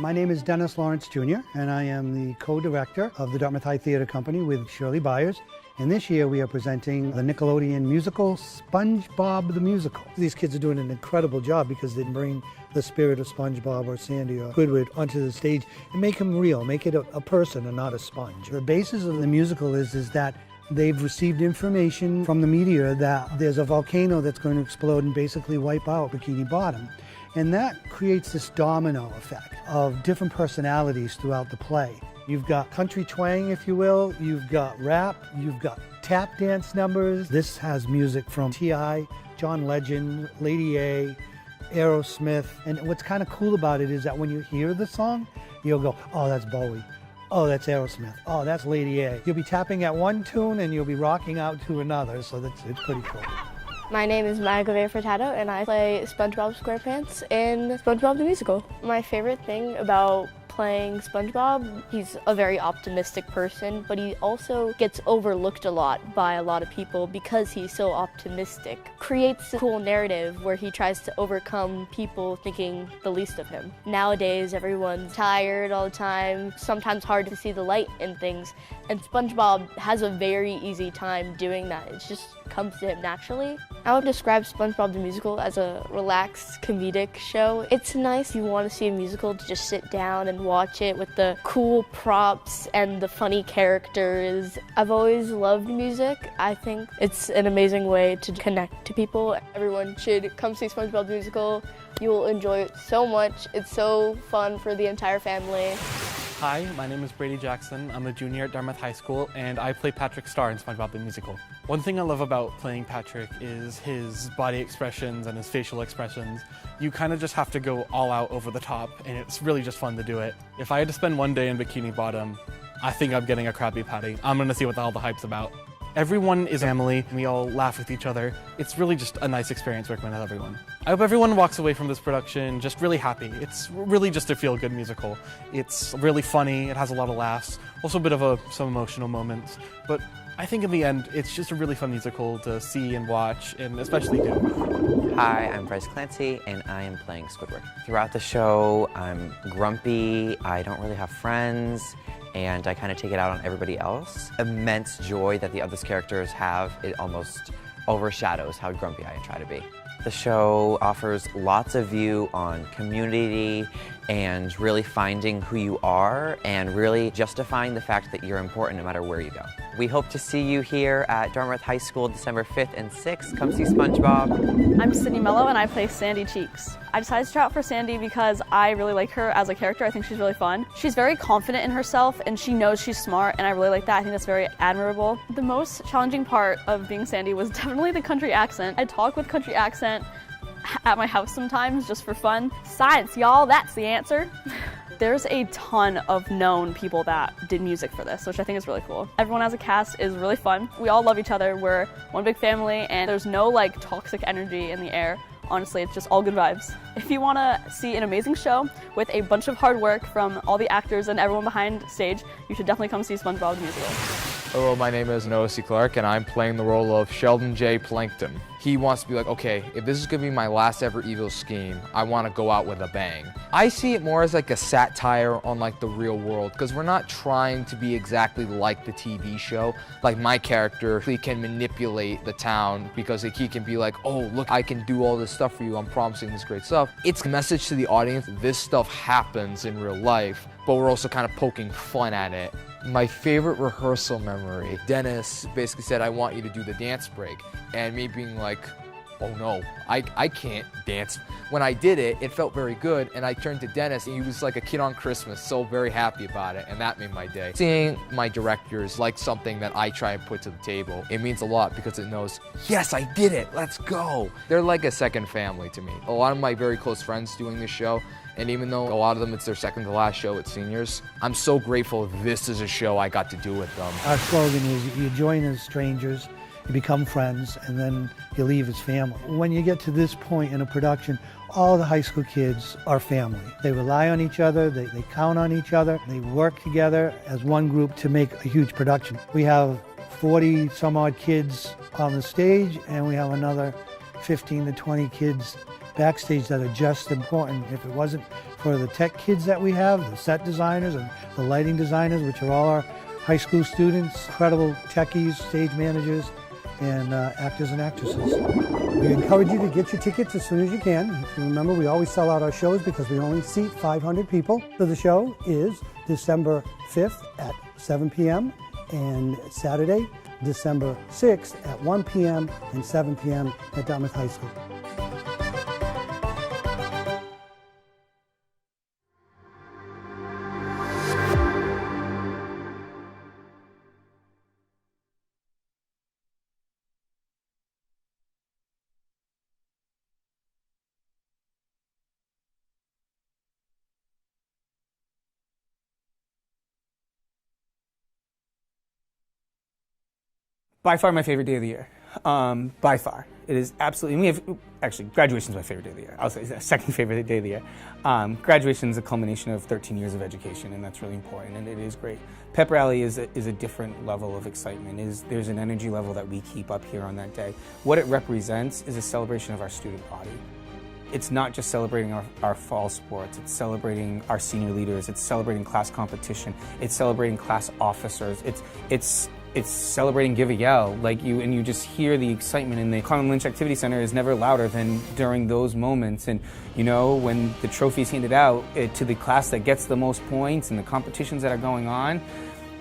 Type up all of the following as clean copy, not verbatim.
My name is Dennis Lawrence Jr., and I am the co-director of the Dartmouth High Theatre Company with Shirley Byers. And this year we are presenting the Nickelodeon musical, SpongeBob the Musical. These kids are doing an incredible job because they bring the spirit of SpongeBob or Sandy or Squidward onto the stage and make them real, make it a person and not a sponge. The basis of the musical is that they've received information from the media that there's a volcano that's going to explode and basically wipe out Bikini Bottom. And that creates this domino effect of different personalities throughout the play. You've got country twang, if you will, you've got rap, you've got tap dance numbers. This has music from T.I., John Legend, Lady A, Aerosmith. And what's kind of cool about it is that when you hear the song, you'll go, oh, that's Bowie. Oh, that's Aerosmith. Oh, that's Lady A. You'll be tapping at one tune and you'll be rocking out to another, so it's pretty cool. My name is Magdalena Furtado and I play SpongeBob SquarePants in SpongeBob the Musical. My favorite thing about playing SpongeBob, he's a very optimistic person, but he also gets overlooked a lot by a lot of people because he's so optimistic. Creates a cool narrative where he tries to overcome people thinking the least of him. Nowadays, everyone's tired all the time, sometimes hard to see the light in things, and SpongeBob has a very easy time doing that. It just comes to him naturally. I would describe SpongeBob the Musical as a relaxed comedic show. It's nice if you want to see a musical to just sit down and watch it with the cool props and the funny characters. I've always loved music. I think it's an amazing way to connect to people. Everyone should come see SpongeBob the Musical. You will enjoy it so much. It's so fun for the entire family. Hi, my name is Brady Jackson. I'm a junior at Dartmouth High School, and I play Patrick Star in SpongeBob the Musical. One thing I love about playing Patrick is his body expressions and his facial expressions. You kind of just have to go all out over the top, and it's really just fun to do it. If I had to spend one day in Bikini Bottom, I think I'm getting a Krabby Patty. I'm gonna see what all the hype's about. Everyone is family, we all laugh with each other. It's really just a nice experience working with everyone. I hope everyone walks away from this production just really happy. It's really just a feel-good musical. It's really funny, it has a lot of laughs, also a bit of some emotional moments, but I think in the end, it's just a really fun musical to see and watch, and especially do. Hi, I'm Bryce Clancy, and I am playing Squidward. Throughout the show, I'm grumpy, I don't really have friends, and I kind of take it out on everybody else. Immense joy that the other characters have, it almost overshadows how grumpy I try to be. The show offers lots of view on community and really finding who you are and really justifying the fact that you're important no matter where you go. We hope to see you here at Dartmouth High School December 5th and 6th. Come see SpongeBob. I'm Sydney Mello and I play Sandy Cheeks. I decided to try out for Sandy because I really like her as a character. I think she's really fun. She's very confident in herself and she knows she's smart, and I really like that. I think that's very admirable. The most challenging part of being Sandy was definitely the country accent. I talk with country accent at my house sometimes just for fun. Science, y'all, that's the answer. There's a ton of known people that did music for this, which I think is really cool. Everyone as a cast is really fun. We all love each other. We're one big family, and there's no like toxic energy in the air. Honestly, it's just all good vibes. If you want to see an amazing show with a bunch of hard work from all the actors and everyone behind stage, you should definitely come see SpongeBob the Musical. Hello, my name is Noah C. Clark, and I'm playing the role of Sheldon J. Plankton. He wants to be like, okay, if this is going to be my last ever evil scheme, I want to go out with a bang. I see it more as like a satire on like the real world, because we're not trying to be exactly like the TV show. Like my character, he can manipulate the town because he can be like, oh, look, I can do all this stuff for you. I'm promising this great stuff. It's a message to the audience. This stuff happens in real life, but we're also kind of poking fun at it. My favorite rehearsal memory, Dennis basically said, I want you to do the dance break. And me being like, oh no, I can't dance. When I did it, it felt very good, and I turned to Dennis, and he was like a kid on Christmas, so very happy about it, and that made my day. Seeing my directors like something that I try and put to the table, it means a lot because it knows, yes, I did it, let's go. They're like a second family to me. A lot of my very close friends doing this show, and even though a lot of them, it's their second to last show at seniors, I'm so grateful this is a show I got to do with them. Our slogan is, you join as strangers, you become friends, and then you leave as family. When you get to this point in a production, all the high school kids are family. They rely on each other, they count on each other, they work together as one group to make a huge production. We have 40 some odd kids on the stage, and we have another 15 to 20 kids backstage that are just important. If it wasn't for the tech kids that we have, the set designers and the lighting designers, which are all our high school students, incredible techies, stage managers, and actors and actresses. We encourage you to get your tickets as soon as you can. If you remember, we always sell out our shows because we only seat 500 people. So the show is December 5th at 7 p.m. and Saturday, December 6th at 1 p.m. and 7 p.m. at Dartmouth High School. By far my favorite day of the year. By far. It is absolutely, graduation is my favorite day of the year. I'll say the second favorite day of the year. Graduation is a culmination of 13 years of education, and that's really important, and it is great. Pep Rally is a different level of excitement. There's an energy level that we keep up here on that day. What it represents is a celebration of our student body. It's not just celebrating our fall sports, it's celebrating our senior leaders, it's celebrating class competition, it's celebrating class officers, it's celebrating Give a Yell, and you just hear the excitement, and the Carmen Lynch Activity Center is never louder than during those moments. And when the trophy's handed out to the class that gets the most points and the competitions that are going on,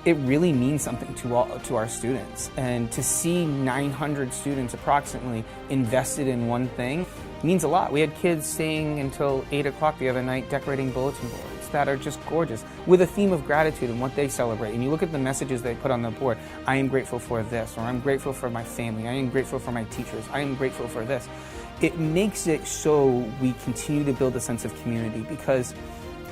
it really means something to our students. And to see 900 students approximately invested in one thing means a lot. We had kids staying until 8 o'clock the other night decorating bulletin boards that are just gorgeous with a theme of gratitude and what they celebrate. And you look at the messages they put on the board, I am grateful for this, or I'm grateful for my family, I am grateful for my teachers, I am grateful for this. It makes it so we continue to build a sense of community, because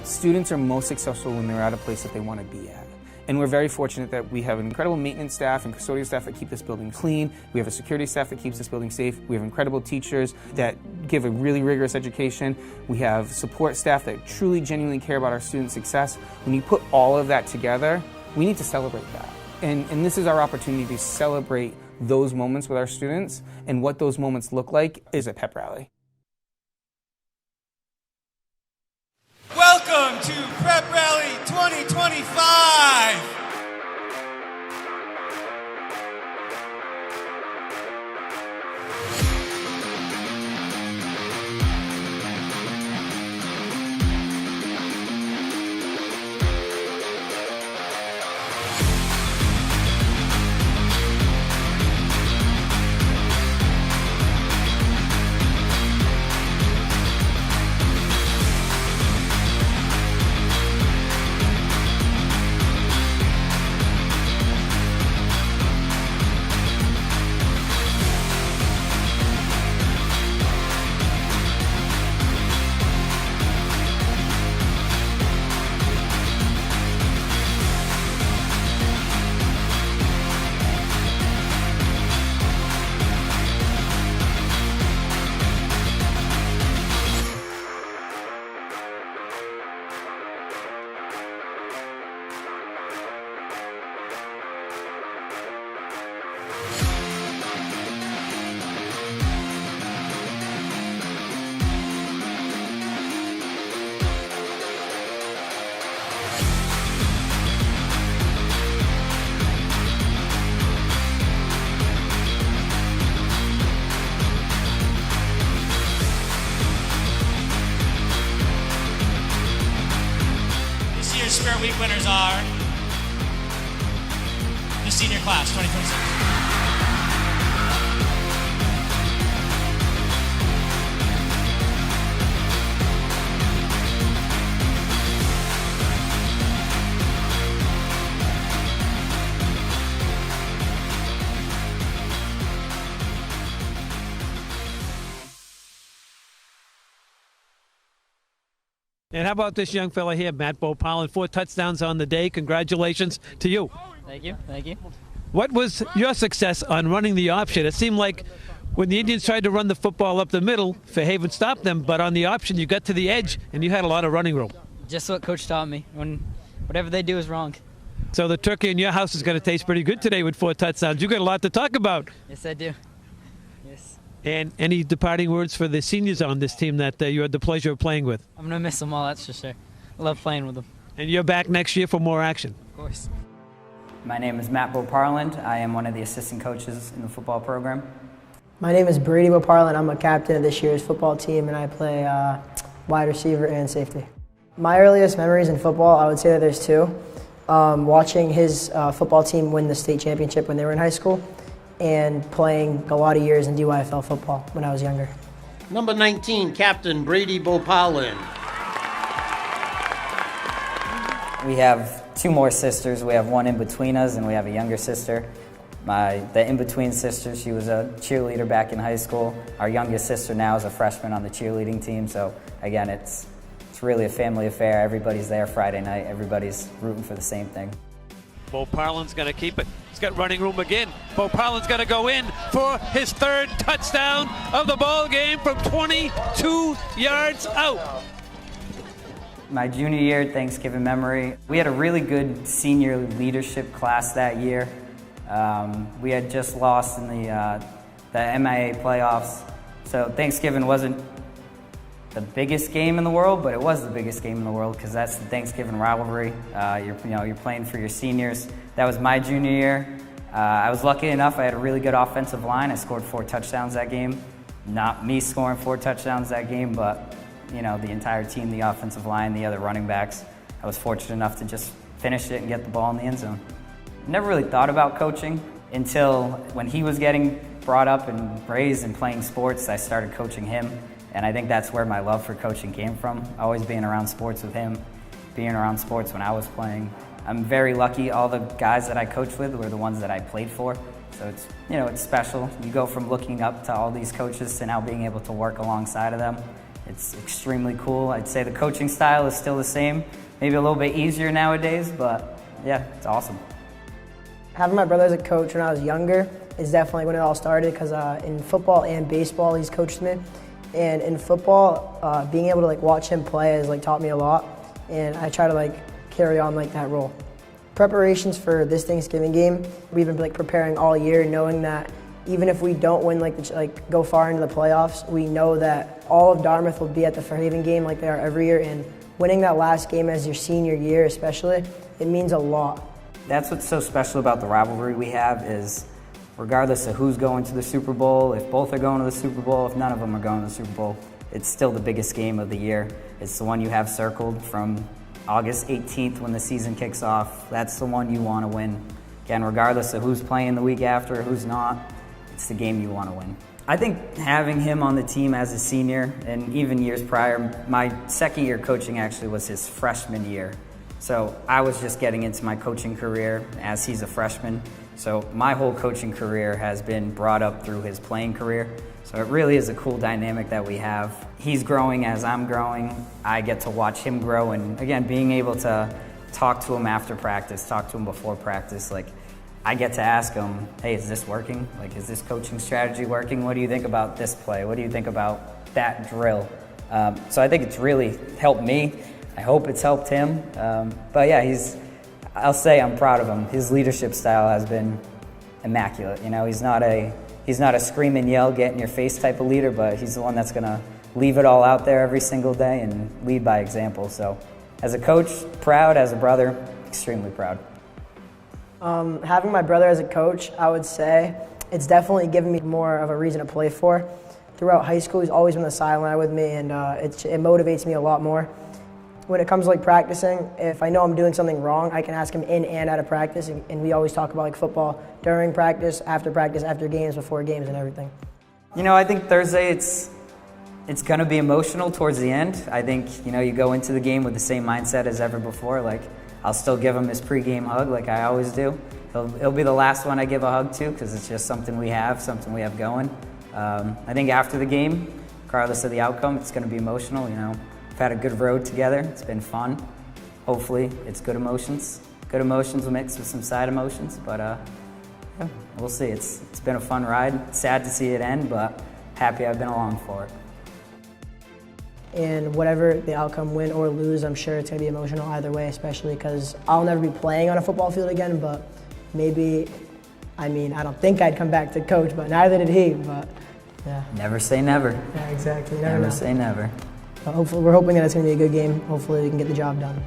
students are most successful when they're at a place that they want to be at. And we're very fortunate that we have an incredible maintenance staff and custodial staff that keep this building clean. We have a security staff that keeps this building safe. We have incredible teachers that give a really rigorous education. We have support staff that truly, genuinely care about our students' success. When you put all of that together, we need to celebrate that. And this is our opportunity to celebrate those moments with our students, and what those moments look like is a pep rally. Welcome to Prep Rally 2025! Spirit Week winners are the senior class 2026. And how about this young fella here, Matt Bopalin, 4 touchdowns on the day. Congratulations to you. Thank you. Thank you. What was your success on running the option? It seemed like when the Indians tried to run the football up the middle, Fairhaven stopped them, but on the option you got to the edge and you had a lot of running room. Just what Coach taught me. Whatever they do is wrong. So the turkey in your house is going to taste pretty good today with 4 touchdowns. You got a lot to talk about. Yes, I do. Yes. And any departing words for the seniors on this team that you had the pleasure of playing with? I'm going to miss them all, that's for sure. I love playing with them. And you're back next year for more action. Of course. My name is Matt Boparland. I am one of the assistant coaches in the football program. My name is Brady Boparland. I'm a captain of this year's football team, and I play wide receiver and safety. My earliest memories in football, I would say that there's two. Watching his football team win the state championship when they were in high school, and playing a lot of years in DYFL football when I was younger. Number 19, Captain Brady Boparland. We have two more sisters. We have one in between us, and we have a younger sister. The in-between sister, she was a cheerleader back in high school. Our youngest sister now is a freshman on the cheerleading team. So again, it's really a family affair. Everybody's there Friday night. Everybody's rooting for the same thing. Boparland's going to keep it. He's got running room again. Boparland's going to go in for his third touchdown of the ball game from 22 yards out. My junior year, Thanksgiving memory, we had a really good senior leadership class that year. We had just lost in the MIA playoffs, so Thanksgiving wasn't the biggest game in the world, but it was the biggest game in the world because that's the Thanksgiving rivalry. You're playing for your seniors. That was my junior year. I was lucky enough. I had a really good offensive line. I scored 4 touchdowns that game. Not me scoring 4 touchdowns that game, but the entire team, the offensive line, the other running backs. I was fortunate enough to just finish it and get the ball in the end zone. Never really thought about coaching until when he was getting brought up and raised and playing sports, I started coaching him. And I think that's where my love for coaching came from. Always being around sports with him, being around sports when I was playing. I'm very lucky all the guys that I coached with were the ones that I played for. So it's special. You go from looking up to all these coaches to now being able to work alongside of them. It's extremely cool. I'd say the coaching style is still the same, maybe a little bit easier nowadays, but yeah, it's awesome. Having my brother as a coach when I was younger is definitely when it all started because in football and baseball he's coached me. And in football, being able to watch him play has taught me a lot, and I try to carry on that role. Preparations for this Thanksgiving game, we've been preparing all year, knowing that even if we don't win go far into the playoffs, we know that all of Dartmouth will be at the Fairhaven game like they are every year, and winning that last game as your senior year especially, it means a lot. That's what's so special about the rivalry we have is regardless of who's going to the Super Bowl, if both are going to the Super Bowl, if none of them are going to the Super Bowl, it's still the biggest game of the year. It's the one you have circled from August 18th when the season kicks off. That's the one you want to win. Again, regardless of who's playing the week after, who's not, it's the game you want to win. I think having him on the team as a senior, and even years prior, my second year coaching actually was his freshman year. So I was just getting into my coaching career as he's a freshman. So my whole coaching career has been brought up through his playing career. So it really is a cool dynamic that we have. He's growing as I'm growing. I get to watch him grow, and again, being able to talk to him after practice, talk to him before practice, I get to ask him, hey, is this working? Is this coaching strategy working? What do you think about this play? What do you think about that drill? So I think it's really helped me. I hope it's helped him. But yeah, I'll say I'm proud of him. His leadership style has been immaculate. He's not a scream and yell, get in your face type of leader, but he's the one that's gonna leave it all out there every single day and lead by example. So as a coach, proud. As a brother, extremely proud. Having my brother as a coach, I would say it's definitely given me more of a reason to play for. Throughout high school, he's always been the sideline with me, and it motivates me a lot more. When it comes to practicing, if I know I'm doing something wrong, I can ask him in and out of practice, and we always talk about football during practice, after games, before games, and everything. I think Thursday it's going to be emotional towards the end. I think you go into the game with the same mindset as ever before. I'll still give him his pregame hug like I always do. He'll be the last one I give a hug to because it's just something we have going. I think after the game, regardless of the outcome, it's going to be emotional. We've had a good road together. It's been fun. Hopefully, it's good emotions. Good emotions mixed with some side emotions, but yeah, we'll see. It's been a fun ride. Sad to see it end, but happy I've been along for it. And whatever the outcome, win or lose, I'm sure it's going to be emotional either way, especially because I'll never be playing on a football field again, but maybe, I don't think I'd come back to coach, but neither did he, but Yeah. Never say never. Yeah, exactly. Never say never. Hopefully, we're hoping that it's going to be a good game. Hopefully, we can get the job done.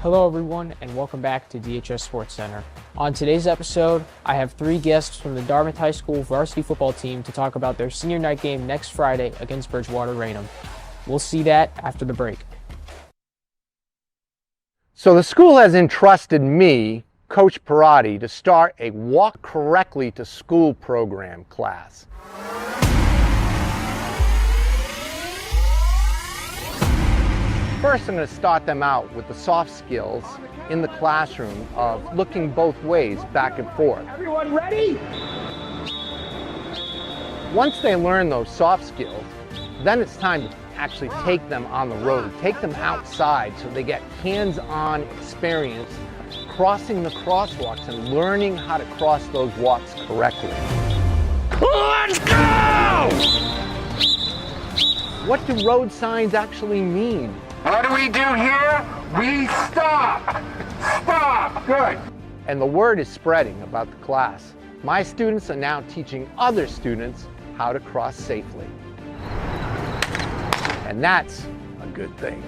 Hello everyone and welcome back to DHS Sports Center. On today's episode, I have 3 guests from the Dartmouth High School varsity football team to talk about their senior night game next Friday against Bridgewater Raynham. We'll see that after the break. So the school has entrusted me, Coach Parati, to start a Walk Correctly to School program class. First, I'm going to start them out with the soft skills in the classroom of looking both ways, back and forth. Everyone ready? Once they learn those soft skills, then it's time to actually take them on the road, take them outside so they get hands-on experience crossing the crosswalks and learning how to cross those walks correctly. Let's go! What do road signs actually mean? What do we do here? We stop! Stop! Good. And the word is spreading about the class. My students are now teaching other students how to cross safely. And that's a good thing.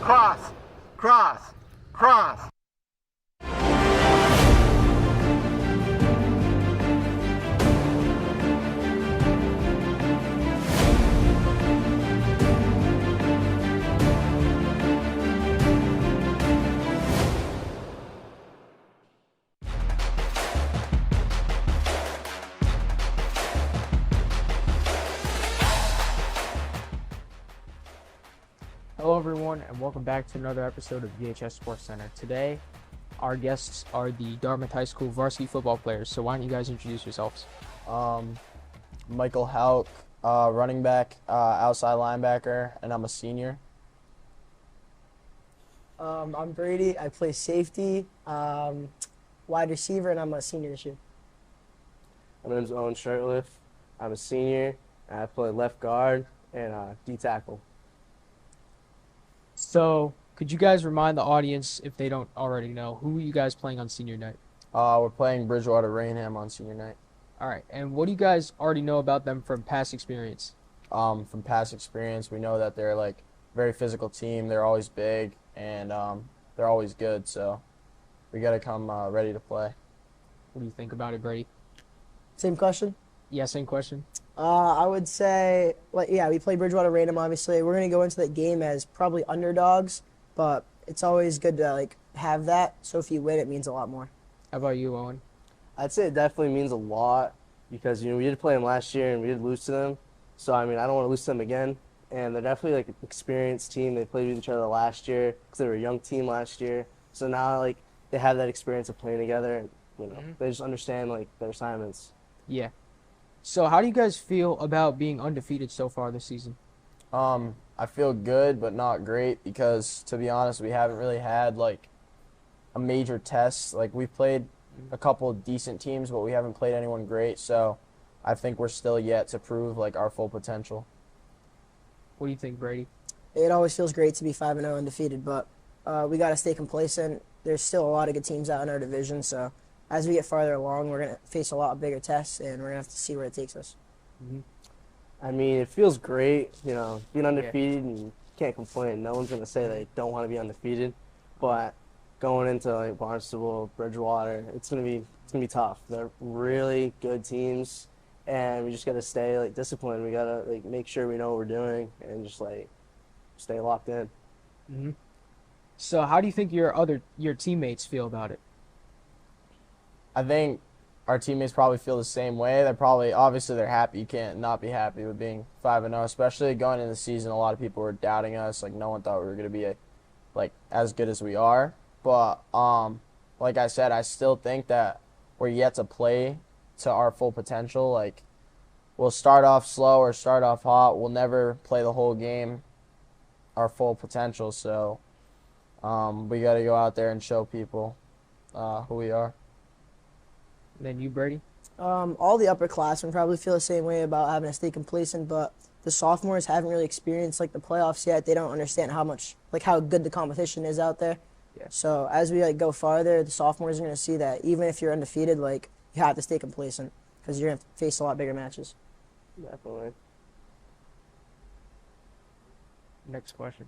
Cross, cross, cross. Hello everyone and welcome back to another episode of DHS Sports Center. Today, our guests are the Dartmouth High School varsity football players. So why don't you guys introduce yourselves? Michael Hauk, running back, outside linebacker, and I'm a senior. I'm Brady. I play safety, wide receiver, and I'm a senior this year. My name's Owen Shirtliff. I'm a senior, and I play left guard and D-tackle. So, could you guys remind the audience, if they don't already know, who are you guys playing on senior night? We're playing Bridgewater Raynham on senior night. All right, and what do you guys already know about them from past experience? From past experience, we know that they're like a very physical team. They're always big, and they're always good, so we got to come ready to play. What do you think about it, Brady? Same question? Yeah, same question. I would say, we play Bridgewater Raynham, obviously. We're going to go into that game as probably underdogs, but it's always good to, have that. So if you win, it means a lot more. How about you, Owen? I'd say it definitely means a lot because, we did play them last year and we did lose to them. So, I don't want to lose to them again. And they're definitely, an experienced team. They played with each other last year because they were a young team last year. So now, they have that experience of playing together and, they just understand, their assignments. Yeah. So how do you guys feel about being undefeated so far this season? I feel good, but not great because, to be honest, we haven't really had, a major test. We've played a couple of decent teams, but we haven't played anyone great. So I think we're still yet to prove, our full potential. What do you think, Brady? It always feels great to be 5-0 undefeated, but we got to stay complacent. There's still a lot of good teams out in our division, so as we get farther along, we're going to face a lot bigger tests, and we're going to have to see where it takes us. It feels great, being undefeated, and you can't complain. No one's going to say they don't want to be undefeated, but going into Barnstable, Bridgewater, it's going to be tough. They're really good teams, and we just got to stay disciplined. We got to make sure we know what we're doing and just stay locked in. So how do you think your teammates feel about it? I think our teammates probably feel the same way. Obviously they're happy. You can't not be happy with being 5-0, especially going into the season. A lot of people were doubting us. No one thought we were going to be as good as we are. But like I said, I still think that we're yet to play to our full potential. We'll start off slow or start off hot. We'll never play the whole game our full potential. So we got to go out there and show people who we are. And then you, Brady? All the upperclassmen probably feel the same way about having to stay complacent, but the sophomores haven't really experienced the playoffs yet. They don't understand how much, how good the competition is out there. Yeah. So as we go farther, the sophomores are going to see that even if you're undefeated, you have to stay complacent because you're going to face a lot bigger matches. Definitely. Next question.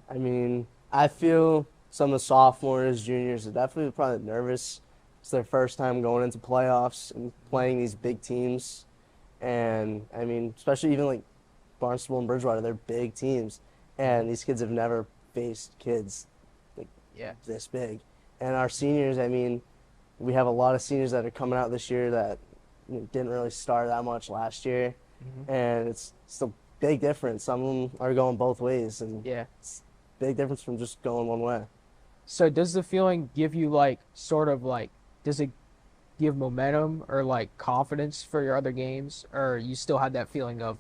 I feel some of the sophomores, juniors are definitely probably nervous. It's their first time going into playoffs and playing these big teams. And, especially even Barnstable and Bridgewater, they're big teams. And these kids have never faced kids this big. And our seniors, we have a lot of seniors that are coming out this year that didn't really start that much last year. And it's a big difference. Some of them are going both ways. And it's a big difference from just going one way. So does the feeling give you does it give momentum or confidence for your other games, or you still have that feeling of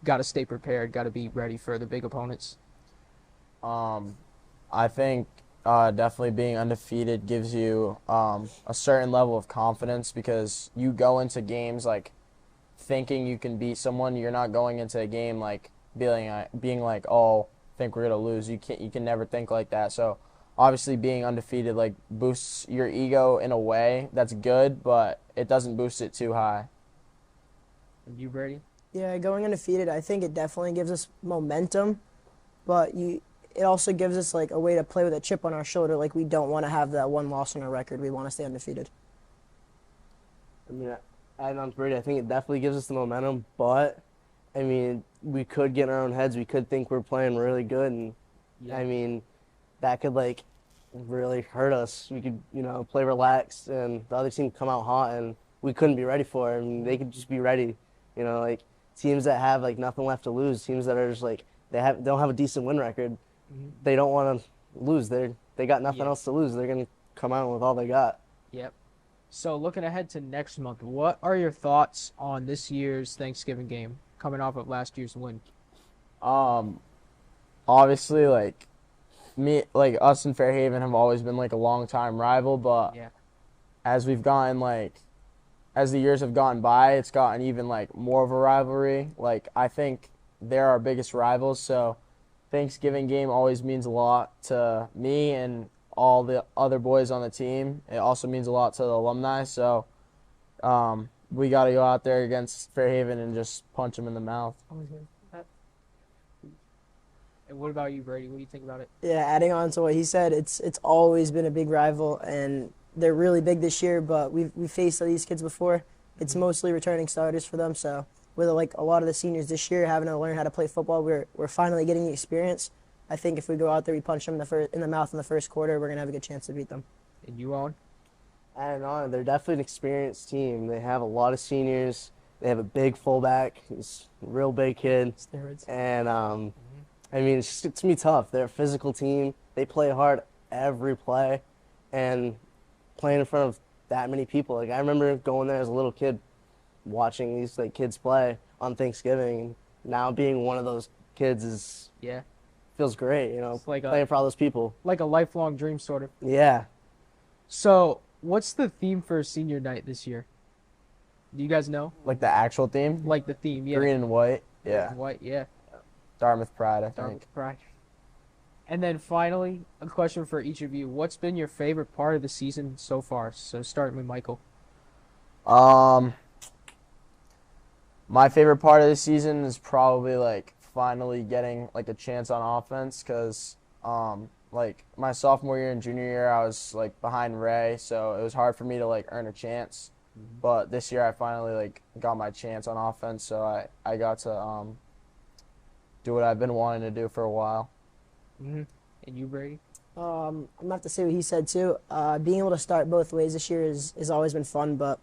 got to stay prepared, got to be ready for the big opponents? I think definitely being undefeated gives you a certain level of confidence because you go into games thinking you can beat someone. You're not going into a game being oh, think we're gonna lose. You can never think like that. So obviously being undefeated boosts your ego in a way that's good, but it doesn't boost it too high. And you, Brady? Yeah, going undefeated, I think it definitely gives us momentum, but it also gives us a way to play with a chip on our shoulder. We don't want to have that one loss on our record. We want to stay undefeated. Adding on to Brady, I think it definitely gives us the momentum, but we could get in our own heads. We could think we're playing really good, and that could really hurt us. We could play relaxed, and the other team come out hot, and we couldn't be ready for it. They could just be ready. Teams that have nothing left to lose, teams that are just don't have a decent win record. They don't want to lose. They got nothing else to lose. They're gonna come out with all they got. Yep. So looking ahead to next month, what are your thoughts on this year's Thanksgiving game coming off of last year's win? Obviously, us and Fairhaven have always been a long time rival, but as we've gotten as the years have gone by, it's gotten even more of a rivalry. I think they're our biggest rivals, so Thanksgiving game always means a lot to me and all the other boys on the team. It also means a lot to the alumni, so we got to go out there against Fairhaven and just punch them in the mouth. And what about you, Brady? What do you think about it? Yeah, adding on to what he said, it's always been a big rival, and they're really big this year, but we've faced these kids before, it's mostly returning starters for them. So with like a lot of the seniors this year having to learn how to play football, we're finally getting the experience. I think if we go out there, we punch them in the mouth in the first quarter, we're gonna have a good chance to beat them. And you, Owen? I don't know. They're definitely an experienced team. They have a lot of seniors. They have a big fullback. He's a real big kid. Steroids. And I mean, it's gonna be tough. They're a physical team. They play hard every play, and playing in front of that many people. Like I remember going there as a little kid, watching these like kids play on Thanksgiving. And now being one of those kids is feels great. You know, It's like playing for all those people. Like a lifelong dream, sort of. Yeah. So, what's the theme for senior night this year? Do you guys know? Like the actual theme? Like the theme, yeah. Green and white. Yeah. Green and white, yeah. Dartmouth Pride, I think. Dartmouth Pride. And then finally, a question for each of you. What's been your favorite part of the season so far? So starting with Michael. My favorite part of the season is probably like finally getting like a chance on offense because like my sophomore year and junior year I was like behind Ray, so it was hard for me to like earn a chance. But this year I finally like got my chance on offense, so I got to do what I've been wanting to do for a while. And you, Brady? I'm going to have to say what he said too. Being able to start both ways this year has always been fun, but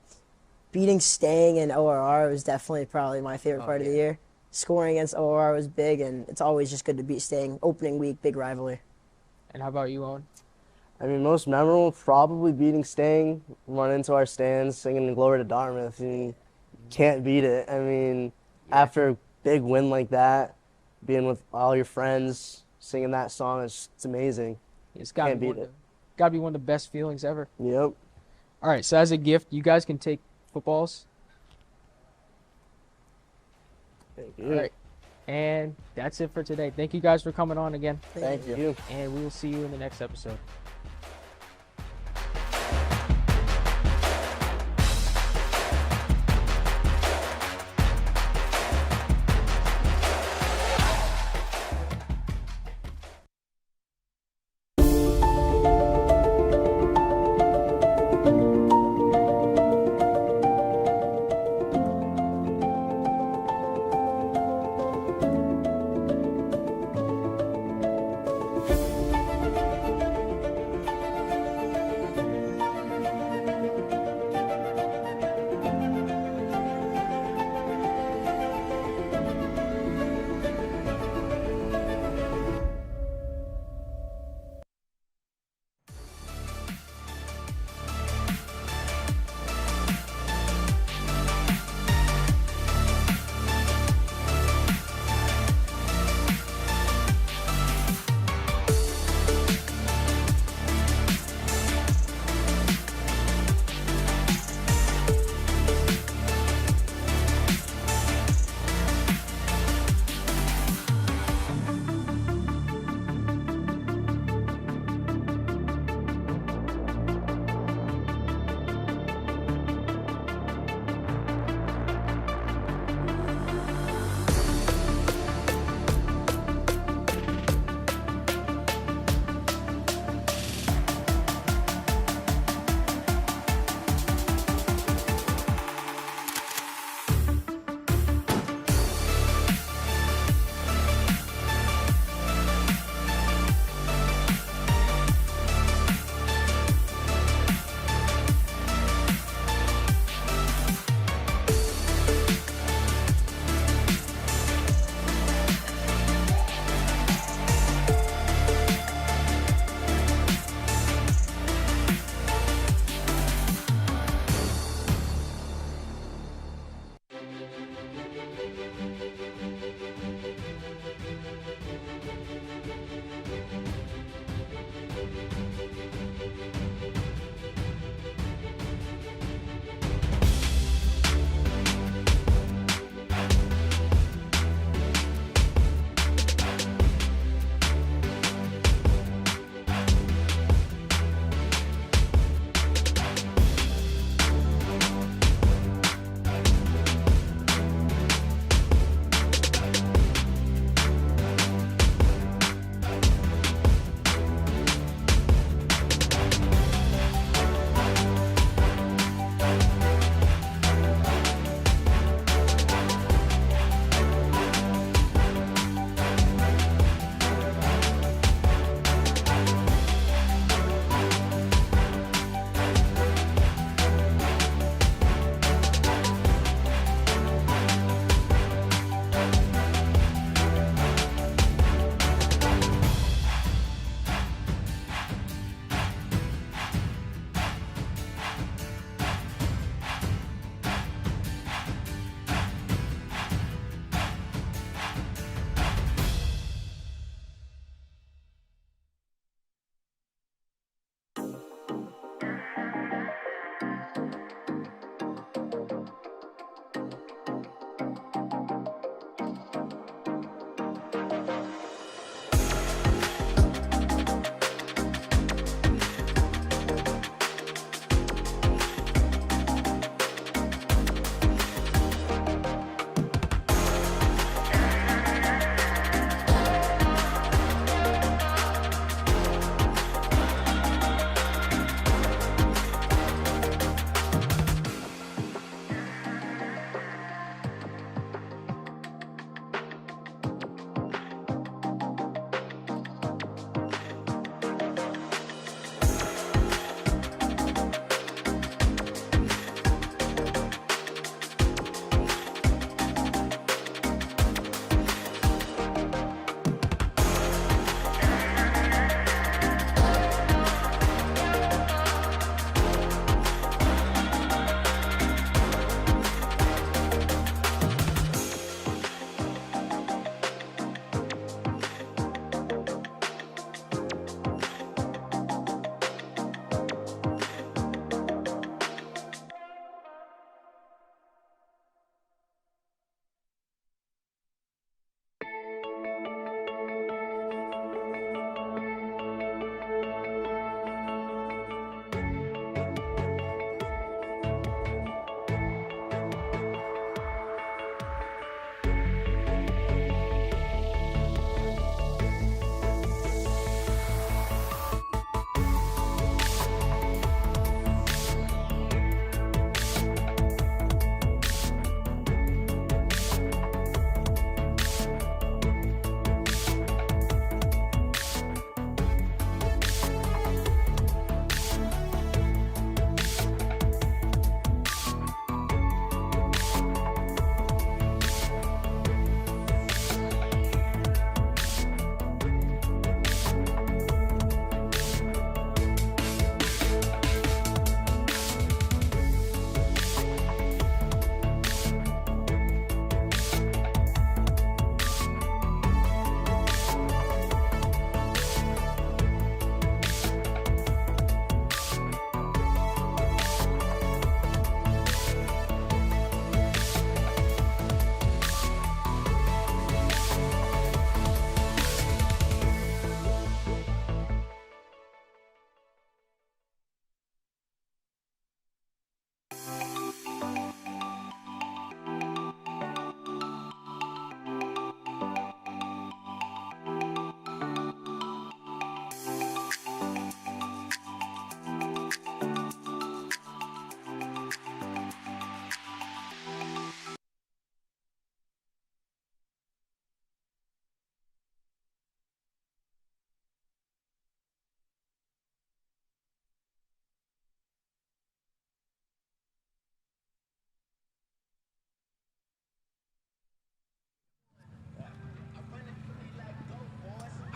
beating Stang and ORR was definitely probably my favorite part of the year. Scoring against ORR was big, and it's always just good to beat Stang. Opening week, big rivalry. And how about you, Owen? I mean, most memorable, probably beating Stang, run into our stands, singing Glory to Dartmouth. I mean, can't beat it. I mean, after a big win like that, being with all your friends, singing that song, it's amazing. It's gotta Can't be beat it. Gotta be one of the best feelings ever. Yep. All right, so as a gift, you guys can take footballs. Thank All right. And that's it for today. Thank you guys for coming on again. Thank you. And we will see you in the next episode.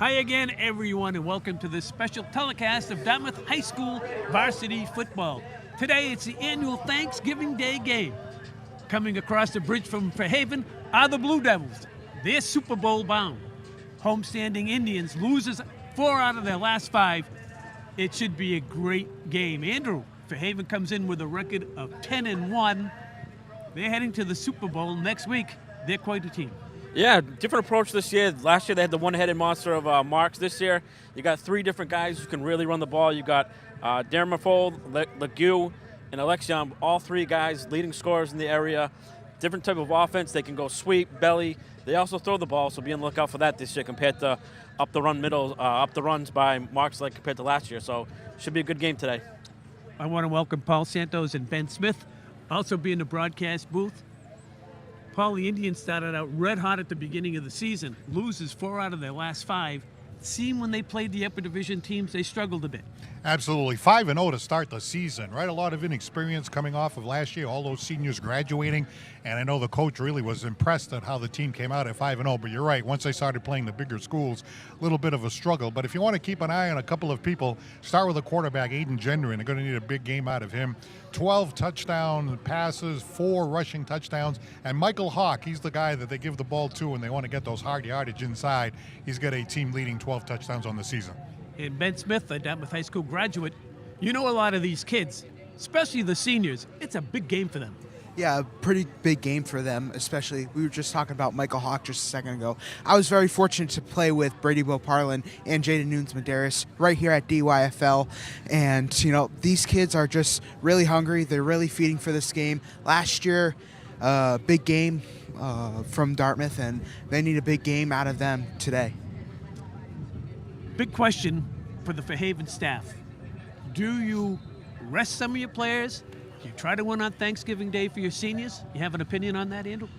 Hi again, everyone, and welcome to this special telecast of Dartmouth High School varsity football. Today, it's the annual Thanksgiving Day game. Coming across the bridge from Fairhaven are the Blue Devils. They're Super Bowl bound. Homestanding Indians loses 4 out of their last 5. It should be a great game. Andrew, Fairhaven comes in with a record of 10-1. They're heading to the Super Bowl next week. They're quite a team. Yeah, different approach this year. Last year they had the one-headed monster of Marks. This year you got 3 different guys who can really run the ball. You got Darren Maffold, Legue, and Alexion, all 3 guys leading scorers in the area. Different type of offense. They can go sweep, belly. They also throw the ball, so be on the lookout for that this year compared to up the runs by Marks like compared to last year. So should be a good game today. I want to welcome Paul Santos and Ben Smith, also be in the broadcast booth. Paul, the Indians started out red hot at the beginning of the season, loses 4 out of their last 5. It seemed when they played the upper division teams, they struggled a bit. Absolutely. 5-0 to start the season, right? A lot of inexperience coming off of last year, all those seniors graduating. And I know the coach really was impressed at how the team came out at 5-0. But you're right, once they started playing the bigger schools, a little bit of a struggle. But if you want to keep an eye on a couple of people, start with the quarterback, Aiden Gendron. They're going to need a big game out of him. 12 touchdown passes, 4 rushing touchdowns. And Michael Hawk, he's the guy that they give the ball to when they want to get those hard yardage inside. He's got a team-leading 12 touchdowns on the season. And Ben Smith, a Dartmouth High School graduate, you know a lot of these kids, especially the seniors. It's a big game for them. Yeah, a pretty big game for them, especially. We were just talking about Michael Hawk just a second ago. I was very fortunate to play with Brady Boparlin and Jaden Nunes-Medeiros right here at DYFL. And, you know, these kids are just really hungry. They're really feeding for this game. Last year, big game from Dartmouth, and they need a big game out of them today. Big question for the Fairhaven staff. Do you rest some of your players? Do you try to win on Thanksgiving Day for your seniors? You have an opinion on that, Andrew?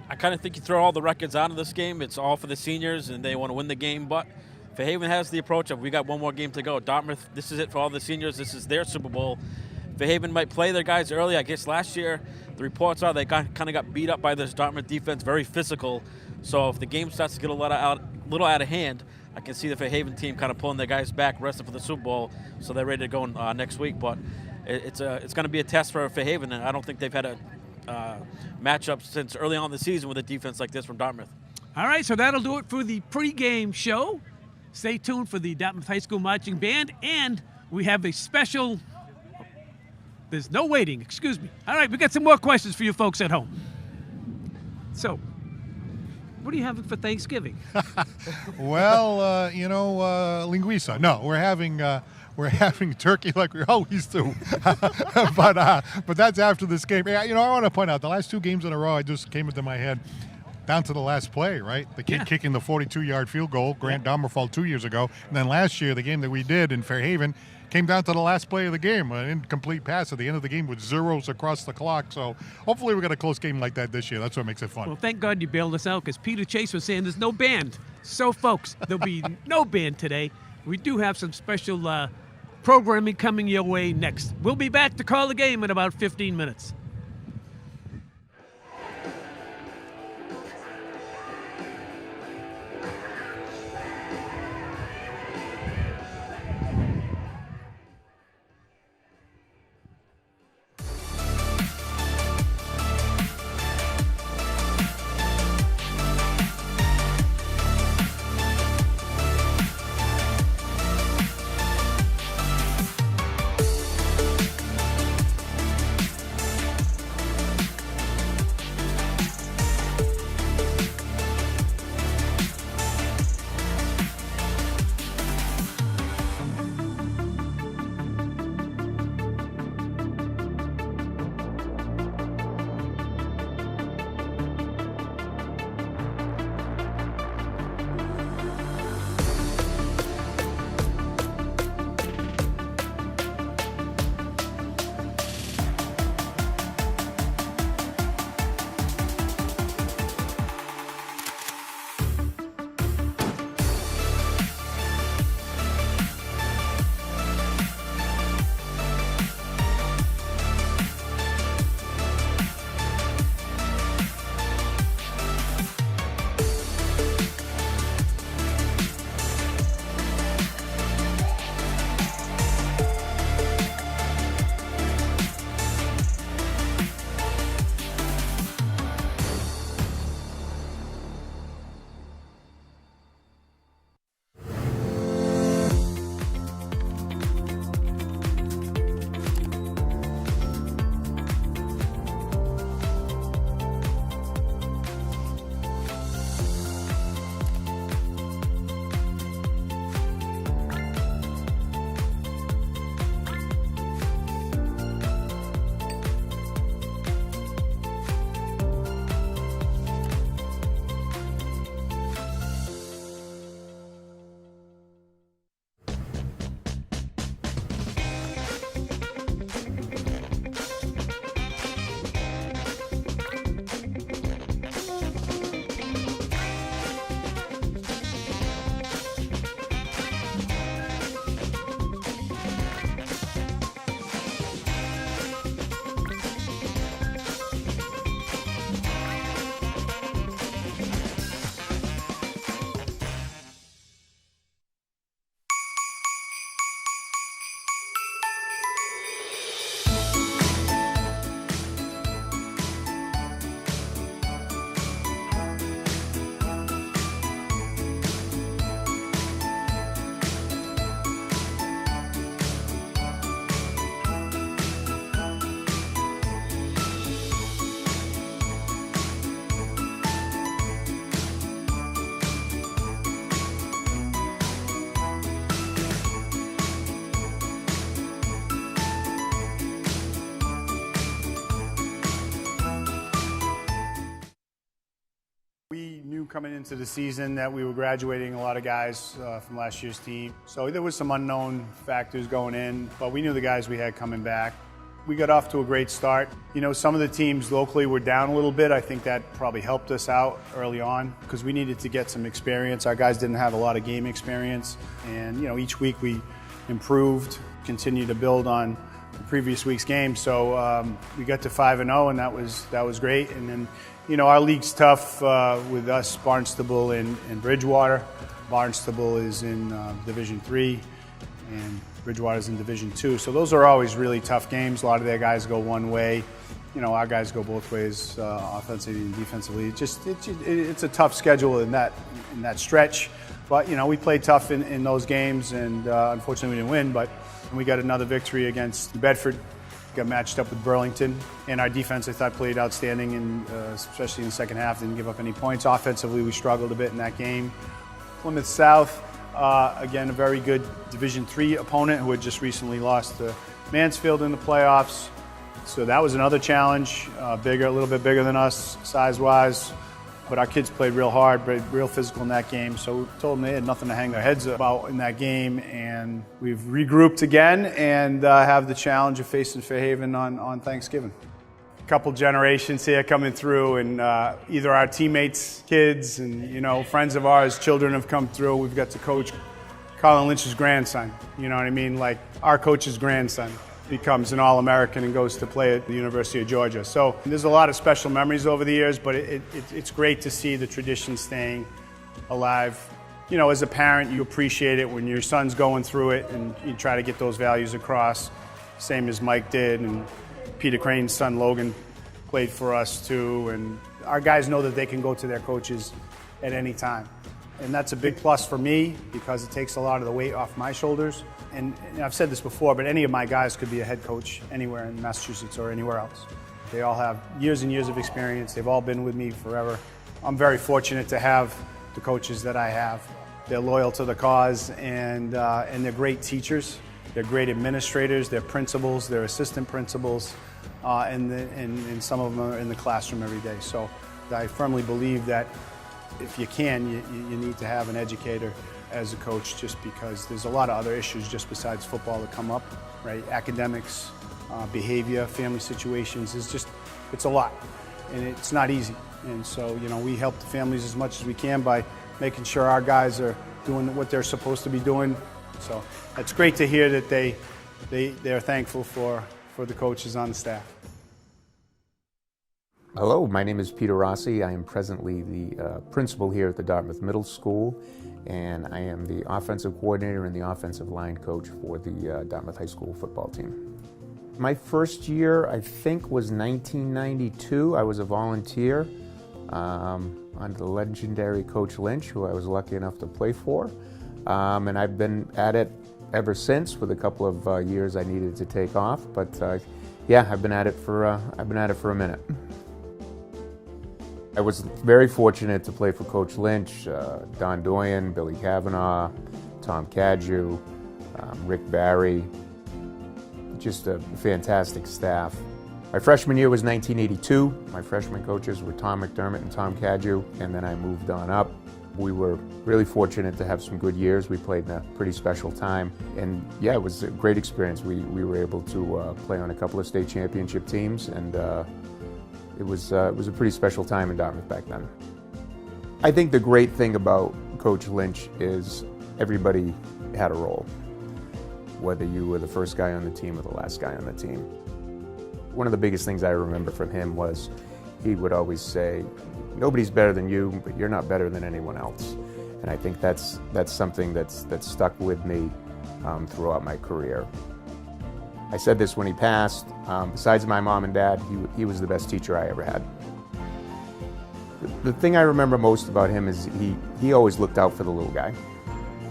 I kind of think you throw all the records out of this game. It's all for the seniors, and they want to win the game. But Fairhaven has the approach of we got one more game to go. Dartmouth, this is it for all the seniors. This is their Super Bowl. Fairhaven might play their guys early. I guess last year the reports are they kind of got beat up by this Dartmouth defense, very physical. So if the game starts to get a little out of hand, I can see the Fairhaven team kind of pulling their guys back, resting for the Super Bowl, so they're ready to go next week. But it's going to be a test for Fairhaven, and I don't think they've had a matchup since early on in the season with a defense like this from Dartmouth. All right, so that'll do it for the pregame show. Stay tuned for the Dartmouth High School Marching Band, and we have a special. There's no waiting, excuse me. All right, we got some more questions for you folks at home. So, what are you having for Thanksgiving? Well, linguiça. No, we're having turkey like we always do. but that's after this game. Yeah, I want to point out the last 2 games in a row. I just came into my head down to the last play. Right, the kid kicking the 42-yard field goal, Grant Dommerfall 2 years ago, and then last year the game that we did in Fairhaven came down to the last play of the game, an incomplete pass at the end of the game with zeros across the clock. So hopefully we got a close game like that this year. That's what makes it fun. Well, thank God you bailed us out because Peter Chase was saying there's no band. So, folks, there'll be no band today. We do have some special programming coming your way next. We'll be back to call the game in about 15 minutes. coming into the season that we were graduating a lot of guys from last year's team. So there was some unknown factors going in, but we knew the guys we had coming back. We got off to a great start. You know, some of the teams locally were down a little bit. I think that probably helped us out early on because we needed to get some experience. Our guys didn't have a lot of game experience. And, you know, each week we improved, continued to build on the previous week's game. So we got to 5-0, and that was great. And then, you know, our league's tough with us, Barnstable and Bridgewater. Barnstable is in Division 3, and Bridgewater's in Division 2. So those are always really tough games. A lot of their guys go one way. You know, our guys go both ways, offensively and defensively. It's a tough schedule in that stretch. But, you know, we played tough in those games, and unfortunately we didn't win. But we got another victory against Bedford. Got matched up with Burlington. And our defense, I thought, played outstanding, and especially in the second half, didn't give up any points. Offensively, we struggled a bit in that game. Plymouth South, again, a very good Division 3 opponent who had just recently lost to Mansfield in the playoffs. So that was another challenge, a little bit bigger than us size-wise. But our kids played real hard, real physical in that game. So we told them they had nothing to hang their heads about in that game. And we've regrouped again and have the challenge of facing Fairhaven on Thanksgiving. A couple generations here coming through, and either our teammates' kids and, you know, friends of ours, children have come through. We've got to coach Colin Lynch's grandson. You know what I mean? Like, our coach's grandson becomes an All-American and goes to play at the University of Georgia. So there's a lot of special memories over the years, but it's great to see the tradition staying alive. You know, as a parent, you appreciate it when your son's going through it, and you try to get those values across, same as Mike did, and Peter Crane's son Logan played for us too. And our guys know that they can go to their coaches at any time. And that's a big plus for me because it takes a lot of the weight off my shoulders. And I've said this before, but any of my guys could be a head coach anywhere in Massachusetts or anywhere else. They all have years and years of experience. They've all been with me forever. I'm very fortunate to have the coaches that I have. They're loyal to the cause, and they're great teachers. They're great administrators. They're principals. They're assistant principals, and some of them are in the classroom every day. So I firmly believe that if you can, you need to have an educator as a coach, just because there's a lot of other issues just besides football that come up, right? Academics, behavior, family situations, it's a lot, and it's not easy. And so, you know, we help the families as much as we can by making sure our guys are doing what they're supposed to be doing. So it's great to hear that they're thankful for the coaches on the staff. Hello, my name is Peter Rossi. I am presently the principal here at the Dartmouth Middle School, and I am the offensive coordinator and the offensive line coach for the Dartmouth High School football team. My first year, I think, was 1992. I was a volunteer under the legendary Coach Lynch, who I was lucky enough to play for, and I've been at it ever since. With a couple of years I needed to take off, but yeah, I've been at it for a minute. I was very fortunate to play for Coach Lynch, Don Doyen, Billy Kavanaugh, Tom Cadju, Rick Barry, just a fantastic staff. My freshman year was 1982. My freshman coaches were Tom McDermott and Tom Cadju, and then I moved on up. We were really fortunate to have some good years. We played in a pretty special time, and yeah, it was a great experience. We were able to play on a couple of state championship teams, and it was a pretty special time in Dartmouth back then. I think the great thing about Coach Lynch is everybody had a role, whether you were the first guy on the team or the last guy on the team. One of the biggest things I remember from him was he would always say, nobody's better than you, but you're not better than anyone else. And I think that's something that's stuck with me throughout my career. I said this when he passed. Besides my mom and dad, he was the best teacher I ever had. The thing I remember most about him is he always looked out for the little guy,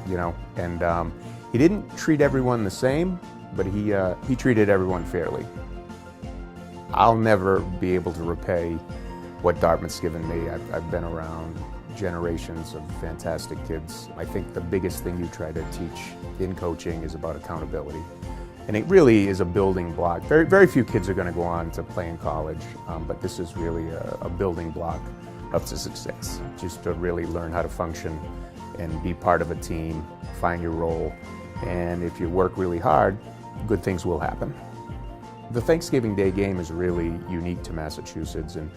you know, and he didn't treat everyone the same, but he treated everyone fairly. I'll never be able to repay what Dartmouth's given me. I've been around generations of fantastic kids. I think the biggest thing you try to teach in coaching is about accountability. And it really is a building block. Very few kids are going to go on to play in college, but this is really a building block up to success. Just to really learn how to function and be part of a team, find your role, and if you work really hard, good things will happen. The Thanksgiving Day game is really unique to Massachusetts, and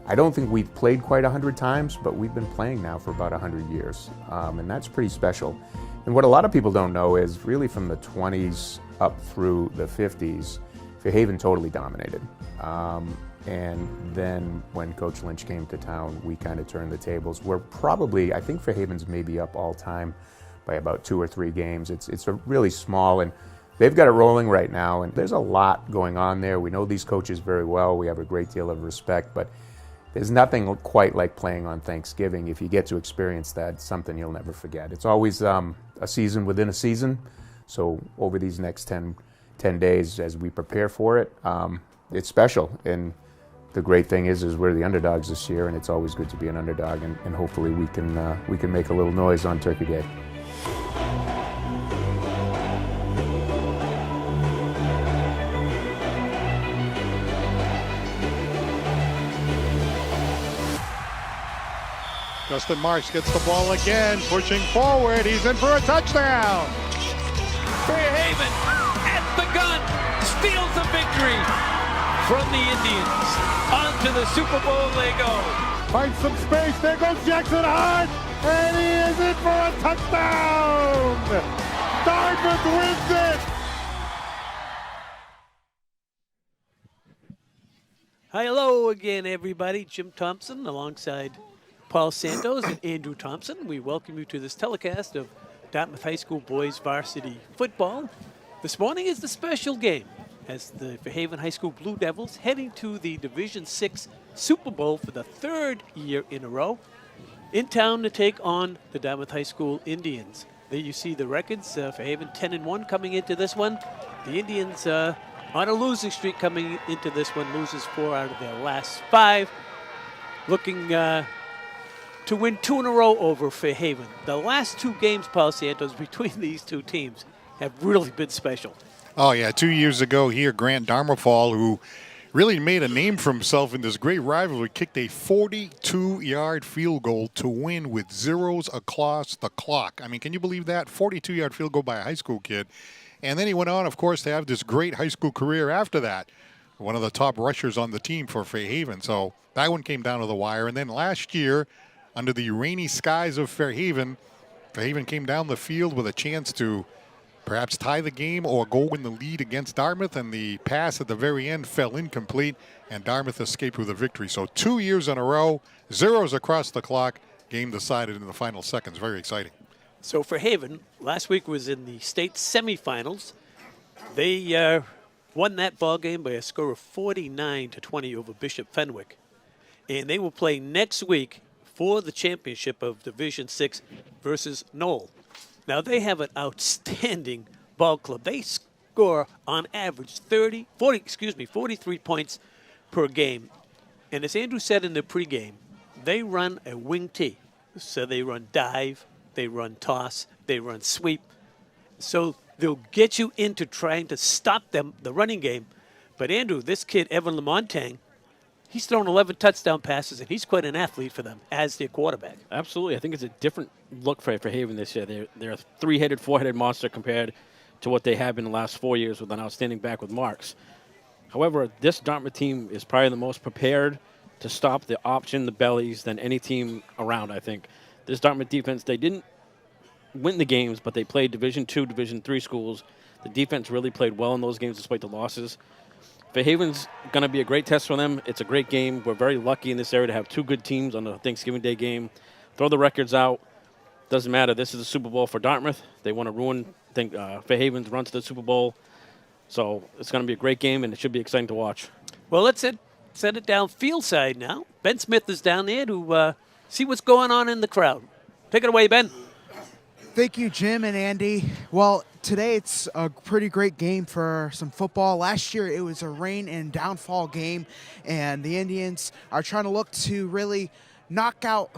I don't think we've played quite 100 times, but we've been playing now for about 100 years, and that's pretty special. And what a lot of people don't know is really from the 20s up through the 50s, Fairhaven totally dominated. And then when Coach Lynch came to town, we kind of turned the tables. We're probably, I think Fairhaven's maybe up all time by about 2 or 3 games. It's a really small, and they've got it rolling right now, and there's a lot going on there. We know these coaches very well. We have a great deal of respect, but there's nothing quite like playing on Thanksgiving. If you get to experience that, it's something you'll never forget. It's always a season within a season. So over these next 10 days as we prepare for it, it's special. And the great thing is we're the underdogs this year, and it's always good to be an underdog, and hopefully we can make a little noise on Turkey Day. Justin Marsh gets the ball again, pushing forward. He's in for a touchdown. Fairhaven at the gun steals the victory from the Indians. On to the Super Bowl they go. Finds some space. There goes Jackson Hart, and he is in for a touchdown. Dartmouth wins it. Hi, hello again, everybody. Jim Thompson alongside Paul Santos and Andrew Thompson. We welcome you to this telecast of Dartmouth High School boys varsity football. This morning is the special game as the Fairhaven High School Blue Devils heading to the Division 6 Super Bowl for the 3rd year in a row, in town to take on the Dartmouth High School Indians. There you see the records. Fairhaven 10-1 coming into this one. The Indians on a losing streak coming into this one, loses 4 out of their last 5. Looking to win 2 in a row over Fairhaven. The last 2 games, Paul Santos, between these 2 teams have really been special. Oh, yeah. 2 years ago here, Grant Darmafall, who really made a name for himself in this great rivalry, kicked a 42-yard field goal to win with zeros across the clock. I mean, can you believe that? 42-yard field goal by a high school kid. And then he went on, of course, to have this great high school career after that. One of the top rushers on the team for Fairhaven. So that one came down to the wire. And then last year, under the rainy skies of Fairhaven, Fairhaven came down the field with a chance to perhaps tie the game or go in the lead against Dartmouth, and the pass at the very end fell incomplete, and Dartmouth escaped with a victory. So 2 years in a row, zeros across the clock, game decided in the final seconds. Very exciting. So Fairhaven, last week was in the state semifinals. They won that ball game by a score of 49-20 over Bishop Fenwick. And they will play next week for the championship of Division 6 versus Knoll. Now, they have an outstanding ball club. They score on average 43 points per game. And as Andrew said in the pregame, they run a wing tee. So they run dive, they run toss, they run sweep. So they'll get you into trying to stop them, the running game. But Andrew, this kid, Evan Lamontagne, he's thrown 11 touchdown passes, and he's quite an athlete for them as their quarterback. Absolutely. I think it's a different look for Fairhaven this year. They're a 3-headed, 4-headed monster compared to what they have been the last 4 years with an outstanding back with Marks. However, this Dartmouth team is probably the most prepared to stop the option, the bellies, than any team around, I think. This Dartmouth defense, they didn't win the games, but they played Division II, Division III schools. The defense really played well in those games despite the losses. Fairhaven's going to be a great test for them. It's a great game. We're very lucky in this area to have 2 good teams on the Thanksgiving Day game. Throw the records out. Doesn't matter. This is a Super Bowl for Dartmouth. They want to ruin Fairhaven's run to the Super Bowl. So it's going to be a great game, and it should be exciting to watch. Well, let's set it down field side now. Ben Smith is down there to see what's going on in the crowd. Take it away, Ben. Thank you, Jim and Andy. Well, today it's a pretty great game for some football. Last year it was a rain and downfall game, and the Indians are trying to look to really knock out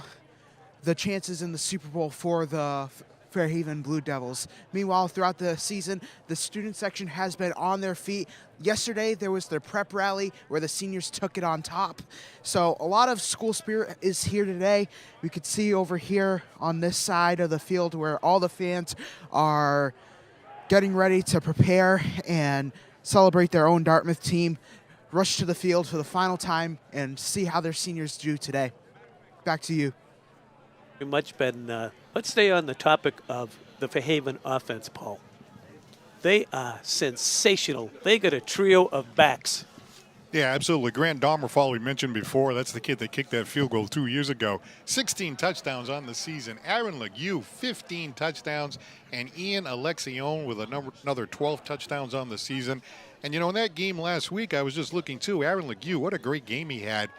the chances in the Super Bowl for the Fairhaven Blue Devils. Meanwhile, throughout the season, the student section has been on their feet. Yesterday, there was their prep rally where the seniors took it on top. So a lot of school spirit is here today. We could see over here on this side of the field where all the fans are getting ready to prepare and celebrate their own Dartmouth team, rush to the field for the final time and see how their seniors do today. Back to you. Very much, Ben. Let's stay on the topic of the Fairhaven offense, Paul. They are sensational. They got a trio of backs. Yeah, absolutely. Grant Domerfall, we mentioned before, that's the kid that kicked that field goal 2 years ago. 16 touchdowns on the season. Aaron Legue, 15 touchdowns. And Ian Alexione with another 12 touchdowns on the season. And, you know, in that game last week, I was just looking, too. Aaron Legue, what a great game he had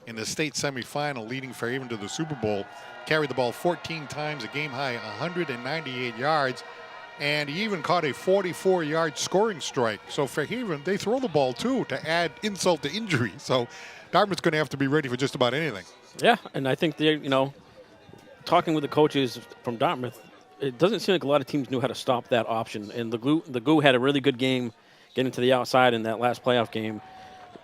in the state semifinal, leading Fairhaven to the Super Bowl. Carried the ball 14 times, a game-high 198 yards. And he even caught a 44-yard scoring strike. So Fairhaven, they throw the ball, too, to add insult to injury. So Dartmouth's going to have to be ready for just about anything. Yeah, and I think they're, talking with the coaches from Dartmouth, it doesn't seem like a lot of teams knew how to stop that option. And the Goo had a really good game getting to the outside in that last playoff game,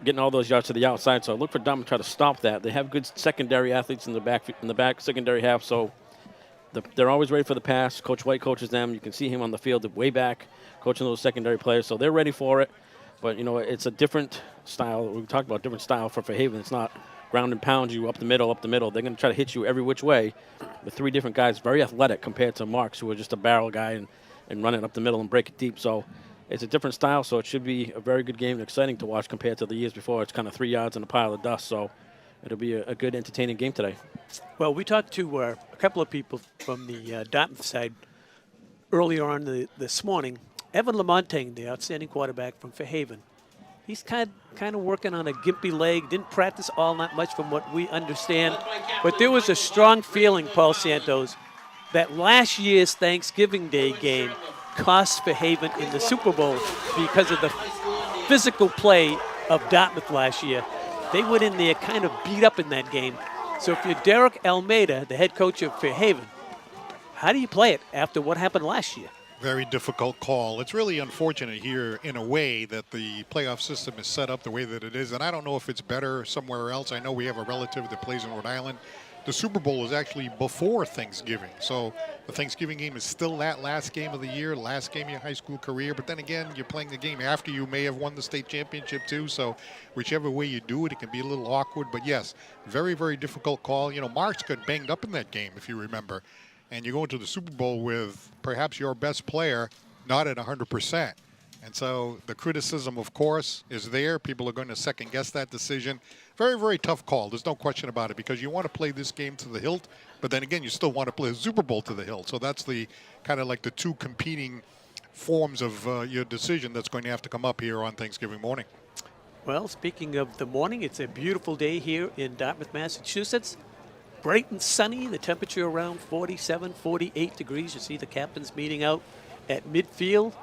getting all those yards to the outside. So I look for Dartmouth to try to stop that. They have good secondary athletes in the back secondary half, so they're always ready for the pass. Coach White coaches them. You can see him on the field way back coaching those secondary players, so they're ready for it. But, it's a different style. We talked about different style for Fairhaven. It's not ground and pound you up the middle. They're going to try to hit you every which way with three different guys, very athletic compared to Marks, who are just a barrel guy and run it up the middle and break it deep. So it's a different style, so it should be a very good game and exciting to watch compared to the years before. It's kind of 3 yards in a pile of dust, so it'll be a good, entertaining game today. Well, we talked to a couple of people from the Dartmouth side earlier on this morning. Evan Lamontagne, the outstanding quarterback from Fairhaven, he's kind of working on a gimpy leg, didn't practice all that much from what we understand. But there was a strong feeling, Paul Santos, that last year's Thanksgiving Day game cost Fairhaven in the Super Bowl because of the physical play of Dartmouth last year. They went in there kind of beat up in that game. So if you're Derek Almeida, the head coach of Fairhaven, how do you play it after what happened last year? Very difficult call. It's really unfortunate here in a way that the playoff system is set up the way that it is. And I don't know if it's better somewhere else. I know we have a relative that plays in Rhode Island. The Super Bowl is actually before Thanksgiving. So the Thanksgiving game is still that last game of the year, last game of your high school career. But then again, you're playing the game after you may have won the state championship too. So whichever way you do it, it can be a little awkward. But yes, very, very difficult call. Marks got banged up in that game, if you remember. And you go into the Super Bowl with perhaps your best player not at 100%. And so the criticism, of course, is there. People are going to second-guess that decision. Very, very tough call. There's no question about it because you want to play this game to the hilt, but then again, you still want to play the Super Bowl to the hilt. So that's the kind of like the two competing forms of your decision that's going to have to come up here on Thanksgiving morning. Well, speaking of the morning, it's a beautiful day here in Dartmouth, Massachusetts. Bright and sunny, the temperature around 47, 48 degrees. You see the captains meeting out at midfield.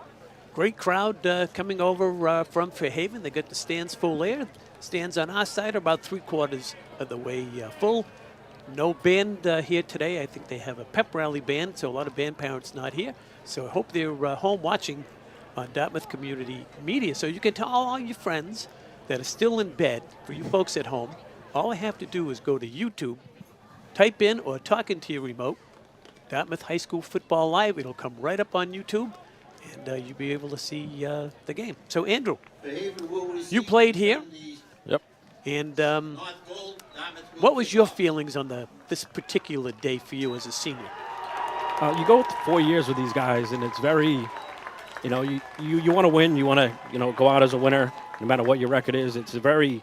Great crowd coming over from Fairhaven. They got the stands full there. Stands on our side are about 3/4 of the way full. No band here today. I think they have a pep rally band, so a lot of band parents not here. So I hope they're home watching on Dartmouth Community Media. So you can tell all your friends that are still in bed, for you folks at home, all I have to do is go to YouTube, type in or talk into your remote, Dartmouth High School Football Live. It'll come right up on YouTube, and you'll be able to see the game. So, Andrew, you played here. Yep. And what was your feelings on this particular day for you as a senior? You go 4 years with these guys, and it's very, you want to win. You want to, go out as a winner, no matter what your record is. It's a very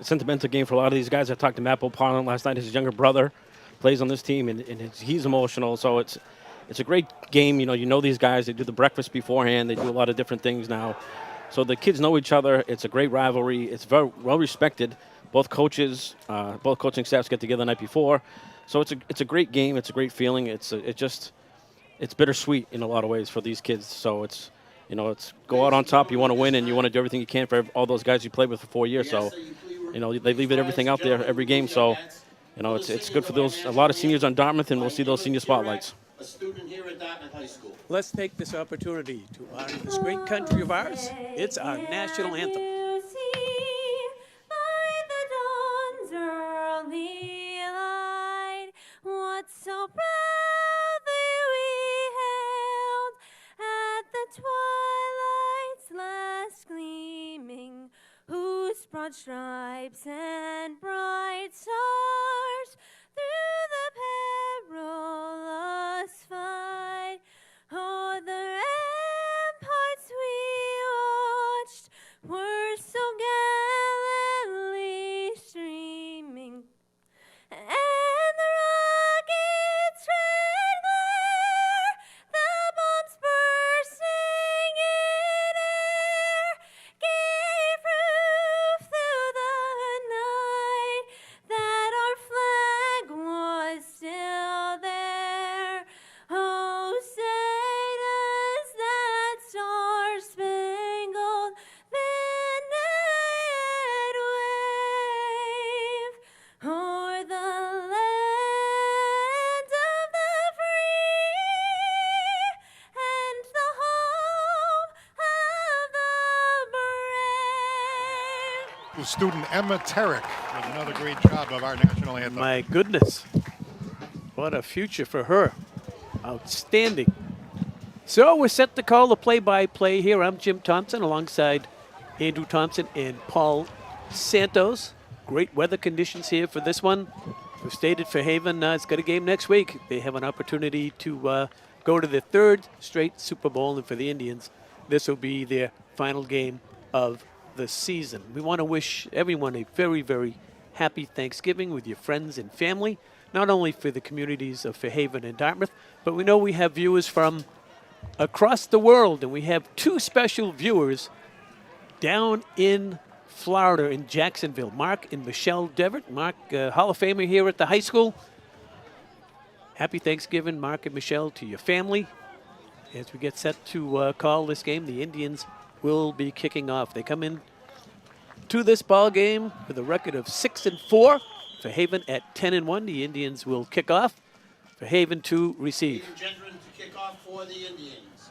sentimental game for a lot of these guys. I talked to Matt Poparlin last night. His younger brother plays on this team, and he's emotional. So it's a great game. You know these guys. They do the breakfast beforehand. They do a lot of different things now. So the kids know each other. It's a great rivalry. It's very well respected. Both coaches, both coaching staffs get together the night before. So it's a great game. It's a great feeling. It's bittersweet in a lot of ways for these kids. So it's go out on top. You want to win, and you want to do everything you can for all those guys you played with for 4 years. So they leave everything out there every game. So it's good for a lot of seniors on Dartmouth, and we'll see those senior spotlights. a student here at Dartmouth High School. Let's take this opportunity to honor this great country of ours. It's our national anthem. What so proudly we hailed at the twilight's last gleaming, whose broad stripes and bright stars through the perilous fight o'er the ramparts we watched were so gallantly streaming, and the rockets' red glare, the bombs bursting in air, gave proof through the night that our flag was still there. Oh, say does that star-spangled banner yet wave o'er the land of the free and the home of the brave? Student Emma Terrick with another great job of our national anthem. My goodness. What a future for her. Outstanding. So we're set to call the play-by-play here. I'm Jim Thompson alongside Andrew Thompson and Paul Santos. Great weather conditions here for this one. We've stated Fairhaven has got a game next week. They have an opportunity to go to their third straight Super Bowl, and for the Indians, this will be their final game of the season. We want to wish everyone a very, very happy Thanksgiving with your friends and family, not only for the communities of Fairhaven and Dartmouth, but we know we have viewers from across the world, and we have two special viewers down in Florida, in Jacksonville. Mark and Michelle Devitt. Mark, Hall of Famer here at the high school. Happy Thanksgiving, Mark and Michelle, to your family. As we get set to call this game, the Indians will be kicking off. They come in to this ball game with a record of 6-4. Fairhaven at 10-1. The Indians will kick off. Fairhaven to receive. Gendron to kick off for the Indians.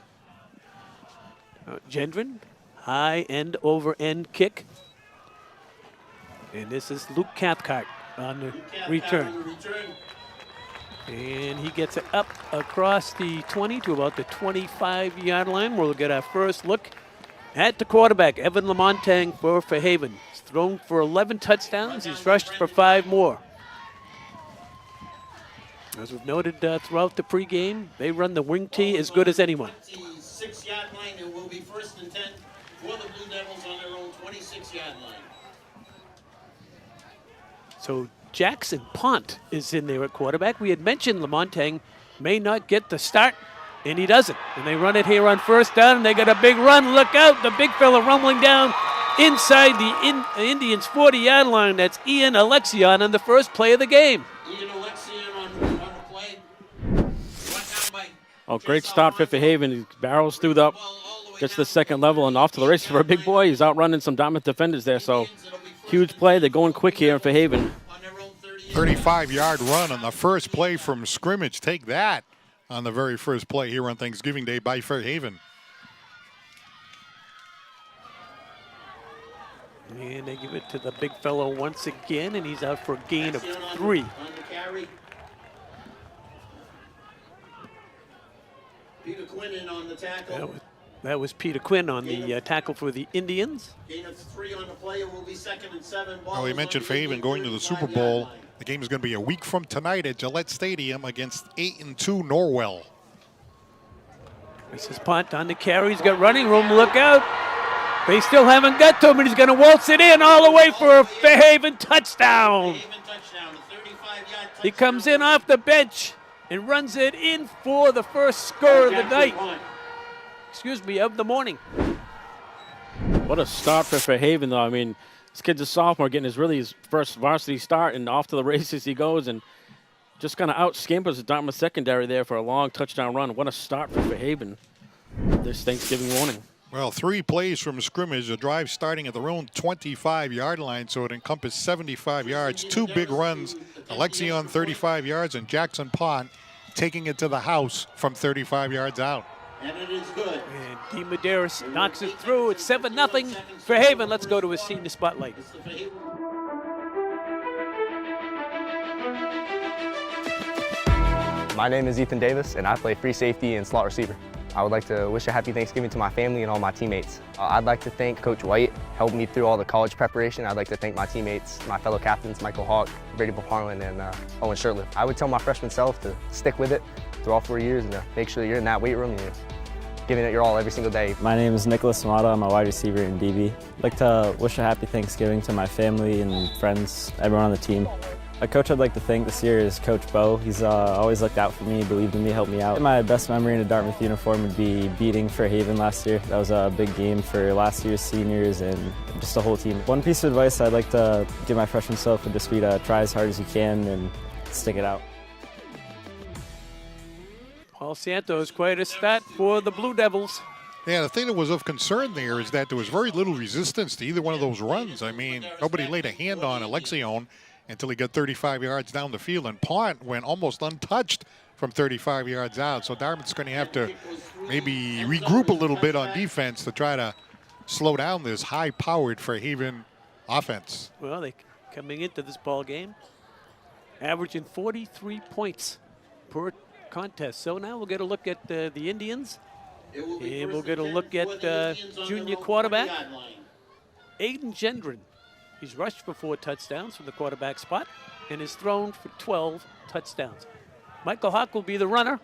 Gendron, high end over end kick. And this is Luke Cathcart on the return. And he gets it up across the 20 to about the 25-yard line. We'll get our first look at the quarterback, Evan Lamontang for Fairhaven. He's thrown for 11 touchdowns. He's rushed for 5 more. As we've noted throughout the pregame, they run the wing tee as good as anyone. 26-yard line, and will be 1st and 10 for the Blue Devils on their own 26-yard line. So Jackson Pont is in there at quarterback. We had mentioned Lamontang may not get the start, and he doesn't. And they run it here on 1st down, and they got a big run. Look out, the big fella rumbling down inside the Indians' 40-yard line. That's Ian Alexion on the first play of the game. Ian Alexion on the play. Oh, great start for Fairhaven. He barrels through the, gets to the second level and off to the races for a big boy. He's outrunning some Dartmouth defenders there, so huge play. They're going quick here in Fairhaven. 35-yard run on the first play from scrimmage. Take that on the very first play here on Thanksgiving Day by Fairhaven. And they give it to the big fellow once again, and he's out for a gain of 3. Peter Quinn in on the tackle. That was Peter Quinn on the tackle for the Indians. Gain of 3 on the play. It will be 2nd and 7. Well, we mentioned Fairhaven going to the Super Bowl. The game is going to be a week from tonight at Gillette Stadium against 8-2 Norwell. This is Pont on the carry. He's got running room. Look out. They still haven't got to him, and he's going to waltz it in all the way for a Fairhaven touchdown. He comes in off the bench and runs it in for the first score of the night. Excuse me, of the morning. What a start for Fairhaven, though. I mean, this kid's a sophomore, getting his first varsity start, and off to the races he goes, and just kind of out-scampers the Dartmouth secondary there for a long touchdown run. What a start for Fairhaven this Thanksgiving morning. Well, 3 plays from scrimmage, a drive starting at their own 25-yard line, so it encompassed 75 yards. 2 big runs, Alexion 35 yards and Jackson Pont taking it to the house from 35 yards out. And it is good. And D. Medeiros knocks it through. It's 7-0 Fairhaven. Let's go to a senior spotlight. My name is Ethan Davis, and I play free safety and slot receiver. I would like to wish a happy Thanksgiving to my family and all my teammates. I'd like to thank Coach White, helped me through all the college preparation. I'd like to thank my teammates, my fellow captains, Michael Hawk, Brady Boparlin, and Owen Shirtliff. I would tell my freshman self to stick with it through all 4 years and to make sure you're in that weight room and you're giving it your all every single day. My name is Nicholas Amata. I'm a wide receiver in DB. I'd like to wish a happy Thanksgiving to my family and friends, everyone on the team. A coach I'd like to thank this year is Coach Bo. He's always looked out for me, believed in me, helped me out. My best memory in a Dartmouth uniform would be beating Fairhaven last year. That was a big game for last year's seniors and just the whole team. One piece of advice I'd like to give my freshman self would just be to try as hard as you can and stick it out. Paul Santos, quite a stat for the Blue Devils. Yeah, the thing that was of concern there is that there was very little resistance to either one of those runs. I mean, nobody laid a hand on Alexione until he got 35 yards down the field, and Pont went almost untouched from 35 yards out. So Dartmouth's going to have to maybe regroup a little bit on defense to try to slow down this high-powered Fairhaven offense. Well, they coming into this ball game, averaging 43 points per contest. So now we'll get a look at the Indians, and we'll get a look at junior quarterback Aiden Gendron. He's rushed for 4 touchdowns from the quarterback spot and has thrown for 12 touchdowns. Michael Hawk will be the runner.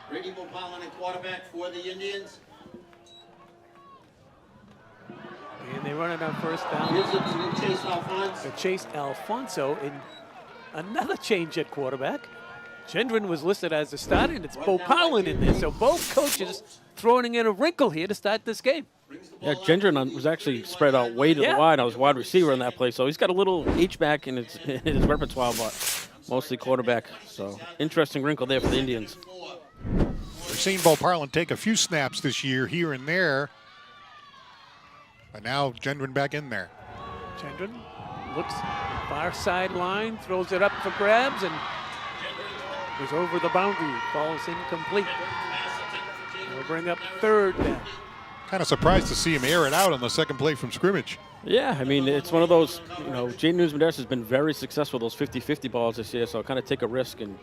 Brady Boparlin at quarterback for the Indians. And they run it on first down. Here's it to Chase Alfonso. Chase Alfonso in another change at quarterback. Gendron was listed as the starter, and it's Boparlin in there. So both coaches throwing in a wrinkle here to start this game. Yeah, Gendron was actually spread out way to the wide. I was wide receiver in that play, so he's got a little H-back in his repertoire, but mostly quarterback. So interesting wrinkle there for the Indians. We've seen Boparlin take a few snaps this year here and there, but now Gendron back in there. Gendron looks far sideline, throws it up for grabs, and goes over the boundary, falls incomplete. We'll bring up third down. Kind of surprised to see him air it out on the second play from scrimmage. Yeah, I mean, it's one of those, Jaden Newsman-Medeiros has been very successful with those 50-50 balls this year, so kind of take a risk and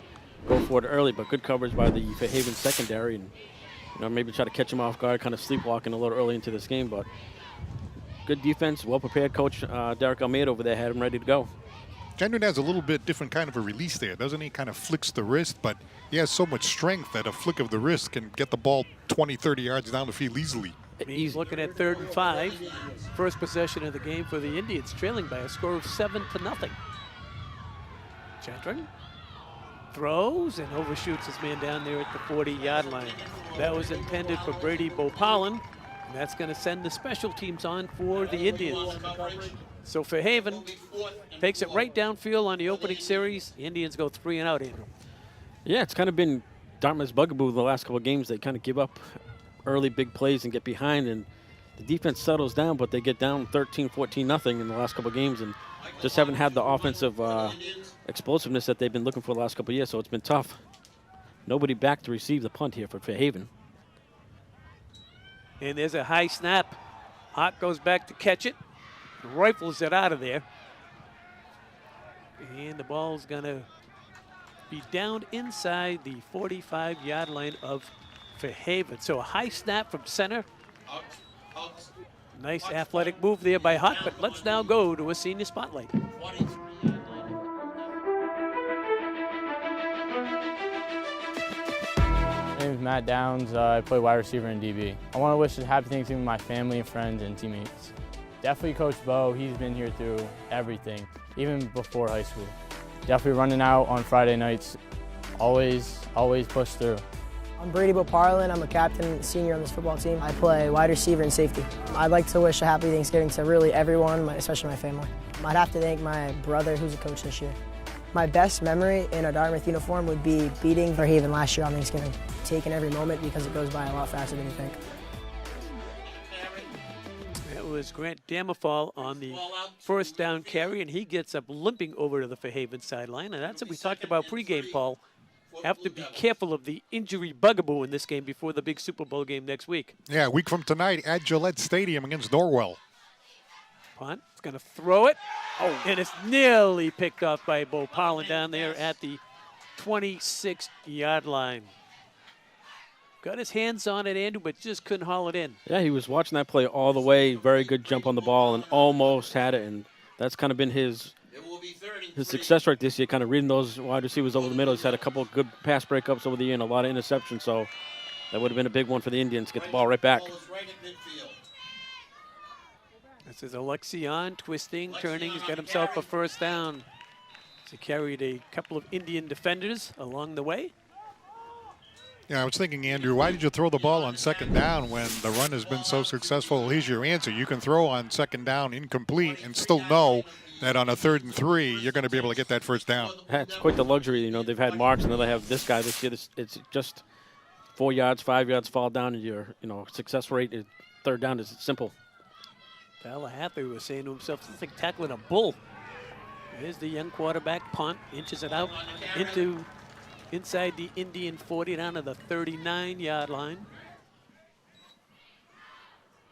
go for it early, but good coverage by the Fairhaven secondary, and maybe try to catch him off guard, kind of sleepwalking a little early into this game, but good defense, well-prepared coach Derek Almeida over there had him ready to go. Gendron has a little bit different kind of a release there, doesn't he? Kind of flicks the wrist, but he has so much strength that a flick of the wrist can get the ball 20, 30 yards down the field easily. He's looking at 3rd and 5. First possession of the game for the Indians, trailing by a score of 7-0. Gendron throws and overshoots his man down there at the 40-yard line. That was intended for Brady Boparlin, and that's going to send the special teams on for the Indians. So Fairhaven takes it right downfield on the opening series. The Indians go 3 and out, Andrew. Yeah, it's kind of been Dartmouth's bugaboo the last couple of games. They kind of give up early big plays and get behind, and the defense settles down, but they get down 13-14-0 in the last couple of games and just haven't had the offensive explosiveness that they've been looking for the last couple of years, so it's been tough. Nobody back to receive the punt here for Fairhaven. And there's a high snap. Hawk goes back to catch it, rifles it out of there. And the ball's gonna be down inside the 45-yard line of Fairhaven. So a high snap from center. Nice athletic move there by Hawk, but let's now go to a senior spotlight. My name is Matt Downs. I play wide receiver in DB. I want to wish a happy Thanksgiving to my family and friends and teammates. Definitely Coach Bo. He's been here through everything, even before high school. Definitely running out on Friday nights. Always push through. I'm Brady Boparlin. I'm a captain and senior on this football team. I play wide receiver and safety. I'd like to wish a happy Thanksgiving to really everyone, especially my family. I'd have to thank my brother, who's a coach this year. My best memory in a Dartmouth uniform would be beating Fairhaven last year on Thanksgiving. Taking every moment because it goes by a lot faster than you think. That was Grant Damafal on the first down carry, and he gets up limping over to the Fairhaven sideline. And that's what we talked about pregame, Paul. Have to be careful of the injury bugaboo in this game before the big Super Bowl game next week. Yeah, a week from tonight at Gillette Stadium against Norwell. Punt, it's going to throw it. Oh, and it's nearly picked off by Bo Parlin down there at the 26-yard line. Got his hands on it, Andrew, but just couldn't haul it in. Yeah, he was watching that play all the way. Very good jump on the ball and almost had it. And that's kind of been his success right this year, kind of reading those wide receivers over the middle. He's had a couple of good pass breakups over the year and a lot of interceptions. So that would have been a big one for the Indians to get the ball right back. This is Alexion twisting, turning. He's got himself a first down. He carried a couple of Indian defenders along the way. Yeah, I was thinking, Andrew, why did you throw the ball on second down when the run has been so successful? Well, here's your answer. You can throw on second down incomplete and still know that on a 3rd and 3, you're going to be able to get that first down. Yeah, it's quite the luxury. You know, they've had Marks, and then they have this guy this year. It's just 4 yards, 5 yards fall down, and your success rate is 3rd down is simple. Hathaway was saying to himself, it's like tackling a bull. Here's the young quarterback, punt, inches it out inside the Indian 40 down to the 39-yard line.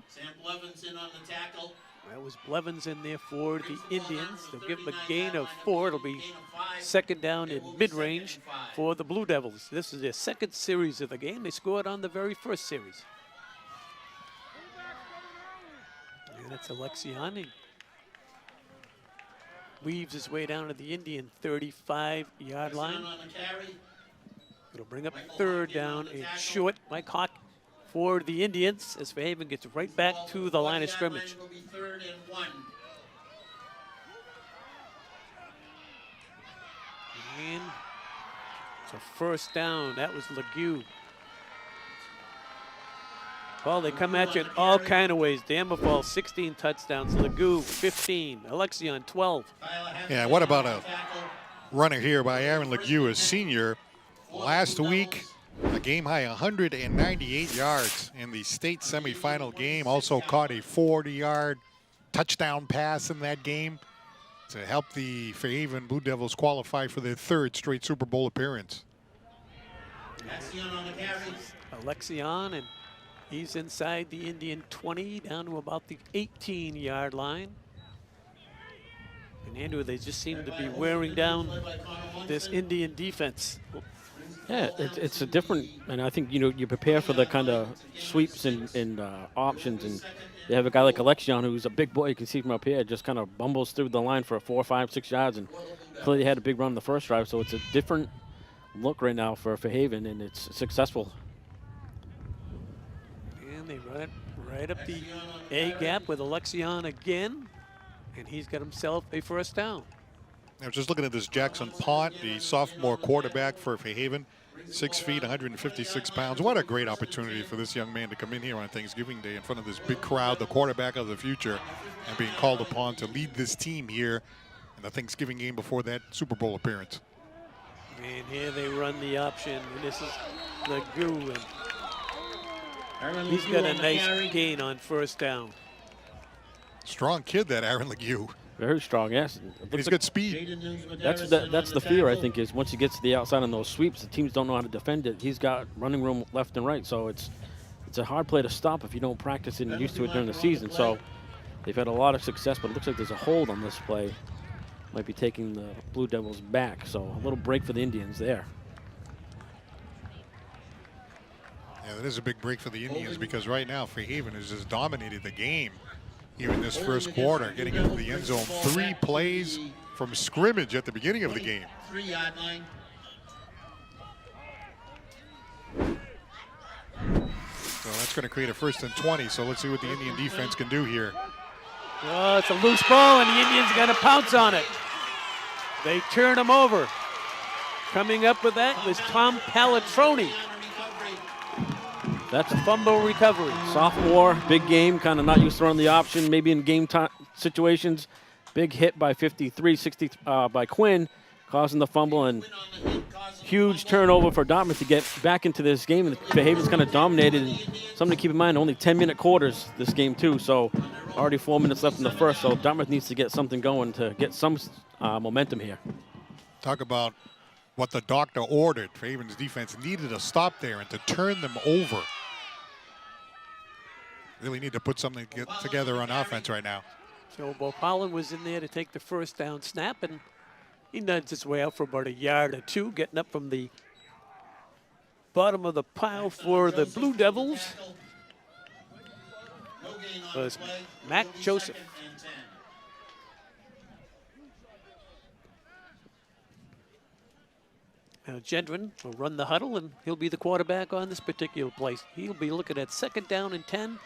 Sam Blevins in on the tackle. That was Blevins in there for the Indians. They'll give him a gain of 4. It'll be second down in mid-range for the Blue Devils. This is their second series of the game. They scored on the very first series. And that's Alexiani. Weaves his way down to the Indian 35-yard line. It'll bring up 3rd down and short. Mike Hawk for the Indians as Fairhaven gets right back to the line of scrimmage. And it's a first down. That was Legue. Well, they come at you in all kind of ways. Damafal, 16 touchdowns. Legue, 15. Alexion, 12. Yeah, what about a runner here by Aaron Legue, a senior? Last week, a game-high 198 yards in the state semifinal game. Also caught a 40-yard touchdown pass in that game to help the Fairhaven Blue Devils qualify for their 3rd straight Super Bowl appearance. Alexion, and he's inside the Indian 20, down to about the 18-yard line. And Andrew, they just seem to be wearing down this Indian defense. Yeah, it's a different, and I think, you prepare for the kind of sweeps and options, and you have a guy like Alexion who's a big boy. You can see from up here, just kind of bumbles through the line for 4, 5, 6 yards, and clearly had a big run in the first drive, so it's a different look right now for Fairhaven, and it's successful. And they run it right up the A-gap with Alexion again, and he's got himself a first down. I was just looking at this Jackson Pont, the sophomore quarterback for Fairhaven, 6 feet, 156 pounds. What a great opportunity for this young man to come in here on Thanksgiving Day in front of this big crowd, the quarterback of the future, and being called upon to lead this team here in the Thanksgiving game before that Super Bowl appearance. And here they run the option, and this is Legue, and he's got a nice gain on first down. Strong kid, that Aaron Legue. Very strong, yes. He's got speed. That's the fear, I think, is once he gets to the outside on those sweeps, the teams don't know how to defend it. He's got running room left and right, so it's a hard play to stop if you don't practice it and used to it during the season. So they've had a lot of success, but it looks like there's a hold on this play. Might be taking the Blue Devils back, so a little break for the Indians there. Yeah, that is a big break for the Indians because right now Fairhaven has just dominated the game here in this first quarter, getting into the end zone. 3 plays from scrimmage at the beginning of the game. 3-yard line. So that's going to create a 1st and 20. So let's see what the Indian defense can do here. Oh, it's a loose ball, and the Indians got to pounce on it. They turn him over. Coming up with that was Tom Palatroni. That's a fumble recovery. Sophomore, big game, kind of not used to throwing the option, maybe in game time situations. Big hit by 53-60 by Quinn. causing the fumble, and huge turnover for Dartmouth to get back into this game. And Fairhaven's kind of dominated. And something to keep in mind, only 10-minute quarters this game too, so already 4 minutes left in the first, so Dartmouth needs to get something going to get some momentum here. Talk about what the doctor ordered. Fairhaven's defense needed to stop there and to turn them over. Really need to put something together on offense right now. So Bo Pollen was in there to take the first down snap, and he nudged his way out for about a yard or two, getting up from the bottom of the pile for the Blue Devils was Mac Joseph. Now Gendron will run the huddle, and he'll be the quarterback on this particular play. He'll be looking at 2nd down and 10.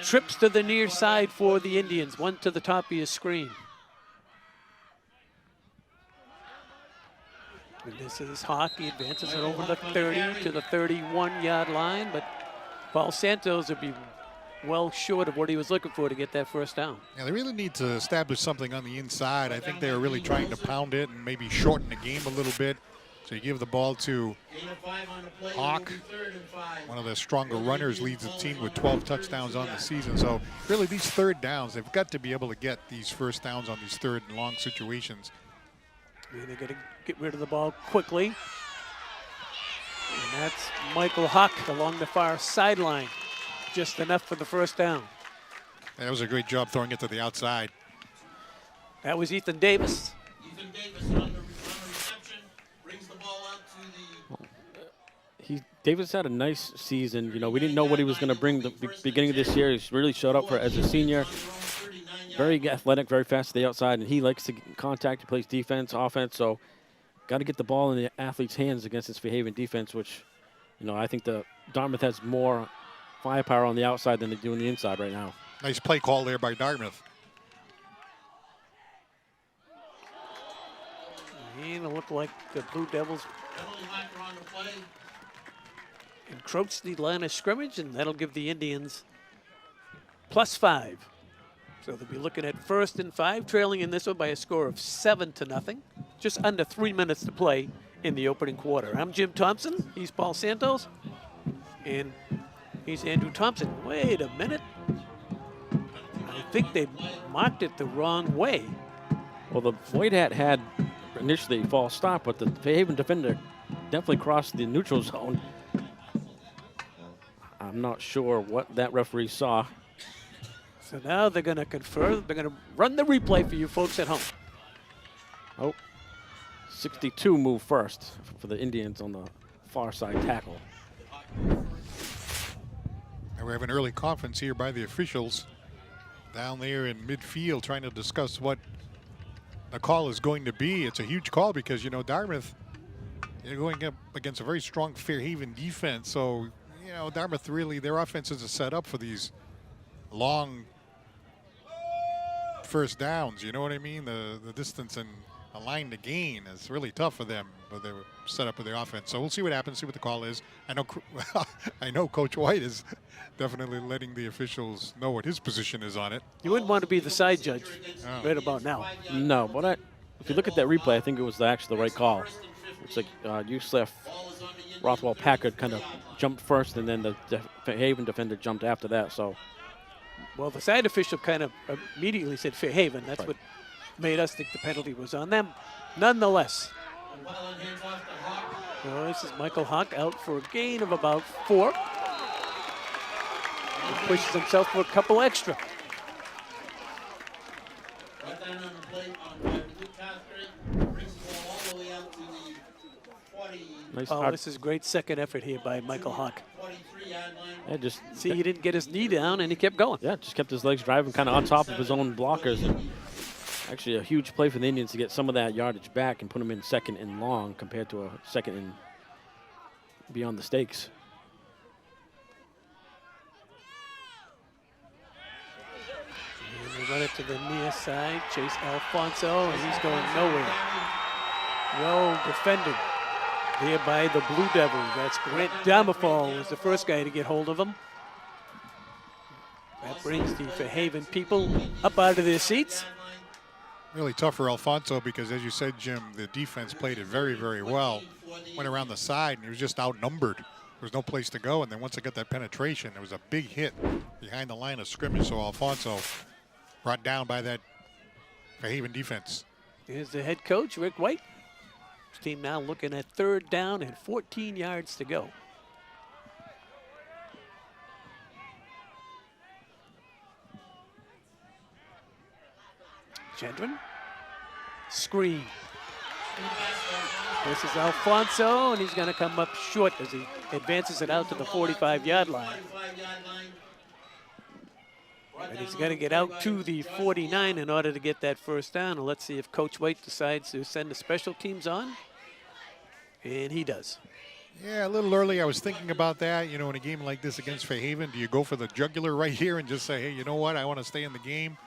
Trips to the near side for the Indians, one to the top of your screen. And this is Hawk. He advances it over the 30 to the 31-yard line, but Paul Santos would be well short of what he was looking for to get that first down. Yeah, they really need to establish something on the inside. I think they were really trying to pound it and maybe shorten the game a little bit. So you give the ball to Hawk, one of the stronger runners, leads the team with 12 touchdowns on the season. So really these 3rd downs, they've got to be able to get these first downs on these 3rd and long situations. And they're going to get rid of the ball quickly. And that's Michael Hawk along the far sideline. Just enough for the first down. That was a great job throwing it to the outside. That was Ethan Davis. Ethan Davis on the reception brings the ball out to the. Davis had a nice season. You know, we didn't know what he was going to bring the beginning of this year. He's really showed up as a senior. Very athletic, very fast to the outside, and he likes to get in contact. He plays defense, offense, so got to get the ball in the athlete's hands against this Fairhaven defense, which, you know, I think the Dartmouth has more firepower on the outside than they do on the inside right now. Nice play call there by Dartmouth. And it looked like the Blue Devils encroach the line of scrimmage, and that'll give the Indians +5. So they'll be looking at 1st and 5, trailing in this one by a score of 7-0. Just under 3 minutes to play in the opening quarter. I'm Jim Thompson. He's Paul Santos. And he's Andrew Thompson. Wait a minute. I think they marked it the wrong way. Well, the White Hat had initially a false start, but the Fairhaven defender definitely crossed the neutral zone. I'm not sure what that referee saw. So now they're going to confer. They're going to run the replay for you folks at home. Oh, 62 move first for the Indians on the far side tackle. And we have an early conference here by the officials down there in midfield trying to discuss what the call is going to be. It's a huge call because, you know, Dartmouth, you're going up against a very strong Fairhaven defense. So, you know, Dartmouth really, their offenses are set up for these long first downs, you know what I mean? The distance and a line to gain is really tough for them, but they were set up with their offense. So we'll see what happens, see what the call is. I know Coach White is definitely letting the officials know what his position is on it. You wouldn't want to be the side judge right about now. No, but if you look at that replay, I think it was actually the right call. It's like Yusuf Rothwell Packard kind of jumped first, and then the Fairhaven defender jumped after that. So, well, the side official kind of immediately said Fairhaven. That's what made us think the penalty was on them. Nonetheless, well, this is Michael Hawk out for a gain of about 4. He pushes himself for a couple extra. Nice this is great second effort here by Michael Hawk. Yeah, just see, he didn't get his knee down, and he kept going. Yeah, just kept his legs driving kind of on top of his own blockers. And actually, a huge play for the Indians to get some of that yardage back and put them in 2nd and long compared to a 2nd and beyond the stakes. And they run it to the near side. Chase Alfonso, and he's going nowhere. Well defended there by the Blue Devils. That's Grant Damafall was the first guy to get hold of him. That brings the Fairhaven people up out of their seats. Really tough for Alfonso because, as you said, Jim, the defense played it very, very well. Went around the side, and he was just outnumbered. There was no place to go, and then once they got that penetration, there was a big hit behind the line of scrimmage, so Alfonso brought down by that Fairhaven defense. Here's the head coach, Rick White. His team now looking at 3rd down and 14 yards to go. Gendron. Screen. This is Alfonso, and he's going to come up short as he advances it out to the 45-yard line. And he's going to get out to the 49 in order to get that first down. And let's see if Coach White decides to send the special teams on. And he does. Yeah, a little early. I was thinking about that. You know, in a game like this against Fairhaven, do you go for the jugular right here and just say, hey, you know what, I want to stay in the game?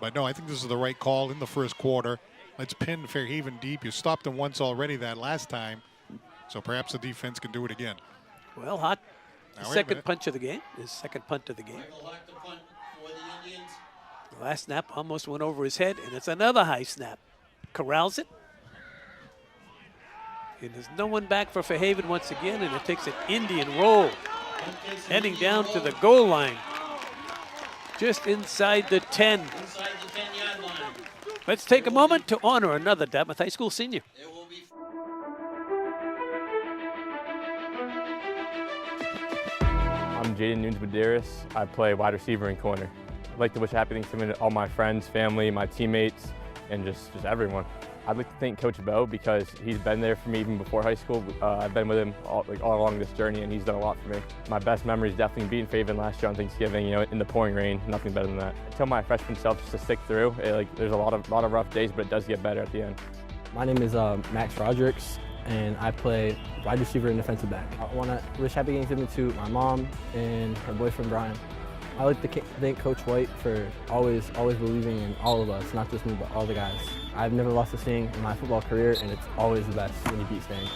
But no, I think this is the right call in the first quarter. Let's pin Fairhaven deep. You stopped them once already that last time, so perhaps the defense can do it again. Well, Hot, Now, second punch of the game, his second punt of the game. The last snap almost went over his head, and it's another high snap. Corrals it. And there's no one back for Fairhaven once again, and it takes an Indian roll, heading down to the goal line, just inside the 10. Let's take a moment to honor another Dartmouth High School senior. I'm Jaden Nunes-Medeiros. I play wide receiver and corner. I'd like to wish happy Thanksgiving to all my friends, family, my teammates, and just everyone. I'd like to thank Coach Bo because he's been there for me even before high school. I've been with him all along this journey, and he's done a lot for me. My best memory is definitely beating Fairhaven last year on Thanksgiving, you know, in the pouring rain. Nothing better than that. I tell my freshman self just to stick through. There's a lot of rough days, but it does get better at the end. My name is Max Rodericks, and I play wide receiver and defensive back. I want to wish happy Thanksgiving to my mom and her boyfriend Brian. I like to thank Coach White for always believing in all of us, not just me, but all the guys. I've never lost a thing in my football career, and it's always the best when you beat staying.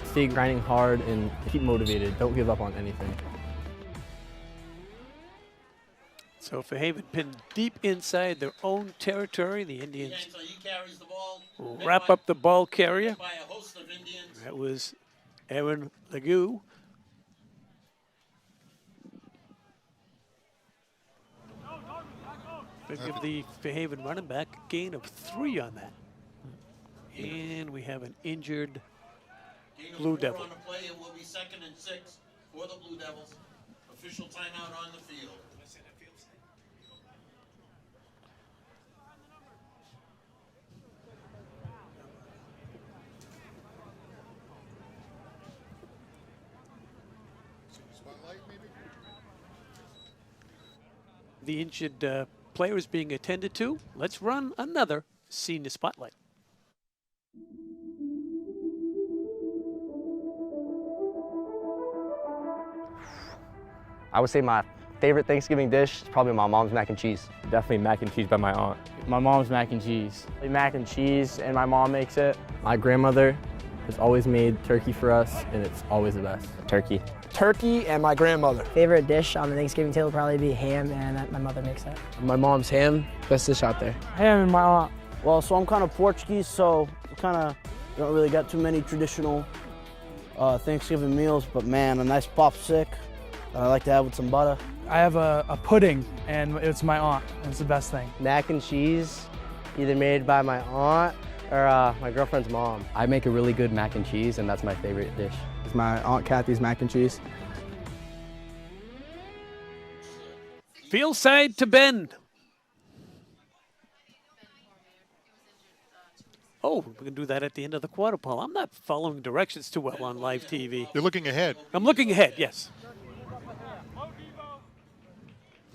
Stay grinding hard and keep motivated. Don't give up on anything. So Fairhaven pinned deep inside their own territory. The Indians wrap up the ball carrier. That was Aaron Legou. They give the Fairhaven running back a gain of 3 on that. And we have an injured Blue Devil. On the play, it will be 2nd and 6 for the Blue Devils. Official timeout on the field. The injured player is being attended to. Let's run another senior spotlight. I would say my favorite Thanksgiving dish is probably my mom's mac and cheese. Definitely mac and cheese by my aunt. My mom's mac and cheese. Mac and cheese, and my mom makes it. My grandmother has always made turkey for us, and it's always the best. Turkey. Turkey and my grandmother. Favorite dish on the Thanksgiving table would probably be ham, and my mother makes that. My mom's ham, best dish out there. Ham and my aunt. Well, so I'm kind of Portuguese, so kind of don't really got too many traditional Thanksgiving meals, but man, a nice popsicle that I like to have with some butter. I have a pudding, and it's my aunt. And it's the best thing. Mac and cheese, either made by my aunt or my girlfriend's mom. I make a really good mac and cheese, and that's my favorite dish. It's my Aunt Kathy's mac and cheese. Field side to Bend. Oh, we can do that at the end of the quarter, Paul. I'm not following directions too well on live TV. You're looking ahead. I'm looking ahead, yes.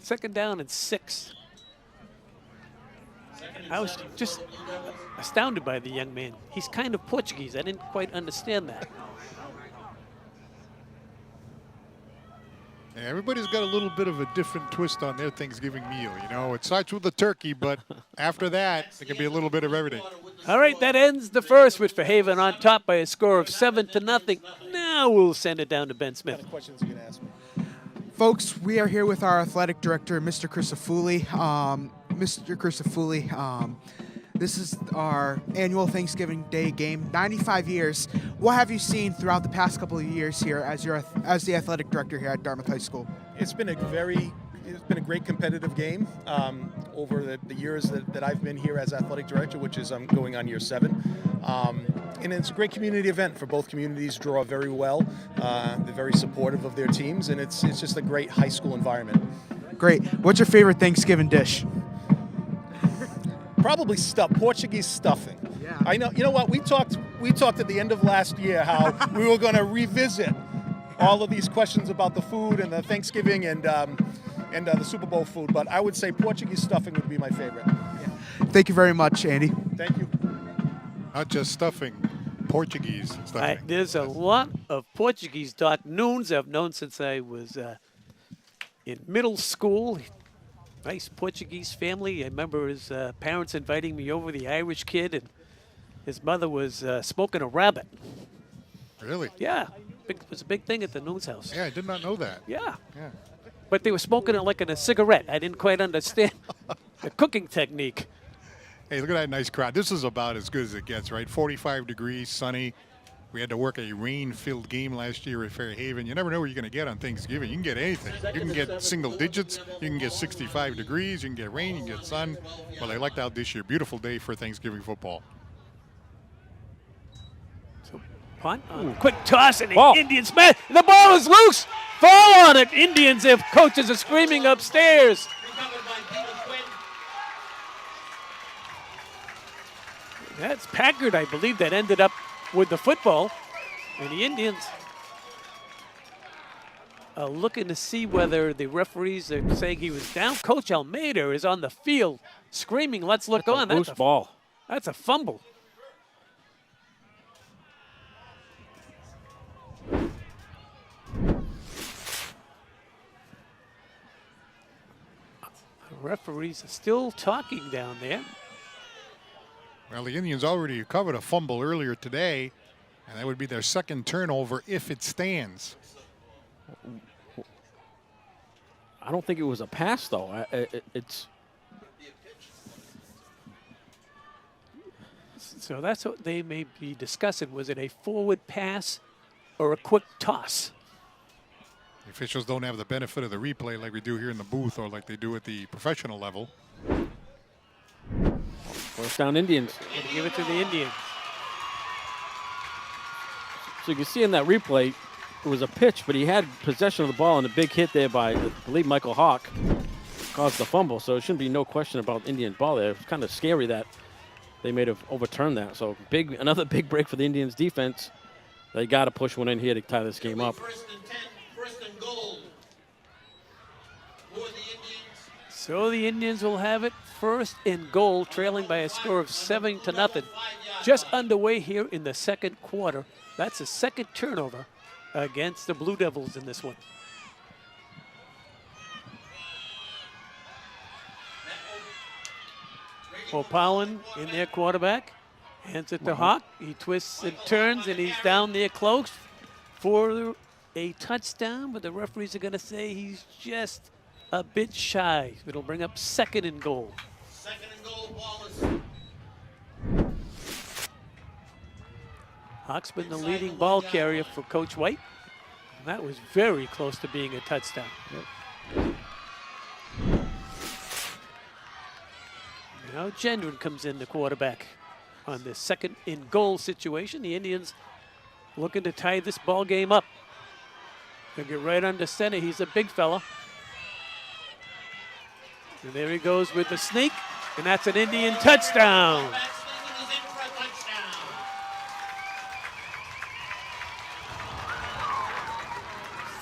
2nd down and 6. I was just astounded by the young man. He's kind of Portuguese. I didn't quite understand that. Yeah, everybody's got a little bit of a different twist on their Thanksgiving meal. You know, it starts with the turkey, but after that, it can be a little bit of everything. All right, that ends the first with Fairhaven on top by a score of 7-0. Now we'll send it down to Ben Smith. What questions you can ask me? Folks, we are here with our athletic director, Mr. Crisafulli. Mr. Crisafulli, This is our annual Thanksgiving Day game, 95 years. What have you seen throughout the past couple of years here as the athletic director here at Dartmouth High School? It's been a great competitive game over the years that I've been here as athletic director, which is I'm going on year 7. And it's a great community event for both communities. Draw very well. They're very supportive of their teams, and it's just a great high school environment. Great. What's your favorite Thanksgiving dish? Probably Portuguese stuffing. Yeah. I know. You know what? We talked at the end of last year how we were going to revisit all of these questions about the food and the Thanksgiving and the Super Bowl food, but I would say Portuguese stuffing would be my favorite. Yeah. Thank you very much, Andy. Thank you. Not just stuffing, Portuguese stuffing. There's a lot of Portuguese noons I've known since I was in middle school. Nice Portuguese family. I remember his parents inviting me over, the Irish kid, and his mother was smoking a rabbit. Really? Yeah. It was a big thing at the Noon's house. Yeah, I did not know that. Yeah. Yeah. But they were smoking it like in a cigarette. I didn't quite understand the cooking technique. Hey, look at that nice crowd. This is about as good as it gets, right? 45 degrees, sunny. We had to work a rain-filled game last year at Fairhaven. You never know what you're going to get on Thanksgiving. You can get anything. You can get single digits. You can get 65 degrees. You can get rain. You can get sun. Well, they lucked out this year. Beautiful day for Thanksgiving football. So, punt. Quick toss, and the Indians smash. The ball is loose. Fall on it. Indians, if coaches are screaming upstairs. That's Packard, I believe, that ended up with the football. And the Indians are looking to see whether the referees are saying he was down. Coach Almeida is on the field screaming, "Let's look on." That's a ball. That's a fumble. The referees are still talking down there. Well, the Indians already recovered a fumble earlier today, and that would be their second turnover if it stands. I don't think it was a pass, though. It's so that's what they may be discussing. Was it a forward pass or a quick toss? The officials don't have the benefit of the replay like we do here in the booth or like they do at the professional level. First down, Indians. Gonna give it to the Indians. So you can see in that replay, it was a pitch, but he had possession of the ball, and a big hit there by, I believe, Michael Hawk caused the fumble. So it shouldn't be no question about Indian ball there. It's kind of scary that they may have overturned that. So another big break for the Indians defense. They got to push one in here to tie this game up. First and goal for the Indians. So the Indians will have it first and goal, trailing by a score of 7-0. Just underway here in the second quarter. That's a second turnover against the Blue Devils in this one. O'Powan in their quarterback. Hands it to Hawk. He twists and turns, and he's down there close for a touchdown, but the referees are going to say he's just a bit shy. It'll bring up second and goal. Second and goal, Wallace. Hawk's been the leading ball carrier for Coach White. And that was very close to being a touchdown. Now Gendron comes in, the quarterback, on this second and goal situation. The Indians looking to tie this ball game up. They'll get right under center. He's a big fella. And there he goes with the sneak, and that's an Indian touchdown.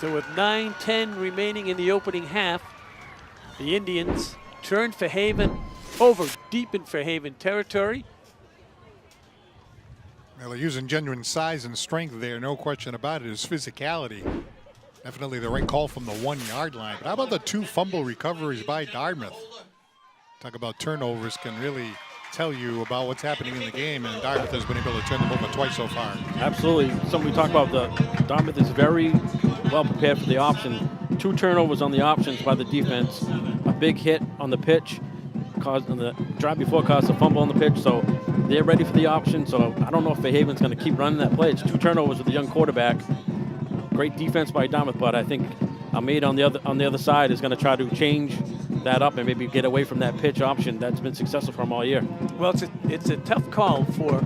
So with 9:10 remaining in the opening half, the Indians turned Fairhaven over deep in Fairhaven territory. Well, they're using genuine size and strength there, no question about it. His physicality. Definitely the right call from the 1-yard line. But how about the 2 fumble recoveries by Dartmouth? Talk about turnovers can really tell you about what's happening in the game, and Dartmouth has been able to turn them over twice so far. Absolutely. Something we talk about, Dartmouth is very well prepared for the option. 2 turnovers on the options by the defense. A big hit on the pitch. the drive before caused a fumble on the pitch, so they're ready for the option. So I don't know if Fairhaven's going to keep running that play. It's 2 turnovers with a young quarterback. Great defense by Dartmouth, but I think Ahmed on the other side is going to try to change that up and maybe get away from that pitch option that's been successful for him all year. Well, it's a tough call for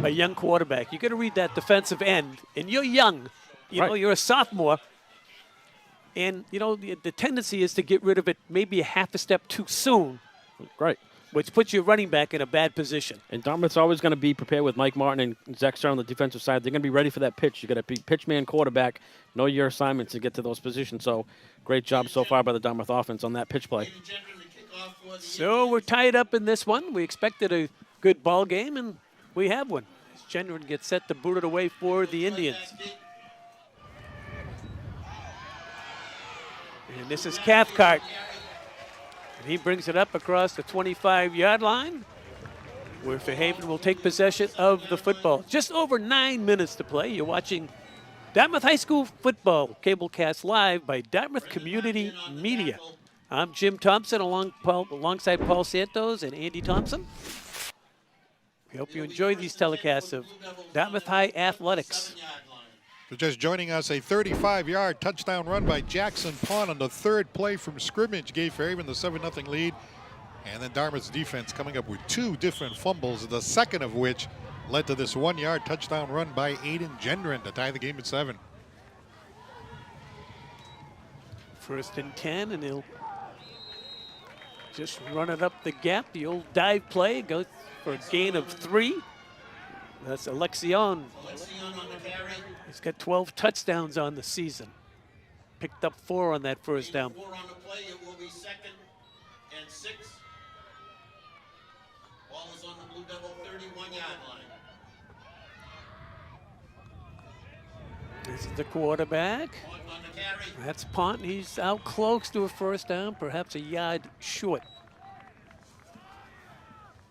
a young quarterback. You got to read that defensive end, and you're young. You know, you're a sophomore. And, you know, the tendency is to get rid of it maybe a half a step too soon. Right. Which puts your running back in a bad position. And Dartmouth's always going to be prepared with Mike Martin and Zach Starr on the defensive side. They're going to be ready for that pitch. You got to be pitch man quarterback, know your assignments to get to those positions. So great job so far by the Dartmouth offense on that pitch play. So we're tied up in this one. We expected a good ball game, and we have one. Gendron gets set to boot it away for the Indians. And this is Cathcart. And he brings it up across the 25-yard line, where Fairhaven will take possession of the football. Just over 9 minutes to play. You're watching Dartmouth High School football cablecast live by Dartmouth Community Media. I'm Jim Thompson alongside Paul Santos and Andy Thompson. We hope you enjoy these telecasts of Dartmouth High Athletics. So just joining us, a 35-yard touchdown run by Jackson Pond on the 3rd play from scrimmage gave Fairhaven the 7-0 lead. And then Dartmouth's defense coming up with 2 different fumbles, the second of which led to this 1-yard touchdown run by Aiden Gendron to tie the game at 7. 1st and 10, and he'll just run it up the gap. The old dive play goes for a gain of 3. That's Alexion. He's got 12 touchdowns on the season. Picked up 4 on that first down. 4 on the play. It will be 2nd and 6. Ball is on the Blue Devil 31-yard line. This is the quarterback. That's Pont. He's out close to a first down, perhaps a yard short.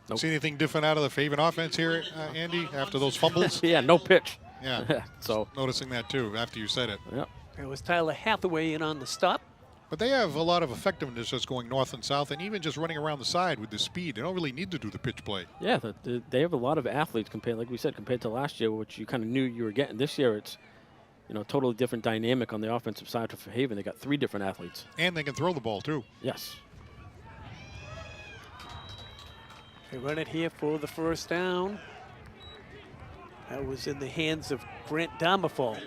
Nope. See anything different out of the Fairhaven offense here, Andy, after those fumbles? Yeah, no pitch. Yeah. So noticing that too after you said it. Yep. It was Tyler Hathaway in on the stop. But they have a lot of effectiveness just going north and south, and even just running around the side with the speed. They don't really need to do the pitch play. Yeah, they have a lot of athletes compared, like we said, compared to last year, which you kind of knew you were getting. This year, it's totally different dynamic on the offensive side for Fairhaven. They got 3 different athletes. And they can throw the ball too. Yes. They run it here for the first down. That was in the hands of Grant Domafall.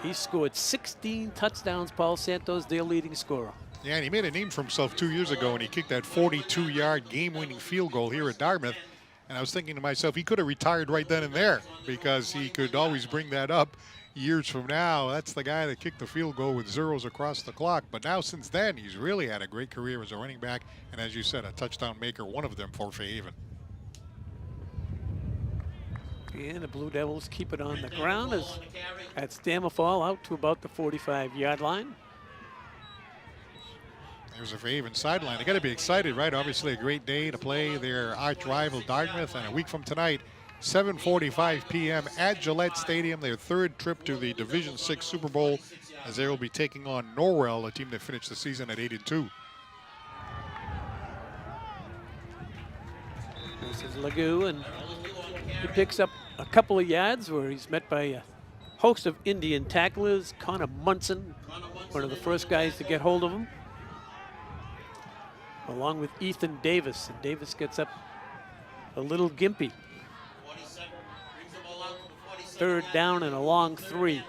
He scored 16 touchdowns, Paul Santos, their leading scorer. Yeah, and he made a name for himself 2 years ago, and he kicked that 42-yard game-winning field goal here at Dartmouth. And I was thinking to myself, he could have retired right then and there because he could always bring that up years from now. That's the guy that kicked the field goal with zeros across the clock. But now since then, he's really had a great career as a running back. And as you said, a touchdown maker, one of them for Fairhaven. And the Blue Devils keep it on the ground as that's Damafall out to about the 45-yard line. There's a Fairhaven sideline. They got to be excited, right? Obviously a great day to play their arch rival Dartmouth, and a week from tonight, 7:45 p.m. at Gillette Stadium, their 3rd trip to the Division VI Super Bowl, as they will be taking on Norwell, a team that finished the season at 8-2. This is Lagoo, and he picks up a couple of yards where he's met by a host of Indian tacklers. Connor Munson, one of the first guys to get hold of him, along with Ethan Davis. And Davis gets up a little gimpy. 3rd down and a long 3.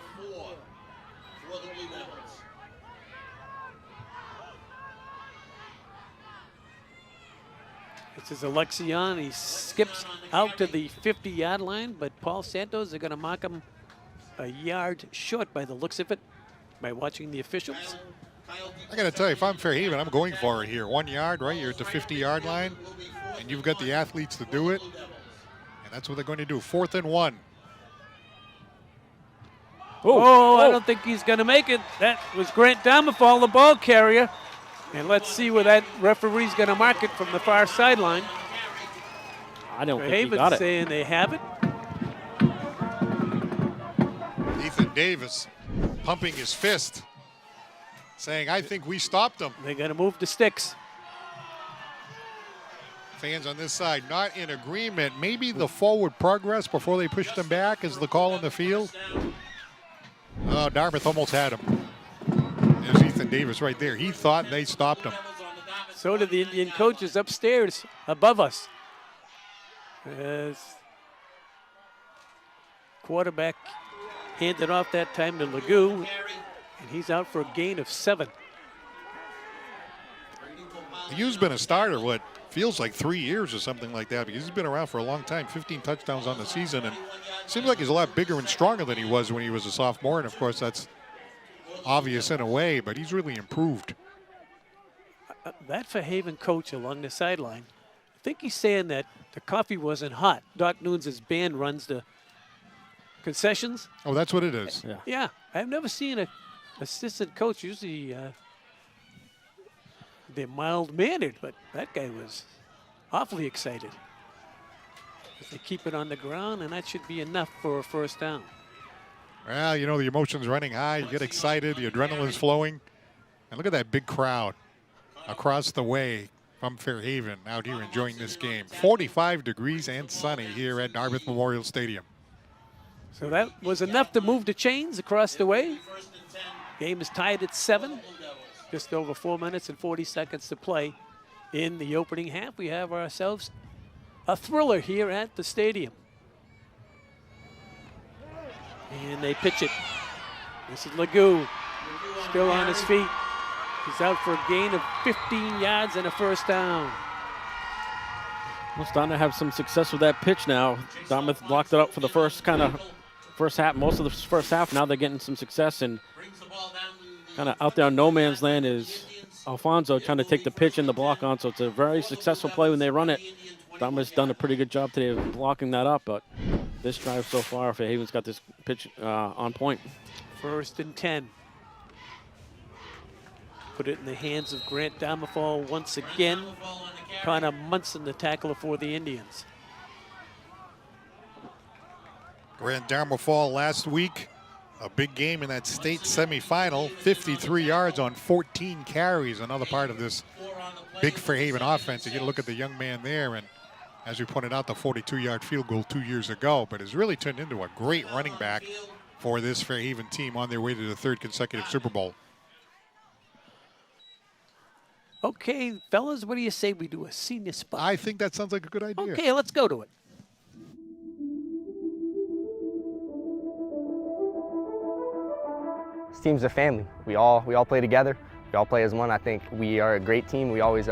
This is Alexion. He skips out to the 50-yard line, but Paul Santos are going to mark him a yard short by the looks of it, by watching the officials. I got to tell you, if I'm Fairhaven, I'm going for it here. 1 yard, right? You're at the 50-yard line, and you've got the athletes to do it. And that's what they're going to do. 4th and 1. I don't think he's going to make it. That was Grant Domafall, the ball carrier. And let's see where that referee's going to mark it from the far sideline. I don't think he got it. Saying they have it. Ethan Davis pumping his fist, saying, I think we stopped them. They got to move the sticks. Fans on this side not in agreement. Maybe the forward progress before they pushed them back is the call in the field. Oh, Dartmouth almost had him. There's Ethan Davis right there. He thought they stopped him. So did the Indian coaches upstairs above us. As quarterback handed off that time to Legou, and he's out for a gain of 7. Legu's been a starter, what feels like 3 years or something like that, because he's been around for a long time, 15 touchdowns on the season, and seems like he's a lot bigger and stronger than he was when he was a sophomore, and of course that's obvious in a way, but he's really improved. That Fairhaven coach along the sideline, I think he's saying that the coffee wasn't hot. Doc Nunes' band runs the concessions. Oh, that's what it is. Yeah, I've never seen a assistant coach. Usually they're mild-mannered, but that guy was awfully excited. They keep it on the ground, and that should be enough for a first down. Well, you know, the emotion's running high. You get excited. The adrenaline's flowing. And look at that big crowd across the way from Fairhaven out here enjoying this game. 45 degrees and sunny here at Dartmouth Memorial Stadium. So that was enough to move the chains across the way. Game is tied at 7. Just over 4 minutes and 40 seconds to play in the opening half. We have ourselves a thriller here at the stadium. And they pitch it. This is Legou, still on his feet. He's out for a gain of 15 yards and a first down. Well, starting to have some success with that pitch now. Dartmouth blocked it up for the first half, most of the first half. Now they're getting some success, and kind of out there on no man's land is Alfonso trying to take the pitch and the block on. So it's a very successful play when they run it. Dartmouth's done a pretty good job today of blocking that up, but this drive so far, Fairhaven's got this pitch on point. 1st and 10. Put it in the hands of Grant Damafall once again. Connor Munson, the tackler for the Indians. Grant Dartmouth last week, a big game in that state semifinal, 53 yards on 14 carries. Another part of this big Fairhaven offense. You get a look at the young man there, and as we pointed out, the 42-yard field goal 2 years ago, but has really turned into a great running back for this Fairhaven team on their way to the 3rd consecutive Super Bowl. Okay, fellas, what do you say we do a senior spot? I think that sounds like a good idea. Okay, let's go to it. This team's a family. We all play together. We all play as one. I think we are a great team. We're always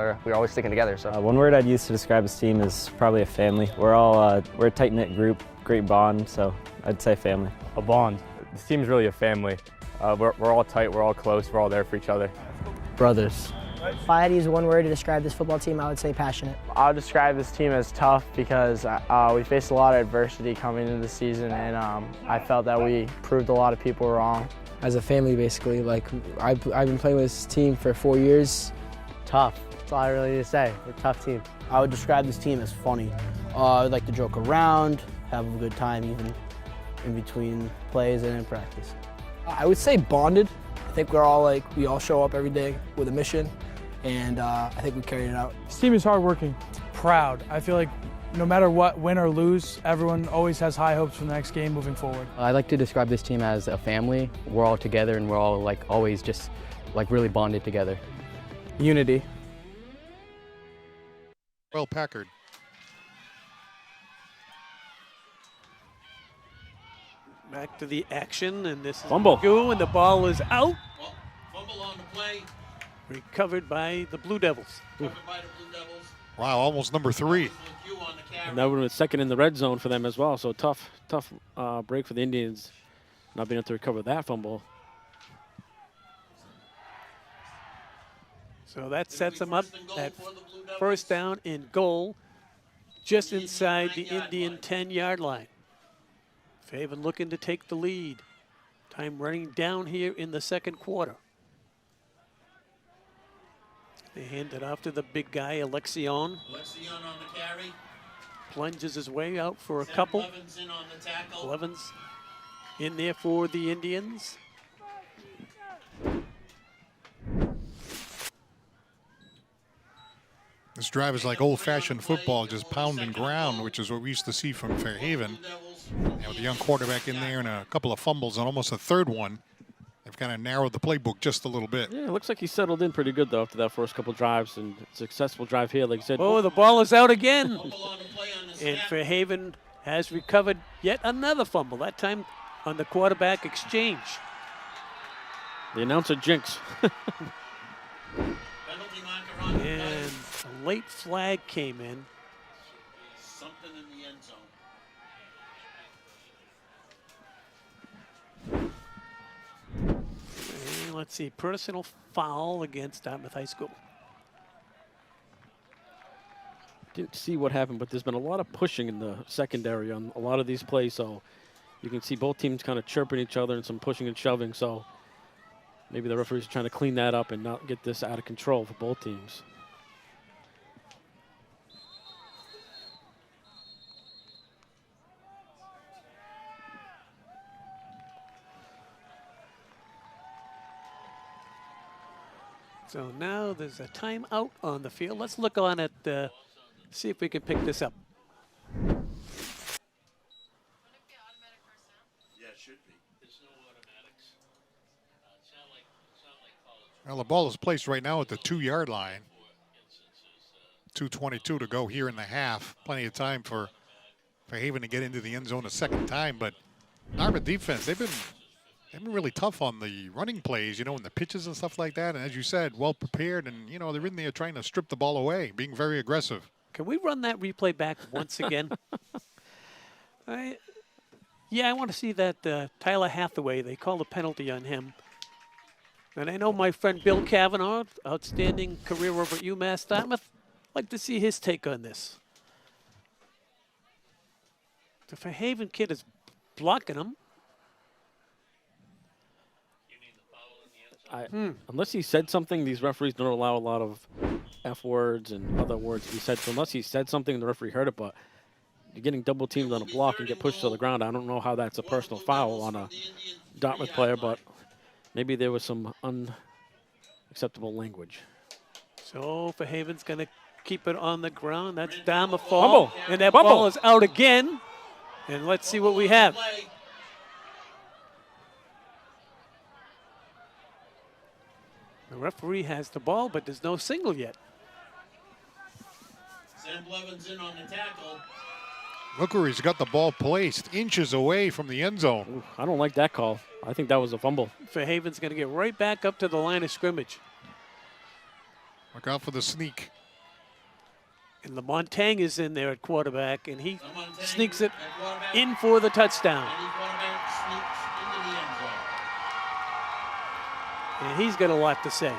sticking together. So one word I'd use to describe this team is probably a family. We're all we're a tight-knit group, great bond. So I'd say family. A bond. This team's really a family. We're all tight. We're all close. We're all there for each other. Brothers. If I had to use one word to describe this football team, I would say passionate. I would describe this team as tough because we faced a lot of adversity coming into the season, and I felt that we proved a lot of people wrong. As a family, basically, like I've been playing with this team for 4 years. Tough. That's all I really need to say. We're a tough team. I would describe this team as funny. I like to joke around, have a good time even in between plays and in practice. I would say bonded. I think we all show up every day with a mission, and I think we carried it out. This team is hardworking, proud. I feel like no matter what, win or lose, everyone always has high hopes for the next game moving forward. I like to describe this team as a family. We're all together, and we're all always just really bonded together. Unity. Well, Packard. Back to the action, and this is fumble. Legou, and the ball is out. Fumble on the play. Recovered by the Blue Devils. Wow, almost number 3. And that would have been second in the red zone for them as well. So tough break for the Indians, not being able to recover that fumble. So that sets them up at first down and goal just inside the Indian 10-yard line. Fairhaven looking to take the lead. Time running down here in the second quarter. They hand it off to the big guy, Alexion. Alexion on the carry. Plunges his way out for a couple. Blevins in on the tackle. Blevins in there for the Indians. This drive is like old-fashioned football, just pounding ground, which is what we used to see from Fairhaven. And with the young quarterback in there and a couple of fumbles and almost a third one, they've kind of narrowed the playbook just a little bit. Yeah, it looks like he settled in pretty good, though, after that first couple drives. And successful drive here, like I said. Oh, the ball is out again. And Fairhaven has recovered yet another fumble, that time on the quarterback exchange. The announcer jinx. And a late flag came in. Something in the end zone. And let's see, personal foul against Dartmouth High School. Didn't see what happened, but there's been a lot of pushing in the secondary on a lot of these plays. So you can see both teams kind of chirping each other and some pushing and shoving. So maybe the referees are trying to clean that up and not get this out of control for both teams. So now there's a timeout on the field. Let's look on it, see if we can pick this up. Yeah, it should be. There's no automatics. It's not like college. Well, the ball is placed right now at the 2-yard line. 2:22 to go here in the half. Plenty of time for Fairhaven to get into the end zone a second time, but Dartmouth defense, they've been really tough on the running plays, you know, and the pitches and stuff like that. And as you said, well prepared, and, you know, they're in there trying to strip the ball away, being very aggressive. Can we run that replay back once again? Yeah, I want to see that Tyler Hathaway. They called a penalty on him. And I know my friend Bill Cavanaugh, outstanding career over at UMass Dartmouth, I'd like to see his take on this. The Fairhaven kid is blocking him. Unless he said something, these referees don't allow a lot of F words and other words to be said. So unless he said something, the referee heard it. But you're getting double teamed on a block and get pushed to the ground. I don't know how that's a personal foul on a Dartmouth player, but maybe there was some unacceptable language. So Fairhaven's going to keep it on the ground. That's down the fall. Fumble. And that Fumble. ball is out again. And let's see what we have. The referee has the ball, but there's no signal yet. Sam Blevins in on the tackle. Look where he's got the ball placed, inches away from the end zone. Ooh, I don't like that call. I think that was a fumble. Fairhaven's going to get right back up to the line of scrimmage. Look out for the sneak. And Lamontang is in there at quarterback, and he sneaks it in for the touchdown. And he's got a lot to say.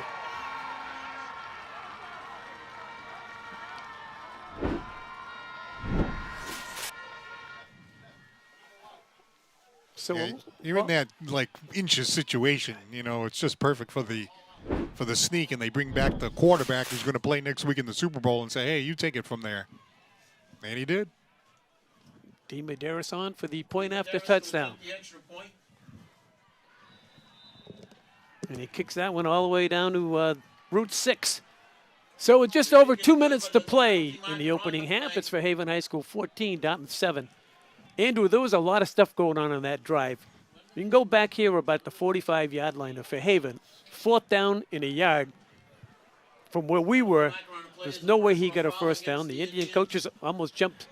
So yeah, you're in that like inches situation, you know, it's just perfect for the sneak, and they bring back the quarterback who's going to play next week in the Super Bowl and say, hey, you take it from there. And he did. D. Medeiros on for the point after touchdown. And he kicks that one all the way down to Route 6. So with just over 2 minutes to play in the opening half, it's Fairhaven High School 14, Dartmouth 7. Andrew, there was a lot of stuff going on that drive. You can go back here about the 45-yard line of Fairhaven. 4th down in a yard. From where we were, there's no way he got a first down. The Indian coaches almost jumped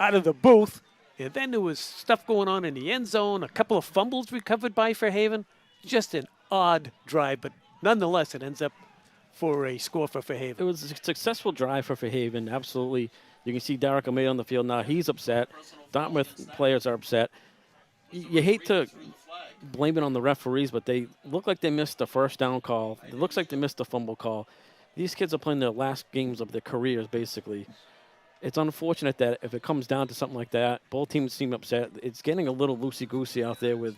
out of the booth. And then there was stuff going on in the end zone, a couple of fumbles recovered by Fairhaven. Just an odd drive, but nonetheless, it ends up for a score for Fairhaven. It was a successful drive for Fairhaven, absolutely. You can see Derek O'May on the field now. He's upset. Dartmouth players are upset. You hate to blame it on the referees, but they look like they missed the first down call. It looks like they missed the fumble call. These kids are playing their last games of their careers, basically. It's unfortunate that if it comes down to something like that, both teams seem upset. It's getting a little loosey-goosey out there with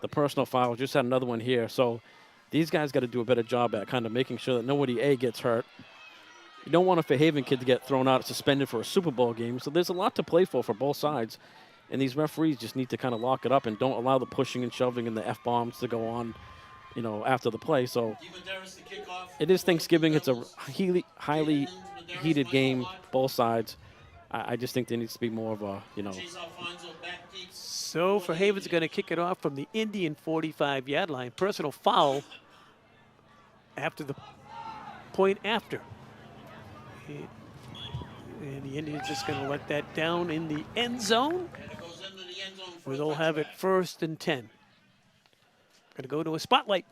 the personal foul. Just had another one here. So these guys got to do a better job at kind of making sure that nobody, A, gets hurt. You don't want a Fairhaven kid to get thrown out, suspended for a Super Bowl game. So there's a lot to play for both sides. And these referees just need to kind of lock it up and don't allow the pushing and shoving and the F-bombs to go on. after the play. So it is Thanksgiving. It's a highly heated game, both sides. I just think there needs to be more of a, So Fairhaven's going to kick it off from the Indian 45-yard line. Personal foul after the point after. And the Indians just going to let that down in the end zone. Where they'll have it 1st and 10. Going to go to a spotlight.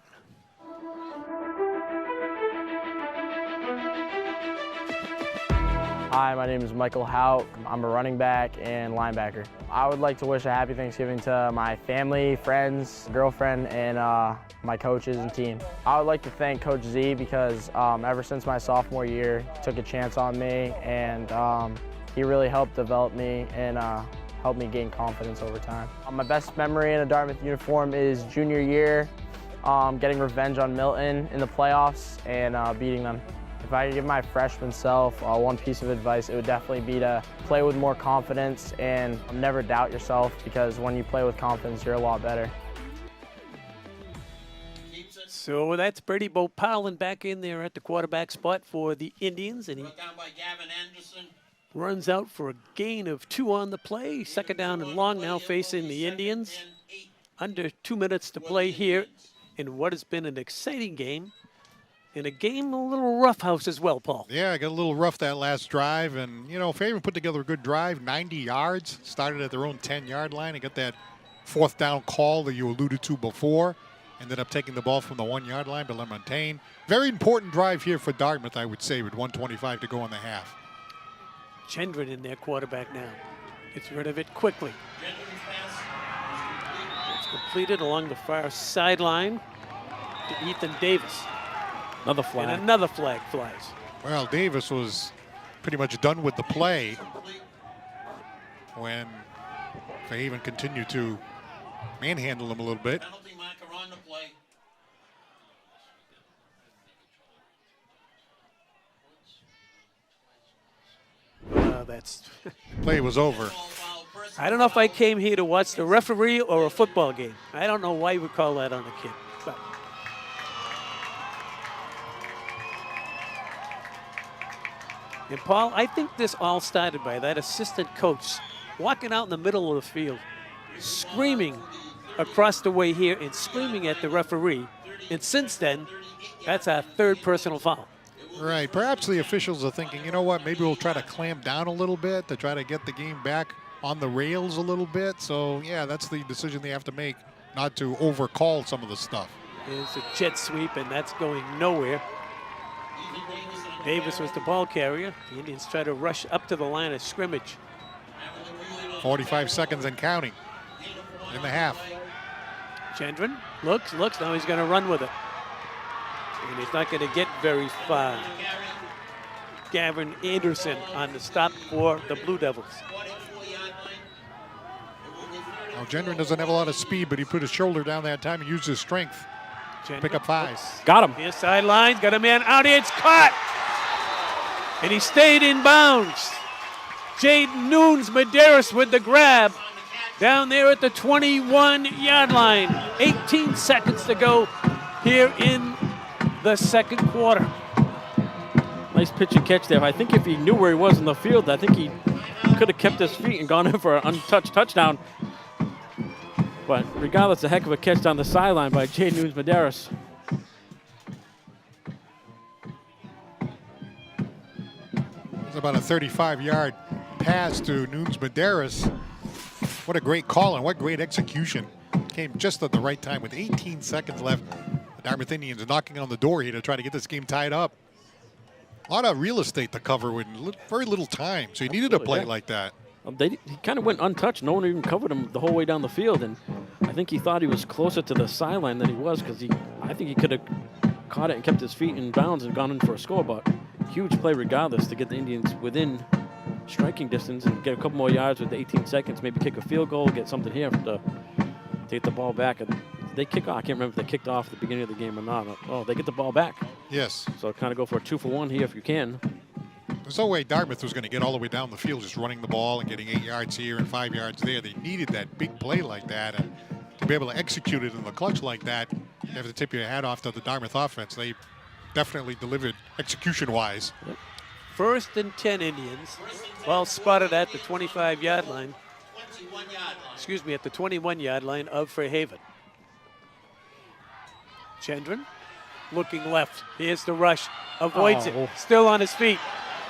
Hi, my name is Michael Hout. I'm a running back and linebacker. I would like to wish a happy Thanksgiving to my family, friends, girlfriend, and my coaches and team. I would like to thank Coach Z because ever since my sophomore year, took a chance on me, and he really helped develop me and helped me gain confidence over time. My best memory in a Dartmouth uniform is junior year, getting revenge on Milton in the playoffs and beating them. If I could give my freshman self one piece of advice, it would definitely be to play with more confidence and never doubt yourself, because when you play with confidence, you're a lot better. So that's Brady Boparlin back in there at the quarterback spot for the Indians, and he runs out for a gain of 2 on the play. 2nd down and long now facing the Indians. Under 2 minutes to play here in what has been an exciting game. In a game a little roughhouse as well, Paul. Yeah, I got a little rough that last drive. And, Fairhaven put together a good drive, 90 yards. Started at their own 10-yard line and got that 4th down call that you alluded to before. Ended up taking the ball from the 1-yard line to LeMontagne. Very important drive here for Dartmouth, I would say, with 1:25 to go in the half. Gendron in their quarterback now. Gets rid of it quickly. It's completed along the far sideline to Ethan Davis. Another flag. And another flag flies. Well, Davis was pretty much done with the play when Fairhaven continued to manhandle him a little bit. That's play was over. I don't know if I came here to watch the referee or a football game. I don't know why you would call that on a kid. But and Paul, I think this all started by that assistant coach walking out in the middle of the field, screaming across the way here and screaming at the referee. And since then, that's our 3rd personal foul. Right. Perhaps the officials are thinking, you know what, maybe we'll try to clamp down a little bit to try to get the game back on the rails a little bit. So, yeah, that's the decision they have to make, not to overcall some of the stuff. There's a jet sweep, and that's going nowhere. Davis was the ball carrier. The Indians try to rush up to the line of scrimmage. 45 seconds and counting in the half. Gendron looks. Now he's going to run with it. And he's not going to get very far. Gavin Anderson on the stop for the Blue Devils. Now, Gendron doesn't have a lot of speed, but he put his shoulder down that time and used his strength. Gendron Pick up 5. Got him. Near sidelines, got a man out here. It's caught. And he stayed in bounds. Jaden Nunes-Medeiros with the grab down there at the 21-yard line. 18 seconds to go here in the 2nd quarter. Nice pitch and catch there. I think if he knew where he was in the field, I think he could have kept his feet and gone in for an untouched touchdown. But regardless, a heck of a catch down the sideline by Jaden Nunes-Medeiros. It's about a 35-yard pass to Nunes-Medeiros. What a great call and what great execution. Came just at the right time with 18 seconds left. The Dartmouth Indians are knocking on the door here to try to get this game tied up. A lot of real estate to cover with very little time, so you needed a play like that. He kind of went untouched. No one even covered him the whole way down the field, and I think he thought he was closer to the sideline than he was, because I think he could have caught it and kept his feet in bounds and gone in for a score. But huge play regardless to get the Indians within striking distance and get a couple more yards with the 18 seconds, maybe kick a field goal, get something here to get the ball back. And they kick off. I can't remember if they kicked off at the beginning of the game or not. Oh, they get the ball back. Yes. So kind of go for a 2-for-1 here if you can. There's no way Dartmouth was going to get all the way down the field just running the ball and getting 8 yards here and 5 yards there. They needed that big play like that, and to be able to execute it in the clutch like that, You have to tip your hat off to the Dartmouth offense. They definitely delivered execution-wise. Yep. 1st and 10 Indians. Ball spotted at the 25-yard line. Excuse me, at the 21-yard line of Fairhaven. Gendron looking left. Here's the rush. Avoids it. Still on his feet.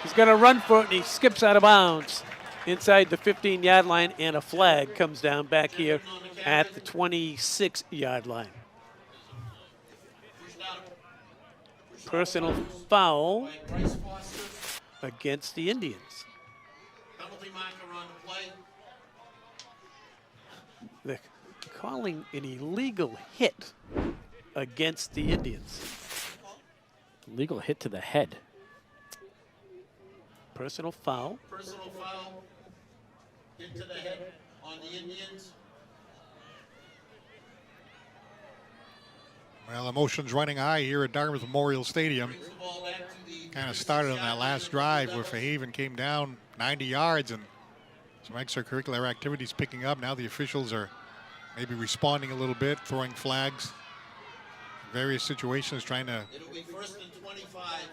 He's going to run for it, and he skips out of bounds inside the 15-yard line, and a flag comes down back here at the 26-yard line. Personal foul against the Indians. They're calling an illegal hit against the Indians. Illegal hit to the head. Personal foul. Personal foul. Hit to the head on the Indians. Well, emotions running high here at Dartmouth Memorial Stadium. Kind of started on that last drive where Fairhaven came down 90 yards and some extracurricular activities picking up. Now the officials are maybe responding a little bit, throwing flags. Various situations trying to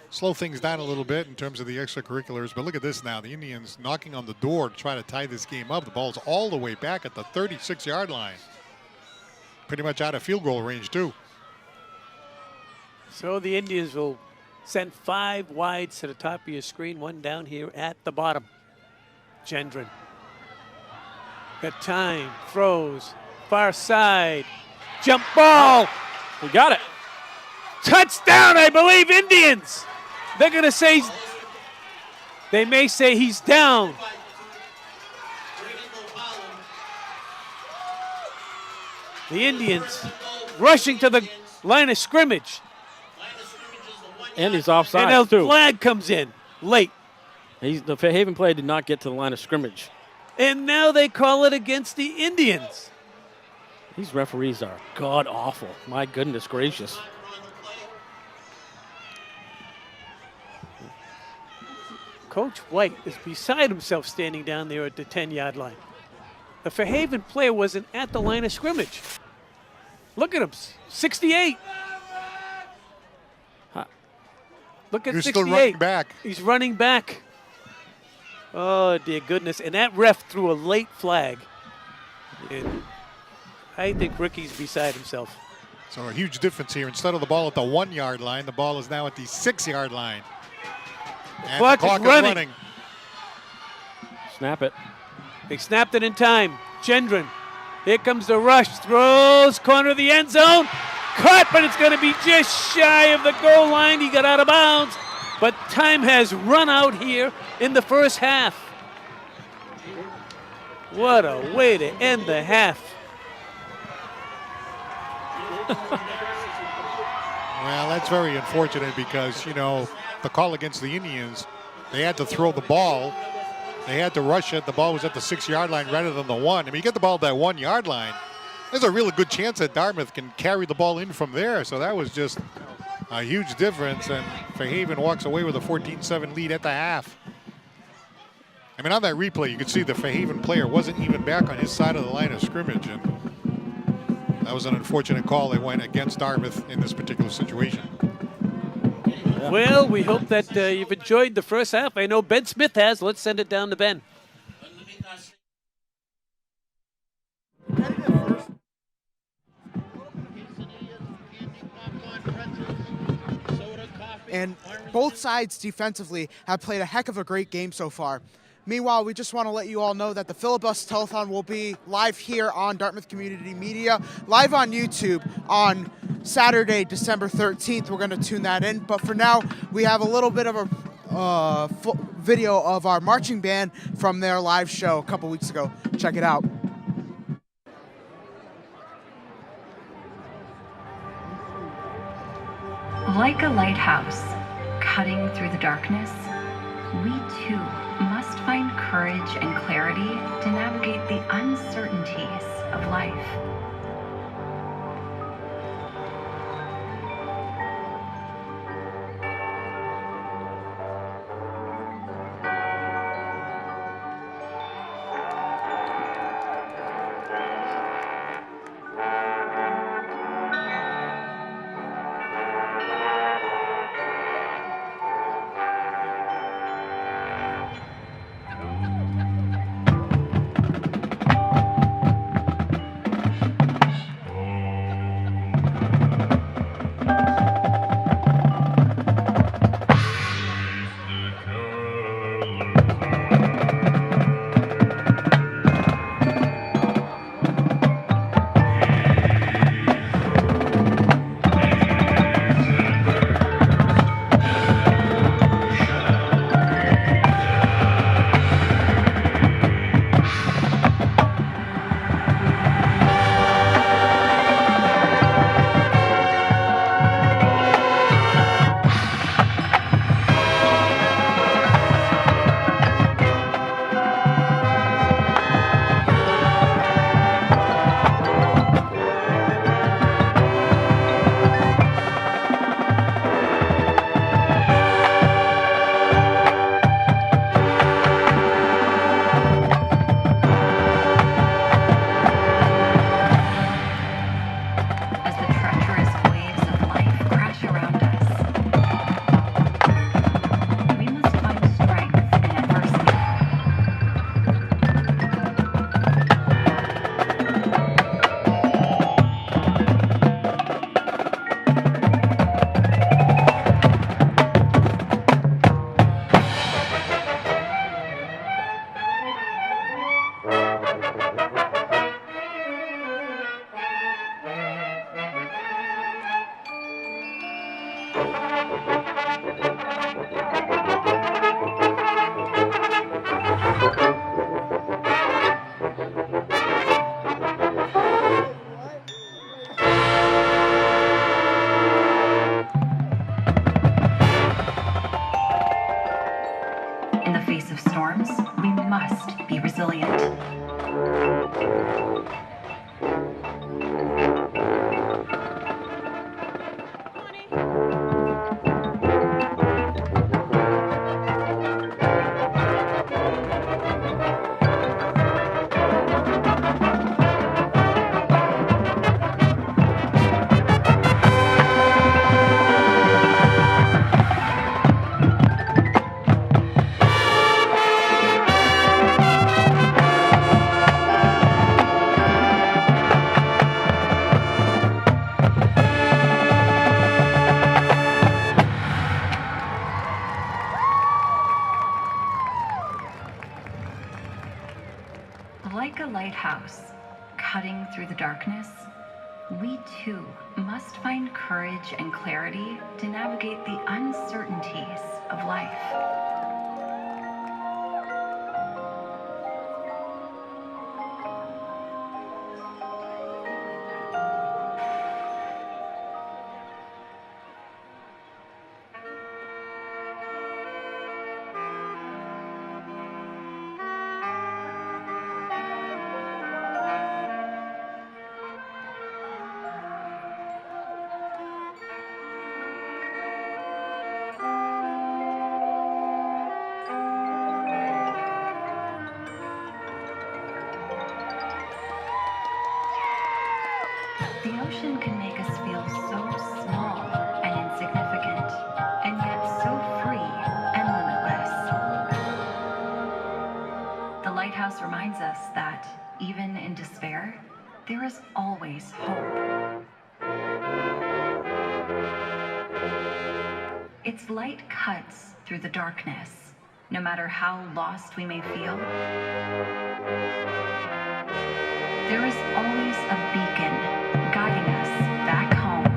slow things down a little bit in terms of the extracurriculars. But look at this now. The Indians knocking on the door to try to tie this game up. The ball's all the way back at the 36-yard line. Pretty much out of field goal range, too. So the Indians will send 5 wides to the top of your screen, 1 down here at the bottom. Gendron. Got time, throws, far side, jump ball. We got it. Touchdown, I believe, Indians. They're going to say, they may say he's down. The Indians rushing to the line of scrimmage. And he's offside, and a too. flag comes in late. The Fairhaven player did not get to the line of scrimmage. And now they call it against the Indians. These referees are god-awful. My goodness gracious. Coach White is beside himself standing down there at the 10-yard line. The Fairhaven player wasn't at the line of scrimmage. Look at him, 68. Look at You're 68. still running back. He's running back. Oh, dear goodness. And that ref threw a late flag. And I think Ricky's beside himself. So a huge difference here. Instead of the ball at the 1-yard line, the ball is now at the 6-yard line. And Clock the clock is running. Snap it. They snapped it in time. Gendron. Here comes the rush. Throws, corner of the end zone. Cut, but it's going to be just shy of the goal line. He got out of bounds. But time has run out here in the first half. What a way to end the half. Well, that's very unfortunate because, you know, the call against the Indians, they had to throw the ball. They had to rush it. The ball was at the 6-yard line rather than the 1. I mean, you get the ball at that 1-yard line, there's a really good chance that Dartmouth can carry the ball in from there. So that was just a huge difference. And Fairhaven walks away with a 14-7 lead at the half. I mean, on that replay, you could see the Fairhaven player wasn't even back on his side of the line of scrimmage. And that was an unfortunate call that went against Dartmouth in this particular situation. Well, we hope that you've enjoyed the first half. I know Ben Smith has. Let's send it down to Ben. And both sides defensively have played a heck of a great game so far. Meanwhile, we just want to let you all know that the Filibus Telethon will be live here on Dartmouth Community Media, live on YouTube on Saturday, December 13th. We're going to tune that in. But for now, we have a little bit of a video of our marching band from their live show a couple weeks ago. Check it out. Like a lighthouse cutting through the darkness, we too must find courage and clarity to navigate the uncertainties of life. In the face of storms, we must be resilient. Like a lighthouse cutting through the darkness, we too must find courage and clarity to navigate the uncertainties of life. The ocean can make us feel so small and insignificant, and yet so free and limitless. The lighthouse reminds us that, even in despair, there is always hope. Its light cuts through the darkness, no matter how lost we may feel. There is always a beacon guiding us back home.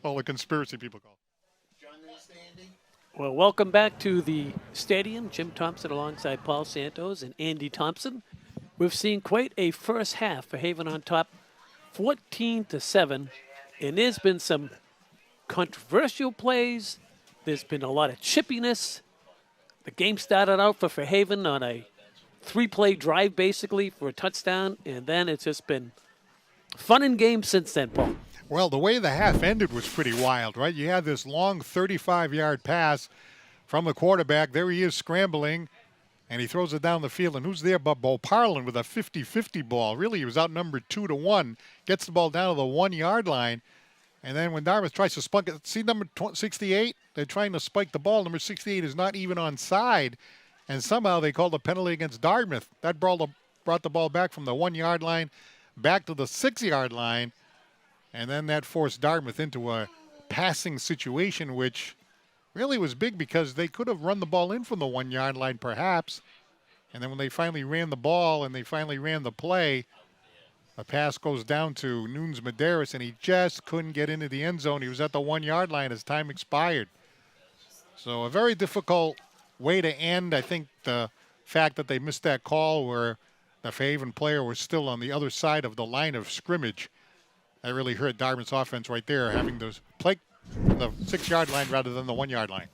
all the conspiracy people call. Well, welcome back to the stadium. Jim Thompson alongside Paul Santos and Andy Thompson. We've seen quite a first half for Haven on top, 14-7, and there's been some controversial plays. There's been a lot of chippiness. The game started out for Fairhaven on a 3-play drive, basically, for a touchdown, and then it's just been fun and games since then, Paul. Well, the way the half ended was pretty wild, right? You had this long 35-yard pass from the quarterback. There he is scrambling, and he throws it down the field. And who's there but Bo Parlin with a 50-50 ball? Really, he was outnumbered 2-1. Gets the ball down to the 1-yard line. And then when Dartmouth tries to spike it, see number 68? They're trying to spike the ball. Number 68 is not even onside. And somehow they called a penalty against Dartmouth. That brought the ball back from the 1-yard line back to the 6-yard line. And then that forced Dartmouth into a passing situation, which really was big because they could have run the ball in from the 1-yard line perhaps. And then when they finally ran the ball and they finally ran the play, the pass goes down to Nunes Medeiros, and he just couldn't get into the end zone. He was at the 1-yard line as time expired. So a very difficult way to end. I think the fact that they missed that call where the Fairhaven player was still on the other side of the line of scrimmage, that really hurt Dartmouth's offense right there, having those play the 6-yard line rather than the 1-yard line.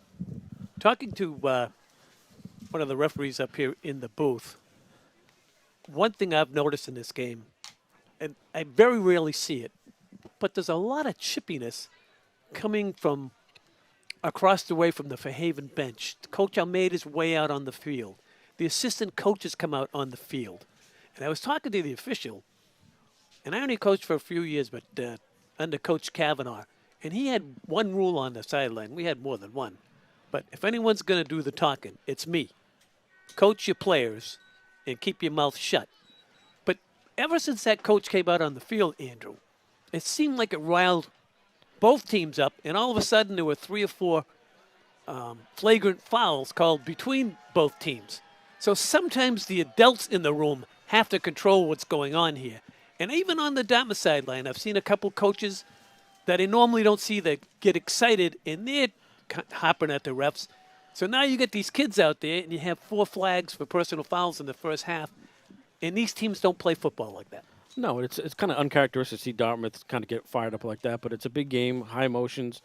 Talking to one of the referees up here in the booth, one thing I've noticed in this game, and I very rarely see it, but there's a lot of chippiness coming from across the way from the Fairhaven bench. Coach Almeida's way out on the field. The assistant coaches come out on the field. And I was talking to the official, and I only coached for a few years, but under Coach Kavanaugh. And he had one rule on the sideline. We had more than one. But if anyone's going to do the talking, it's me. Coach your players and keep your mouth shut. But ever since that coach came out on the field, Andrew, it seemed like it riled both teams up. And all of a sudden there were 3 or 4 flagrant fouls called between both teams. So sometimes the adults in the room have to control what's going on here. And even on the Dartmouth sideline, I've seen a couple coaches that I normally don't see that get excited, and they're hopping at the refs. So now you get these kids out there, and you have 4 flags for personal fouls in the first half, and these teams don't play football like that. No, it's kind of uncharacteristic to see Dartmouth kind of get fired up like that, but it's a big game, high emotions.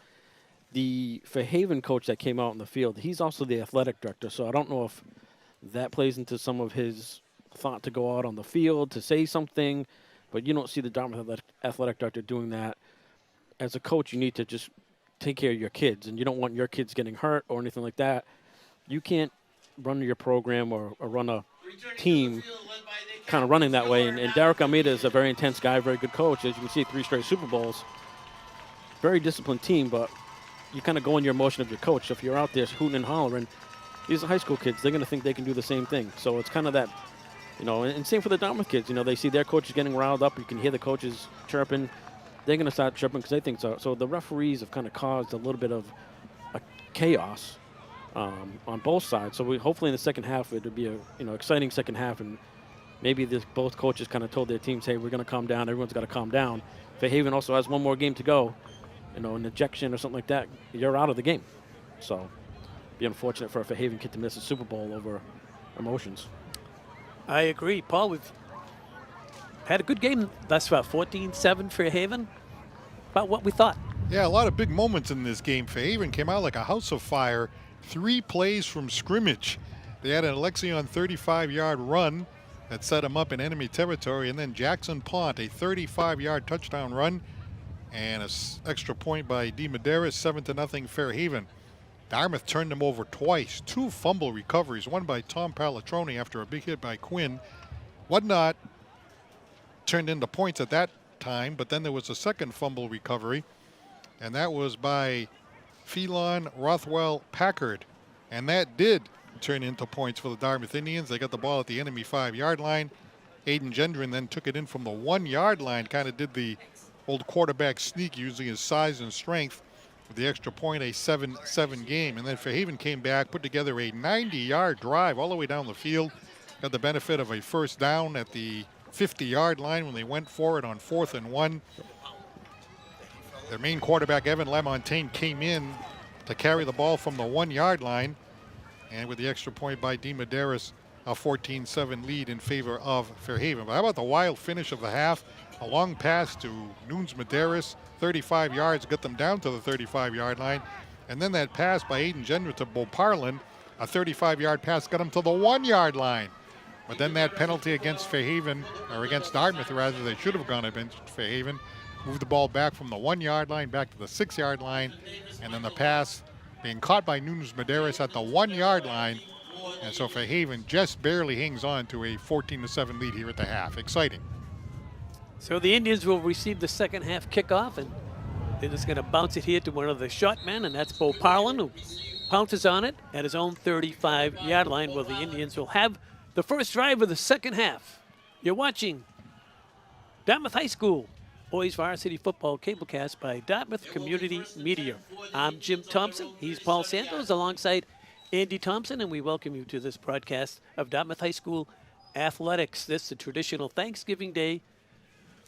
The Fairhaven coach that came out in the field, he's also the athletic director, so I don't know if that plays into some of his thought to go out on the field to say something. But you don't see the Dartmouth athletic director doing that. As a coach, you need to just take care of your kids, and you don't want your kids getting hurt or anything like that. You can't run your program or run a team kind of running that way. And Derek Almeida is a very intense guy, very good coach. As you can see, 3 straight Super Bowls. Very disciplined team, but you kind of go in your emotion of your coach. If you're out there hooting and hollering, these are high school kids. They're going to think they can do the same thing. So it's kind of that. You know, and same for the Dartmouth kids. You know, they see their coaches getting riled up. You can hear the coaches chirping. They're going to start chirping because they think so. So the referees have kind of caused a little bit of a chaos on both sides. So hopefully in the second half it'll be a exciting second half, and maybe both coaches kind of told their teams, hey, we're going to calm down. Everyone's got to calm down. Fairhaven also has one more game to go. You know, an ejection or something like that, you're out of the game. So it'd be unfortunate for a Fairhaven kid to miss a Super Bowl over emotions. I agree. Paul, we've had a good game thus far, 14-7 for Fairhaven. About what we thought. Yeah, a lot of big moments in this game. Fairhaven came out like a house of fire. 3 plays from scrimmage. They had an Alexion 35-yard run that set them up in enemy territory, and then Jackson Pont, a 35-yard touchdown run, and an extra point by D. Medeiros, 7-0 Fairhaven. Dartmouth turned them over twice. 2 fumble recoveries, one by Tom Palatroni after a big hit by Quinn. Whatnot turned into points at that time, but then there was a second fumble recovery, and that was by Phelan Rothwell Packard. And that did turn into points for the Dartmouth Indians. They got the ball at the enemy 5-yard line. Aiden Gendron then took it in from the 1-yard line, kind of did the old quarterback sneak using his size and strength. With the extra point, a 7-7 game. And then Fairhaven came back, put together a 90-yard drive all the way down the field. Got the benefit of a first down at the 50-yard line when they went for it on 4th and 1. Their main quarterback, Evan LaMontagne, came in to carry the ball from the 1-yard line. And with the extra point by D. Medeiros, a 14-7 lead in favor of Fairhaven. But how about the wild finish of the half? A long pass to Nunes Medeiros, 35 yards, got them down to the 35-yard line. And then that pass by Aiden Gendra to Bo Parlin, a 35-yard pass, got them to the 1-yard line. But then that penalty against Fairhaven, or against Dartmouth rather, they should have gone against Fairhaven, moved the ball back from the 1-yard line back to the 6-yard line. And then the pass being caught by Nunes Medeiros at the 1-yard line. And so Fairhaven just barely hangs on to a 14-7 lead here at the half. Exciting. So the Indians will receive the second half kickoff, and they're just going to bounce it here to one of the short men, and that's Bo Parlin, who pounces on it at his own 35-yard line, where the Indians will have the first drive of the second half. You're watching Dartmouth High School Boys Varsity Football Cablecast by Dartmouth Community Media. I'm Jim Thompson. He's Paul Santos alongside Andy Thompson, and we welcome you to this broadcast of Dartmouth High School Athletics. This is a traditional Thanksgiving Day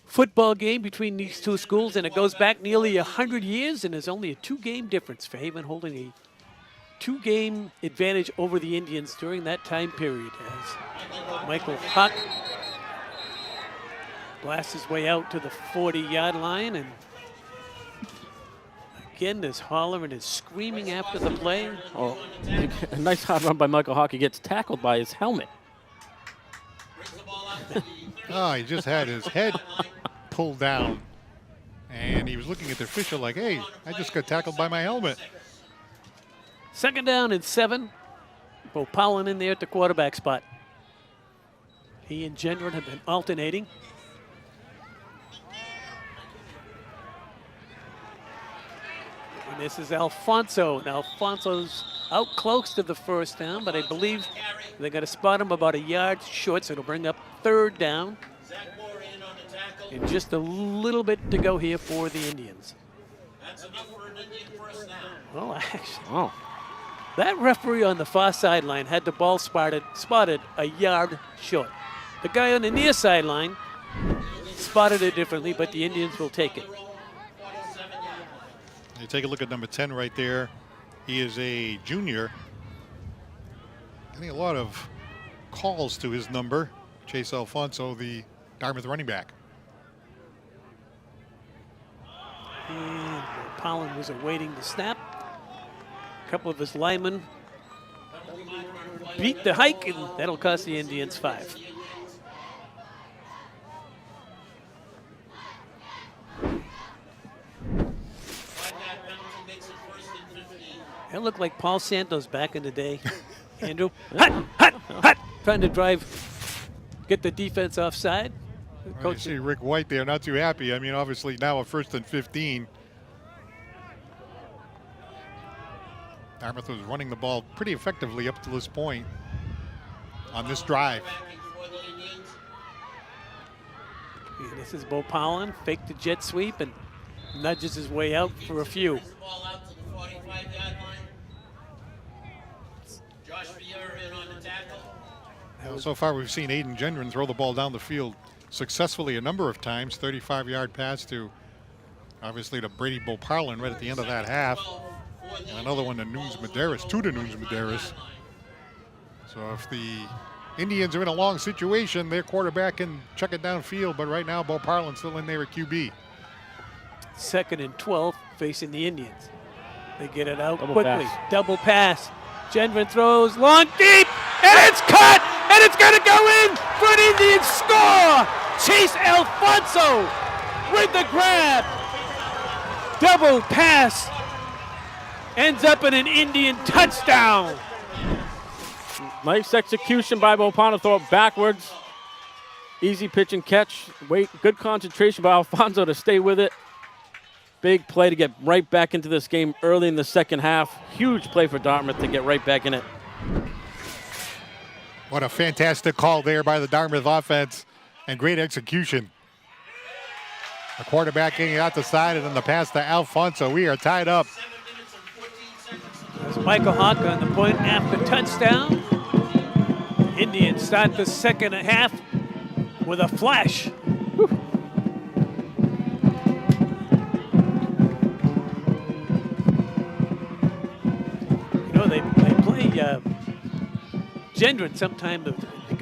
football game between these two schools, and it goes back nearly 100 years, and there's only a 2-game difference. Fairhaven holding a 2-game advantage over the Indians during that time period as Michael Huck blasts his way out to the 40-yard line, and again, there's hollering and screaming after the play. Oh, a nice hard run by Michael Hawk. He gets tackled by his helmet. Oh, he just had his head pulled down, and he was looking at the official like, hey, I just got tackled by my helmet. Second down and 7. Bo Parlin in there at the quarterback spot. He and Gendron have been alternating. And this is Alfonso. Now Alfonso's out close to the first down, but I believe they're going to spot him about a yard short, so it'll bring up third down. And just a little bit to go here for the Indians. Well, actually, that referee on the far sideline had the ball spotted a yard short. The guy on the near sideline spotted it differently, but the Indians will take it. You take a look at number 10 right there. He is a junior. Getting a lot of calls to his number. Chase Alfonso, the Dartmouth running back. And Parlin was awaiting the snap. A couple of his linemen beat the hike, and that'll cost the Indians 5. That looked like Paul Santos back in the day. Andrew, hut, trying to get the defense offside. Well, you see Rick White there, not too happy. I mean, obviously now a 1st and 15. Dartmouth was running the ball pretty effectively up to this point on this drive. And this is Bo Parlin, faked the jet sweep and nudges his way out for a few. Well, so far we've seen Aiden Gendron throw the ball down the field successfully a number of times. 35-yard pass to, obviously, to Brady Bo Parlin right at the end of that half. And another one to Nunes Medeiros, So if the Indians are in a long situation, their quarterback can chuck it downfield, but right now Bo Parlin's still in there at QB. 2nd and 12 facing the Indians. They get it out quickly. Double pass. Gendron throws long, deep, and it's cut, and it's going to go in for an Indian score. Chase Alfonso with the grab. Double pass ends up in an Indian touchdown. Nice execution by Bo Parlin, throw it backwards. Easy pitch and catch. Good concentration by Alfonso to stay with it. Big play to get right back into this game early in the second half. Huge play for Dartmouth to get right back in it. What a fantastic call there by the Dartmouth offense, and great execution. The quarterback getting out the side, and then the pass to Alfonso. We are tied up. There's Michael Hawk on the point after touchdown. Indians start the second half with a flash. Gendron sometime,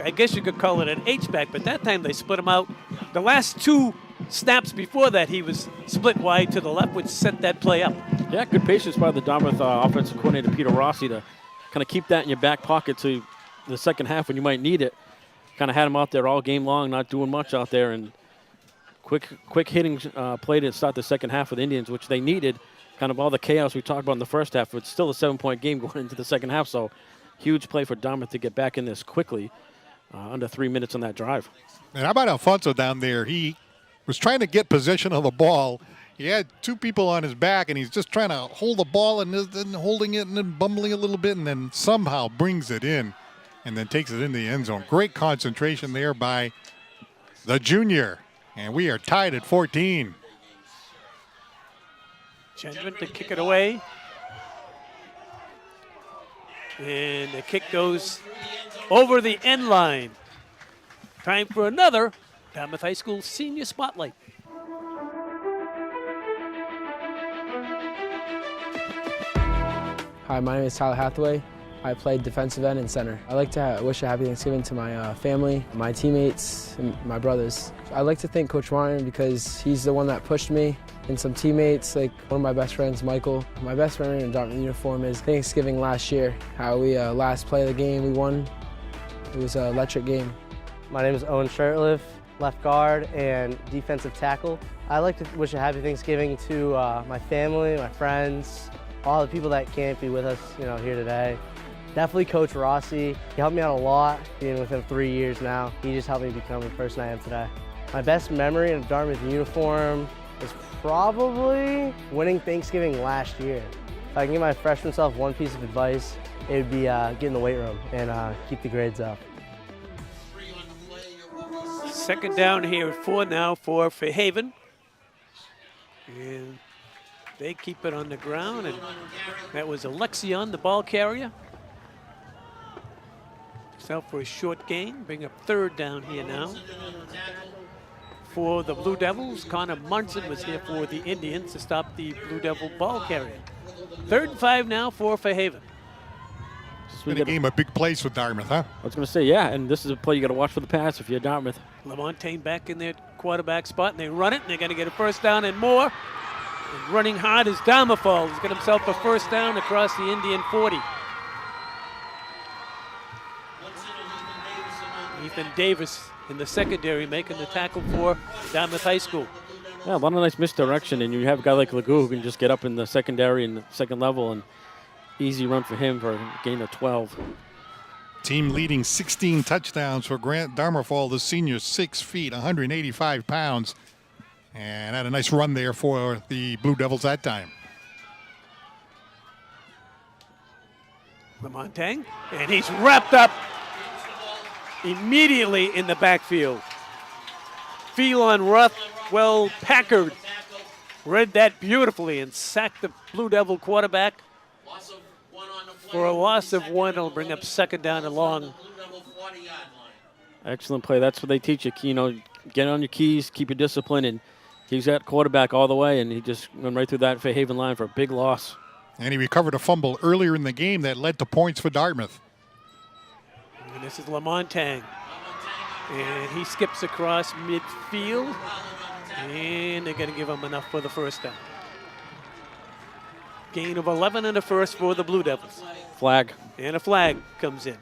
I guess you could call it an H-back, but that time they split him out. The last 2 snaps before that, he was split wide to the left, which set that play up. Yeah, good patience by the Dartmouth offensive coordinator, Peter Rossi, to kind of keep that in your back pocket to the second half when you might need it. Kind of had him out there all game long, not doing much out there, and quick hitting play to start the second half with the Indians, which they needed. Kind of all the chaos we talked about in the first half, but it's still a 7-point game going into the second half, so huge play for Dartmouth to get back in this quickly, under 3 minutes on that drive. And how about Alfonso down there? He was trying to get possession of the ball. He had 2 people on his back, and he's just trying to hold the ball and then holding it and then bumbling a little bit, and then somehow brings it in and then takes it in the end zone. Great concentration there by the junior. And we are tied at 14. Gendron to kick it away. And the kick goes over the end line. Time for another Dartmouth High School Senior Spotlight. Hi, my name is Tyler Hathaway. I play defensive end and center. I like to wish a happy Thanksgiving to my family, my teammates, and my brothers. I'd like to thank Coach Ryan because he's the one that pushed me, and some teammates, like one of my best friends, Michael. My best friend in a Dartmouth uniform is Thanksgiving last year, how we last play of the game we won. It was an electric game. My name is Owen Shirtliff, left guard and defensive tackle. I'd like to wish a happy Thanksgiving to my family, my friends, all the people that can't be with us, here today. Definitely Coach Rossi. He helped me out a lot, being with him 3 years now. He just helped me become the person I am today. My best memory in a Dartmouth uniform is probably winning Thanksgiving last year. If I can give my freshman self one piece of advice, it would be get in the weight room and keep the grades up. Second down here at 4 now for Fairhaven. And they keep it on the ground, and that was Alexion, the ball carrier. Out for a short gain, bring up third down here now. For the Blue Devils, Connor Munson was here for the Indians to stop the Blue Devil ball carrier. 3rd and 5 now for Fairhaven. It's been a game of big plays with Dartmouth, huh? I was going to say, yeah, and this is a play you got to watch for the pass if you're Dartmouth. Lamontagne back in their quarterback spot, and they run it, and they're going to get a first down and more. And running hard is Darmafall. He's got himself a first down across the Indian 40. Ethan Davis in the secondary making the tackle for Dartmouth High School. Yeah, a lot of nice misdirection, and you have a guy like Legou who can just get up in the secondary and the second level, and easy run for him for a gain of 12. Team leading 16 touchdowns for Grant Darmerfall, the senior, 6 feet, 185 pounds. And had a nice run there for the Blue Devils that time. Lamontagne, and he's wrapped up immediately in the backfield. Phelan Rothwell Packard read that beautifully and sacked the Blue Devil quarterback for a loss of 1. It'll bring up second down and long. Excellent play. That's what they teach you. Get on your keys, keep your discipline, and he's got quarterback all the way, and he just went right through that Fairhaven line for a big loss. And he recovered a fumble earlier in the game that led to points for Dartmouth. And this is Lamontagne. And he skips across midfield. And they're going to give him enough for the first down. Gain of 11 and a first for the Blue Devils. Flag. And a flag comes in.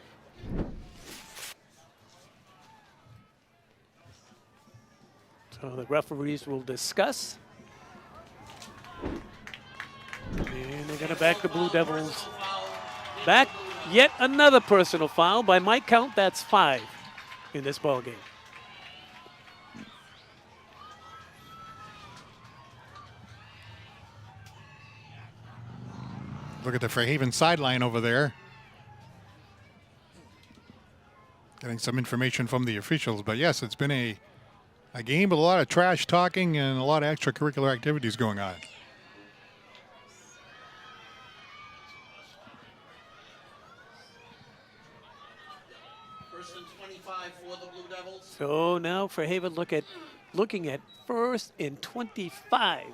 So the referees will discuss. And they're going to back the Blue Devils back. Yet another personal foul. By my count, that's 5 in this ball game. Look at the Fairhaven sideline over there. Getting some information from the officials. But yes, it's been a game with a lot of trash talking and a lot of extracurricular activities going on. So now Fairhaven looking at 1st and 25.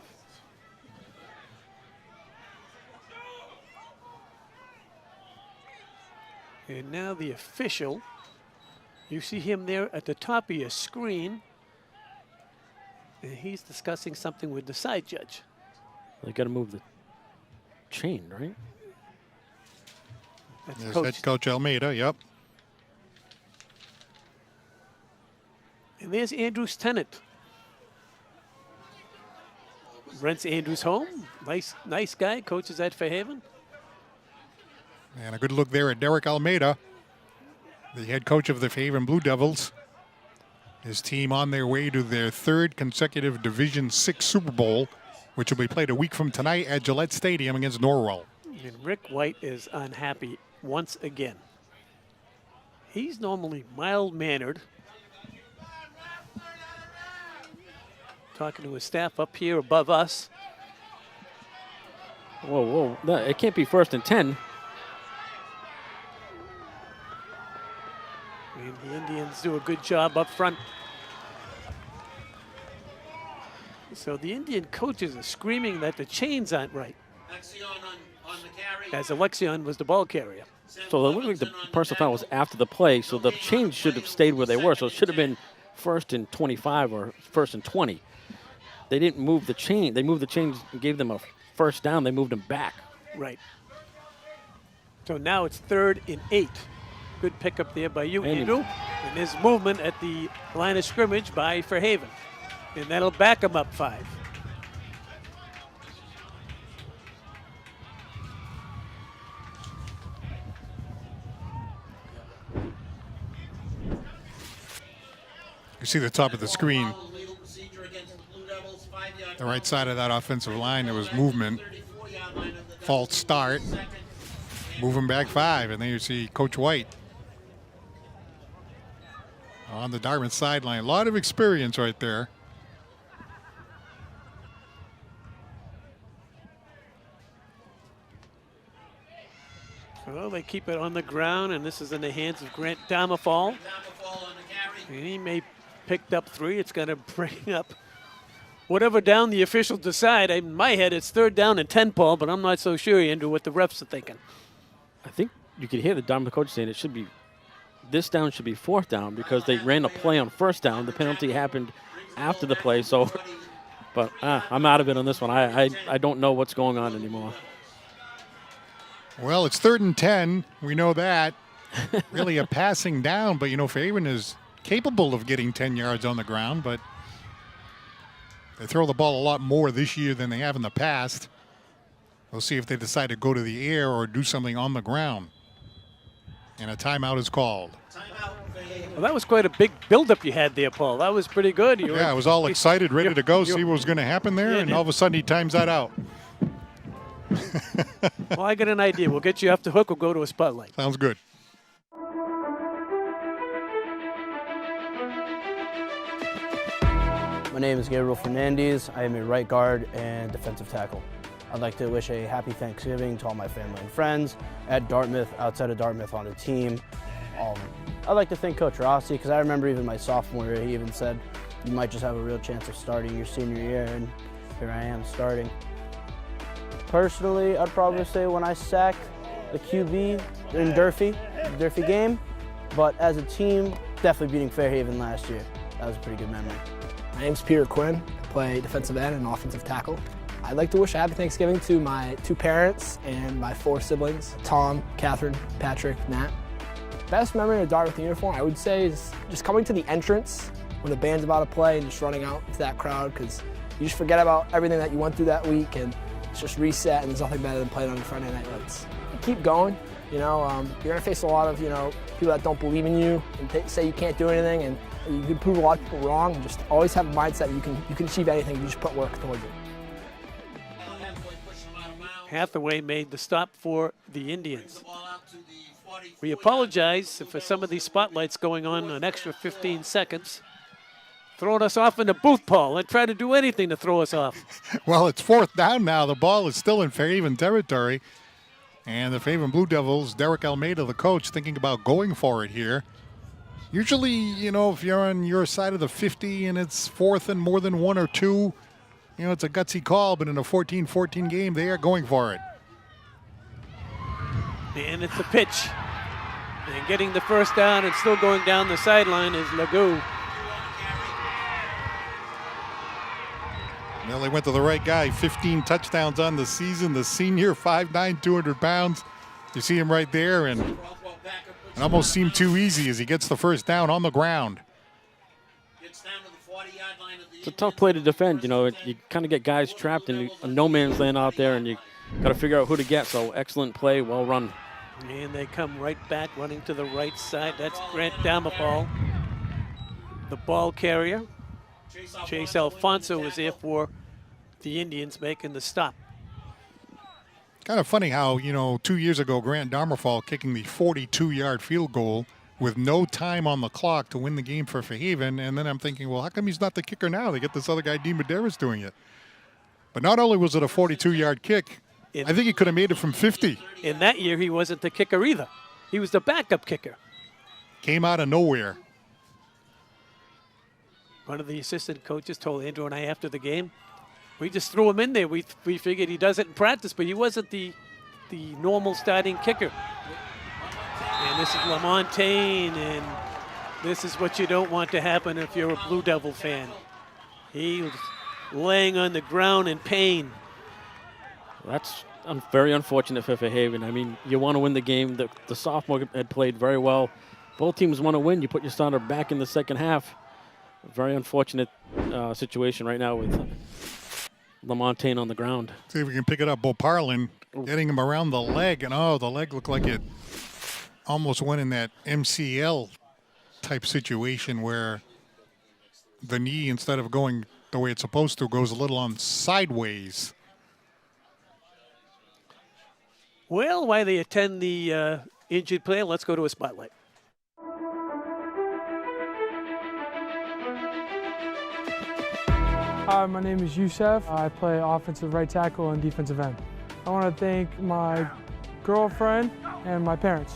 And now the official, you see him there at the top of your screen, and he's discussing something with the side judge. They got to move the chain, right? That's There's Coach. head coach Almeida, yep. And there's Andrews Tennant. Rents Andrews home. Nice guy, coaches at Fairhaven. And a good look there at Derek Almeida, the head coach of the Fairhaven Blue Devils. His team on their way to their third consecutive Division VI Super Bowl, which will be played a week from tonight at Gillette Stadium against Norwell. And Rick White is unhappy once again. He's normally mild-mannered. Talking to his staff up here above us. Whoa, whoa. No, it can't be 1st and 10. And the Indians do a good job up front. So the Indian coaches are screaming that the chains aren't right, as Alexion was the ball carrier. So it looked like the personal foul was after the play, so the chains should have stayed where they were. So it should have been 1st and 25 or 1st and 20. They didn't move the chain. They moved the chains and gave them a first down. They moved them back. Right. So now it's 3rd and 8. Good pickup there by you, Andrew. And there's movement at the line of scrimmage by Fairhaven. And that'll back them up 5. You see the top of the screen. The right side of that offensive line, there was movement. False start. Moving back 5, and then you see Coach White on the Dartmouth sideline. A lot of experience right there. Well, they keep it on the ground, and this is in the hands of Grant Damafall. And he may picked up 3. It's going to bring up whatever down the officials decide. In my head, it's 3rd down and 10, Paul, but I'm not so sure, Andrew, what the refs are thinking. I think you could hear the Dartmouth coach saying it should be, this down should be 4th down because they ran a play on 1st down. The penalty happened after the play, so, but I'm out of it on this one. I don't know what's going on anymore. Well, it's 3rd and 10. We know that. Really a passing down, but, you know, Fairhaven is capable of getting 10 yards on the ground, but they throw the ball a lot more this year than they have in the past. We'll see if they decide to go to the air or do something on the ground. And a timeout is called. Well, that was quite a big buildup you had there, Paul. That was pretty good. I was all excited, ready to go, see what was going to happen there, and all of a sudden he times that out. Well, I got an idea. We'll get you off the hook. We'll go to a spotlight. Sounds good. My name is Gabriel Fernandez. I am a right guard and defensive tackle. I'd like to wish a happy Thanksgiving to all my family and friends at Dartmouth, outside of Dartmouth on the team. I'd like to thank Coach Rossi, because I remember even my sophomore year, he even said, you might just have a real chance of starting your senior year, and here I am starting. Personally, I'd probably say when I sacked the QB in Durfee game, but as a team, definitely beating Fairhaven last year. That was a pretty good memory. My name's Peter Quinn. I play defensive end and offensive tackle. I'd like to wish a happy Thanksgiving to my 2 parents and my 4 siblings, Tom, Catherine, Patrick, Nat. Best memory of Dartmouth uniform, I would say, is just coming to the entrance when the band's about to play and just running out to that crowd, because you just forget about everything that you went through that week and it's just reset, and there's nothing better than playing on your Friday night lights. Keep going. You know, you're going to face a lot of, people that don't believe in you and say you can't do anything, and you can prove a lot of people wrong. And just always have a mindset you can achieve anything. You just put work towards it. Hathaway made the stop for the Indians. We apologize for some of these spotlights going on an extra 15 seconds. Throwing us off in the booth, Paul, and try to do anything to throw us off. Well, it's 4th down now. The ball is still in Fairhaven territory. And the Fairhaven Blue Devils, Derek Almeida, the coach, thinking about going for it here. Usually, if you're on your side of the 50 and it's 4th and more than 1 or 2, it's a gutsy call, but in a 14-14 game, they are going for it. And it's a pitch. And getting the first down and still going down the sideline is Legault. Well, they went to the right guy. 15 touchdowns on the season. The senior, 5'9", 200 pounds. You see him right there, and it almost seemed too easy as he gets the first down on the ground. It's a tough play to defend. You know, you kind of get guys trapped in a no man's land out there, and you got to figure out who to get. So excellent play, well run. And they come right back, running to the right side. That's Grant Damafal, the ball carrier. Chase Alfonso was there for the Indians making the stop. Kind of funny how, 2 years ago, Grant Dartmouth kicking the 42-yard field goal with no time on the clock to win the game for Fairhaven. And then I'm thinking, well, how come he's not the kicker now? They get this other guy, Dean Medeiros, doing it. But not only was it a 42-yard kick, I think he could have made it from 50. In that year, he wasn't the kicker either. He was the backup kicker. Came out of nowhere. One of the assistant coaches told Andrew and I after the game, we just threw him in there. We figured he does it in practice, but he wasn't the normal starting kicker. And this is LaMontagne, and this is what you don't want to happen if you're a Blue Devil fan. He was laying on the ground in pain. That's very unfortunate for Fairhaven. I mean, you want to win the game. The sophomore had played very well. Both teams want to win. You put your starter back in the second half. Very unfortunate situation right now with LaMontagne on the ground. See if we can pick it up. Bo Parlin getting him around the leg, and the leg looked like it almost went in that MCL type situation where the knee, instead of going the way it's supposed to, goes a little on sideways. Well, while they attend the injured player, let's go to a spotlight. Hi, my name is Youssef. I play offensive right tackle and defensive end. I want to thank my girlfriend and my parents.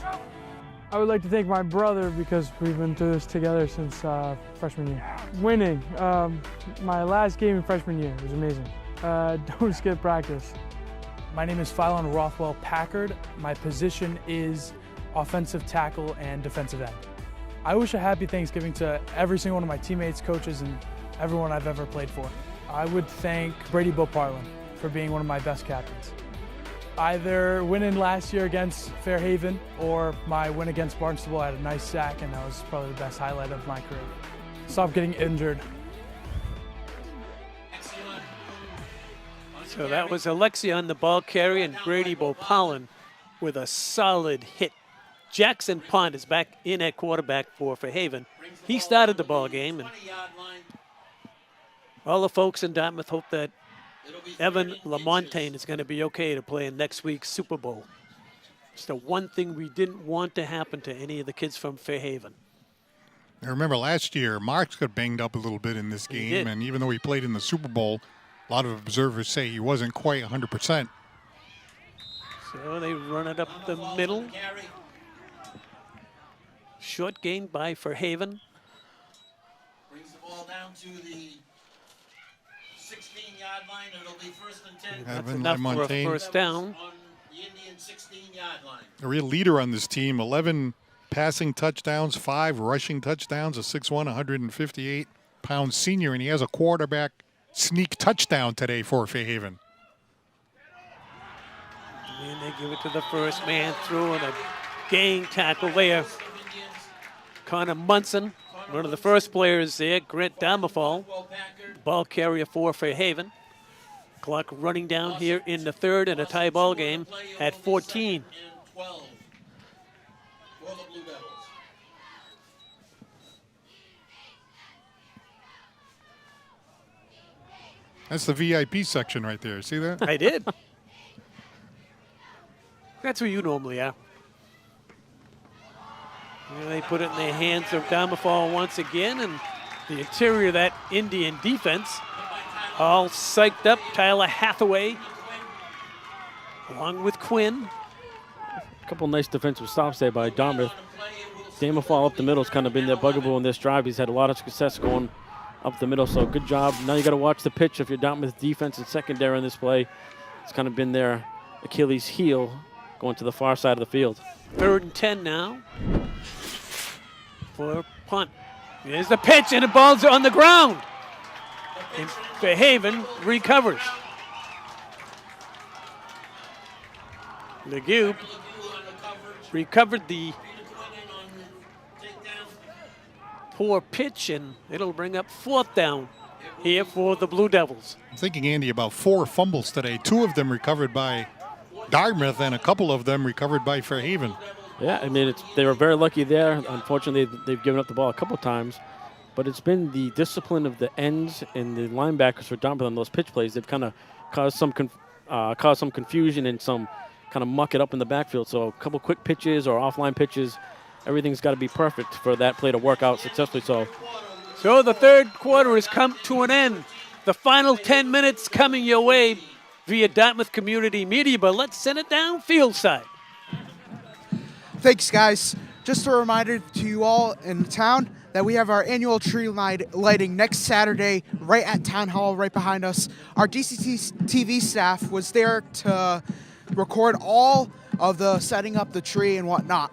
I would like to thank my brother because we've been through this together since freshman year. Winning my last game in freshman year was amazing. Don't skip practice. My name is Phylon Rothwell Packard. My position is offensive tackle and defensive end. I wish a happy Thanksgiving to every single one of my teammates, coaches, and everyone I've ever played for. I would thank Brady Boparlin for being one of my best captains. Either winning last year against Fairhaven or my win against Barnstable, I had a nice sack, and that was probably the best highlight of my career. Stop getting injured. So that was Alexion, the ball carrier, and Brady Boparlin with a solid hit. Jackson Pond is back in at quarterback for Fairhaven. He started the ball game, and all the folks in Dartmouth hope that Evan LaMontagne is going to be okay to play in next week's Super Bowl. It's the one thing we didn't want to happen to any of the kids from Fairhaven. I remember last year, Marks got banged up a little bit in this game, and even though he played in the Super Bowl, a lot of observers say he wasn't quite 100%. So they run it up the middle. Short gain by Fairhaven. Brings the ball down to the 16-yard line. It'll be 1st and 10. That's enough for a first down. On the Indian 16-yard line. A real leader on this team, 11 passing touchdowns, 5 rushing touchdowns, a 6'1", 158-pound senior, and he has a quarterback sneak touchdown today for Fairhaven. And they give it to the first man through, and a gang tackle there. Connor Munson, one of the first players there. Grant Damafal, ball carrier for Fairhaven. Clock running down here in the third, and a tie ball game at 14. That's the VIP section right there. See that? I did. That's where you normally are. And they put it in the hands of Damafal once again, and the interior of that Indian defense all psyched up. Tyler Hathaway along with Quinn. A couple nice defensive stops there by Dartmouth. Damafal up the middle has kind of been their bugaboo in this drive. He's had a lot of success going up the middle, so good job. Now you got to watch the pitch if you're Dartmouth defense and secondary in this play. It's kind of been their Achilles heel going to the far side of the field. 3rd and 10 now. for a punt. Here's the pitch, and the ball's on the ground. And Fairhaven recovers. Legube recovered the poor pitch, and it'll bring up 4th down here for the Blue Devils. I'm thinking, Andy, about 4 fumbles today. 2 of them recovered by Dartmouth and a couple of them recovered by Fairhaven. Yeah, I mean, they were very lucky there. Unfortunately, they've given up the ball a couple times. But it's been the discipline of the ends and the linebackers for Dartmouth on those pitch plays. They've kind of caused some confusion and some kind of muck it up in the backfield. So a couple quick pitches or offline pitches, everything's got to be perfect for that play to work out successfully. So the third quarter has come to an end. The final 10 minutes coming your way via Dartmouth Community Media, but let's send it down field side. Thanks, guys. Just a reminder to you all in the town that we have our annual tree lighting next Saturday right at Town Hall right behind us. Our DCT TV staff was there to record all of the setting up the tree and whatnot.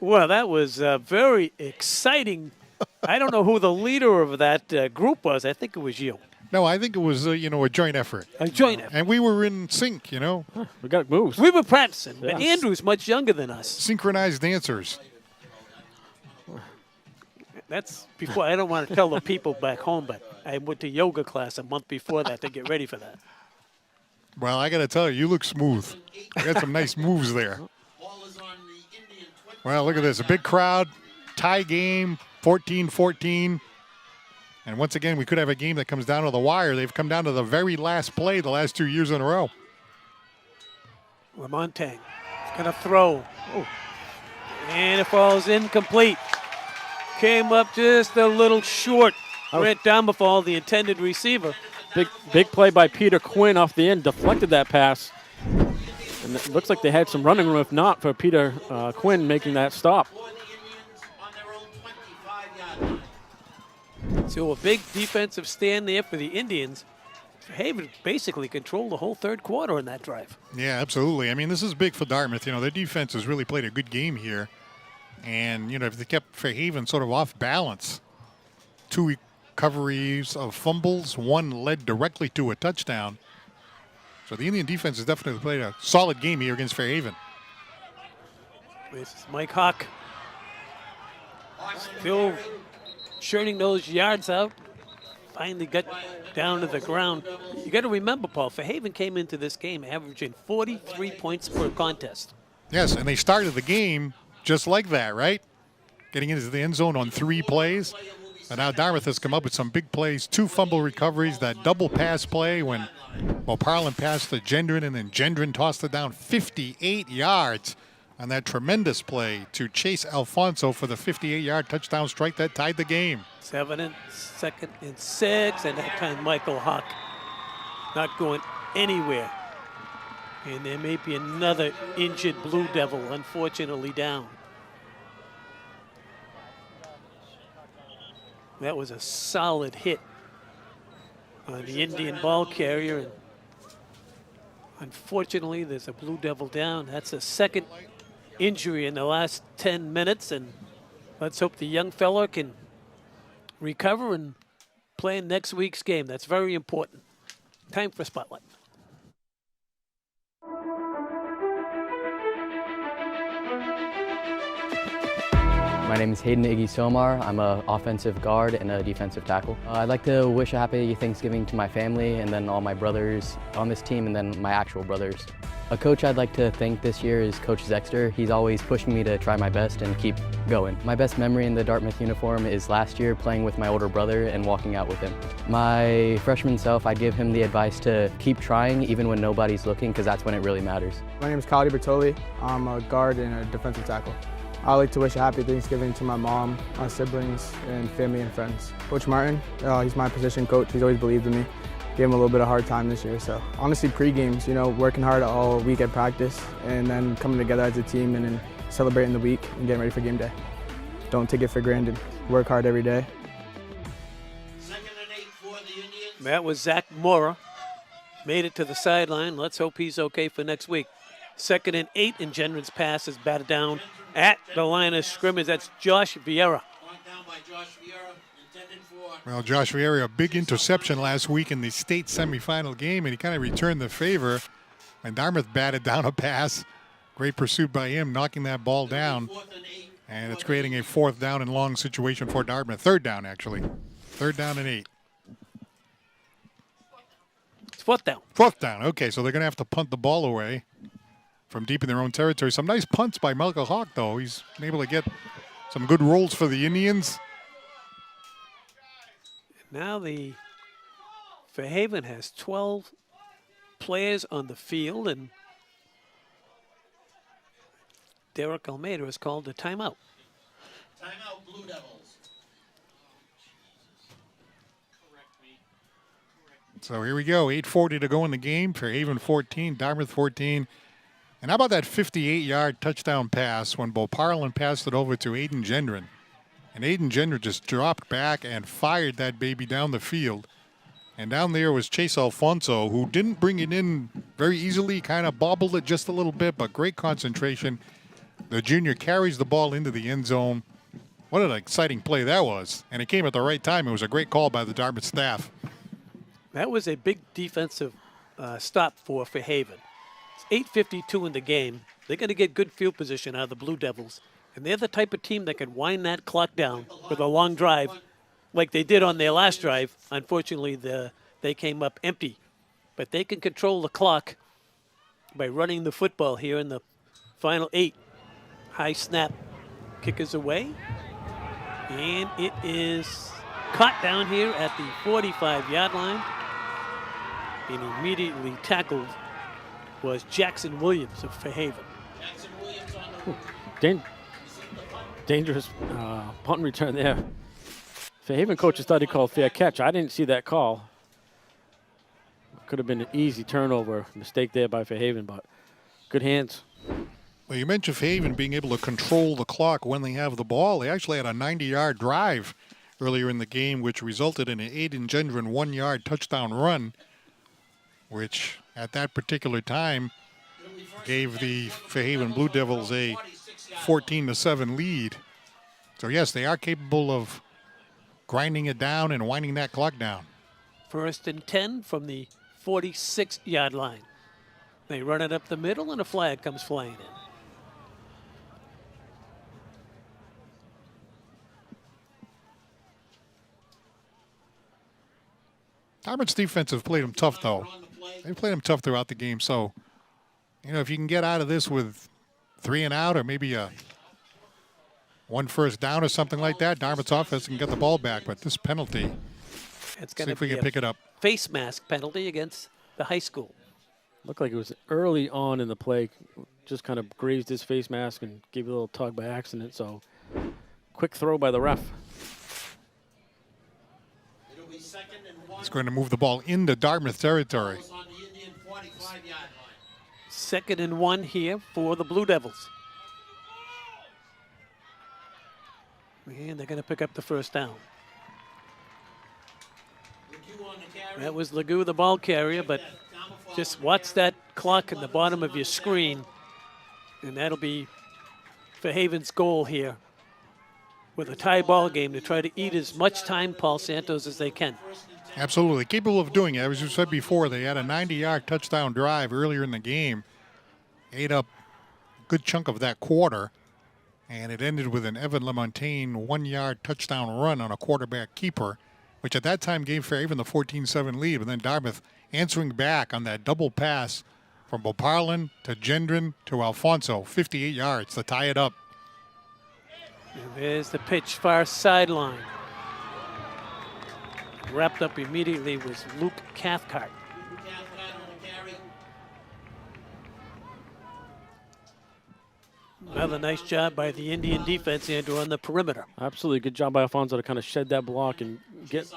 Well, that was very exciting. I don't know who the leader of that group was. I think it was you. No, I think it was, a joint effort. A joint effort. And we were in sync, We got moves. We were practicing, but Yes. Andrew's much younger than us. Synchronized dancers. That's before. I don't want to tell the people back home, but I went to yoga class a month before that to get ready for that. Well, I got to tell you, you look smooth. You got some nice moves there. Well, look at this. A big crowd, tie game, 14-14. And once again, we could have a game that comes down to the wire. They've come down to the very last play the last 2 years in a row. Lamontagne is going to throw. Oh. And it falls incomplete. Came up just a little short. Went down before the intended receiver. Big play by Peter Quinn off the end, deflected that pass. And it looks like they had some running room, if not for Peter Quinn making that stop. So a big defensive stand there for the Indians. Fairhaven basically controlled the whole third quarter in that drive. Yeah, absolutely. I mean, this is big for Dartmouth. Their defense has really played a good game here. And, if they kept Fairhaven sort of off balance, 2 recoveries of fumbles, 1 led directly to a touchdown. So the Indian defense has definitely played a solid game here against Fairhaven. This is Mike Hawk. Still churning those yards out. Finally got down to the ground. You got to remember, Paul, Fairhaven came into this game averaging 43 points per contest. Yes, and they started the game just like that, right? Getting into the end zone on 3 plays. And now Dartmouth has come up with some big plays, 2 fumble recoveries, that double pass play when Parlin passed to Gendron and then Gendron tossed it down 58 yards on that tremendous play to Chase Alfonso for the 58-yard touchdown strike that tied the game. 2nd and 6, and that time Michael Hawk not going anywhere. And there may be another injured Blue Devil, unfortunately, down. That was a solid hit on the Indian ball carrier. And unfortunately, there's a Blue Devil down. That's a 2nd injury in the last 10 minutes. And let's hope the young fella can recover and play in next week's game. That's very important. Time for Spotlight. My name is Hayden Iggy Somar. I'm an offensive guard and a defensive tackle. I'd like to wish a happy Thanksgiving to my family and then all my brothers on this team and then my actual brothers. A coach I'd like to thank this year is Coach Zexter. He's always pushing me to try my best and keep going. My best memory in the Dartmouth uniform is last year playing with my older brother and walking out with him. My freshman self, I'd give him the advice to keep trying even when nobody's looking, because that's when it really matters. My name is Kyle Bertoli. I'm a guard and a defensive tackle. I'd like to wish a happy Thanksgiving to my mom, my siblings, and family and friends. Coach Martin, he's my position coach. He's always believed in me. Gave him a little bit of a hard time this year. So honestly, pre-games, working hard all week at practice and then coming together as a team and then celebrating the week and getting ready for game day. Don't take it for granted. Work hard every day. That was Zach Mora. Made it to the sideline. Let's hope he's okay for next week. 2nd and 8, and Gendron's pass is batted down at the line of scrimmage. That's Josh Vieira. Well, Josh Vieira, a big interception last week in the state semifinal game, and he kind of returned the favor. And Dartmouth batted down a pass. Great pursuit by him, knocking that ball down. And it's creating a 4th down and long situation for Dartmouth. 3rd down, actually. 3rd down and 8. It's 4th down. 4th down. Okay, so they're going to have to punt the ball away from deep in their own territory. Some nice punts by Michael Hawk, though. He's been able to get some good rolls for the Indians. Now the Fairhaven has 12 players on the field, and Derek Almeida has called a timeout. Timeout, Blue Devils. So here we go, 8:40 to go in the game. Fairhaven 14, Dartmouth 14. And how about that 58-yard touchdown pass when Bo Parlin passed it over to Aiden Gendron? And Aiden Gendron just dropped back and fired that baby down the field. And down there was Chase Alfonso, who didn't bring it in very easily, kind of bobbled it just a little bit, but great concentration. The junior carries the ball into the end zone. What an exciting play that was. And it came at the right time. It was a great call by the Dartmouth staff. That was a big defensive stop for Fairhaven. It's 8:52 in the game. They're going to get good field position out of the Blue Devils. And they're the type of team that can wind that clock down with a long drive like they did on their last drive. Unfortunately, they came up empty. But they can control the clock by running the football here in the final 8. High snap, kick is away. And it is caught down here at the 45-yard line. And immediately tackled was Jackson Williams of Fairhaven. Dangerous punt and return there. Fairhaven coaches thought he called fair catch. I didn't see that call. Could have been an easy turnover mistake there by Fairhaven, but good hands. Well, you mentioned Fairhaven being able to control the clock when they have the ball. They actually had a 90-yard drive earlier in the game, which resulted in an Aiden Gendron 1-yard touchdown run, which at that particular time gave the Fairhaven Blue Devils a 14-7 lead. So yes, they are capable of grinding it down and winding that clock down. 1st and 10 from the 46-yard line. They run it up the middle and a flag comes flying in. Dartmouth's defense have played them tough, though. They've played them tough throughout the game. So, if you can get out of this with 3 and out or maybe a 1 first down or something like that, Dartmouth's offense can get the ball back. But this penalty, It's see going if to we be can a pick it up. face mask penalty against the high school. Looked like it was early on in the play. Just kind of grazed his face mask and gave a little tug by accident. So, quick throw by the ref. It's going to move the ball into Dartmouth territory. 2nd and 1 here for the Blue Devils. And they're going to pick up the 1st down. That was Legou, the ball carrier, but just watch that clock in the bottom of your screen, and that'll be Fairhaven's goal here with a tie ball game to try to eat as much time, Paul Santos, as they can. Absolutely. Capable of doing it. As you said before, they had a 90-yard touchdown drive earlier in the game. Ate up a good chunk of that quarter, and it ended with an Evan LaMontagne 1-yard touchdown run on a quarterback keeper, which at that time gave Fairhaven the 14-7 lead. And then Dartmouth answering back on that double pass from Boparlin to Gendron to Alfonso, 58 yards to tie it up. And there's the pitch, far sideline. Wrapped up immediately was Luke Cathcart. Another nice job by the Indian defense, Andrew, on the perimeter. Absolutely good job by Alfonso to kind of shed that block and get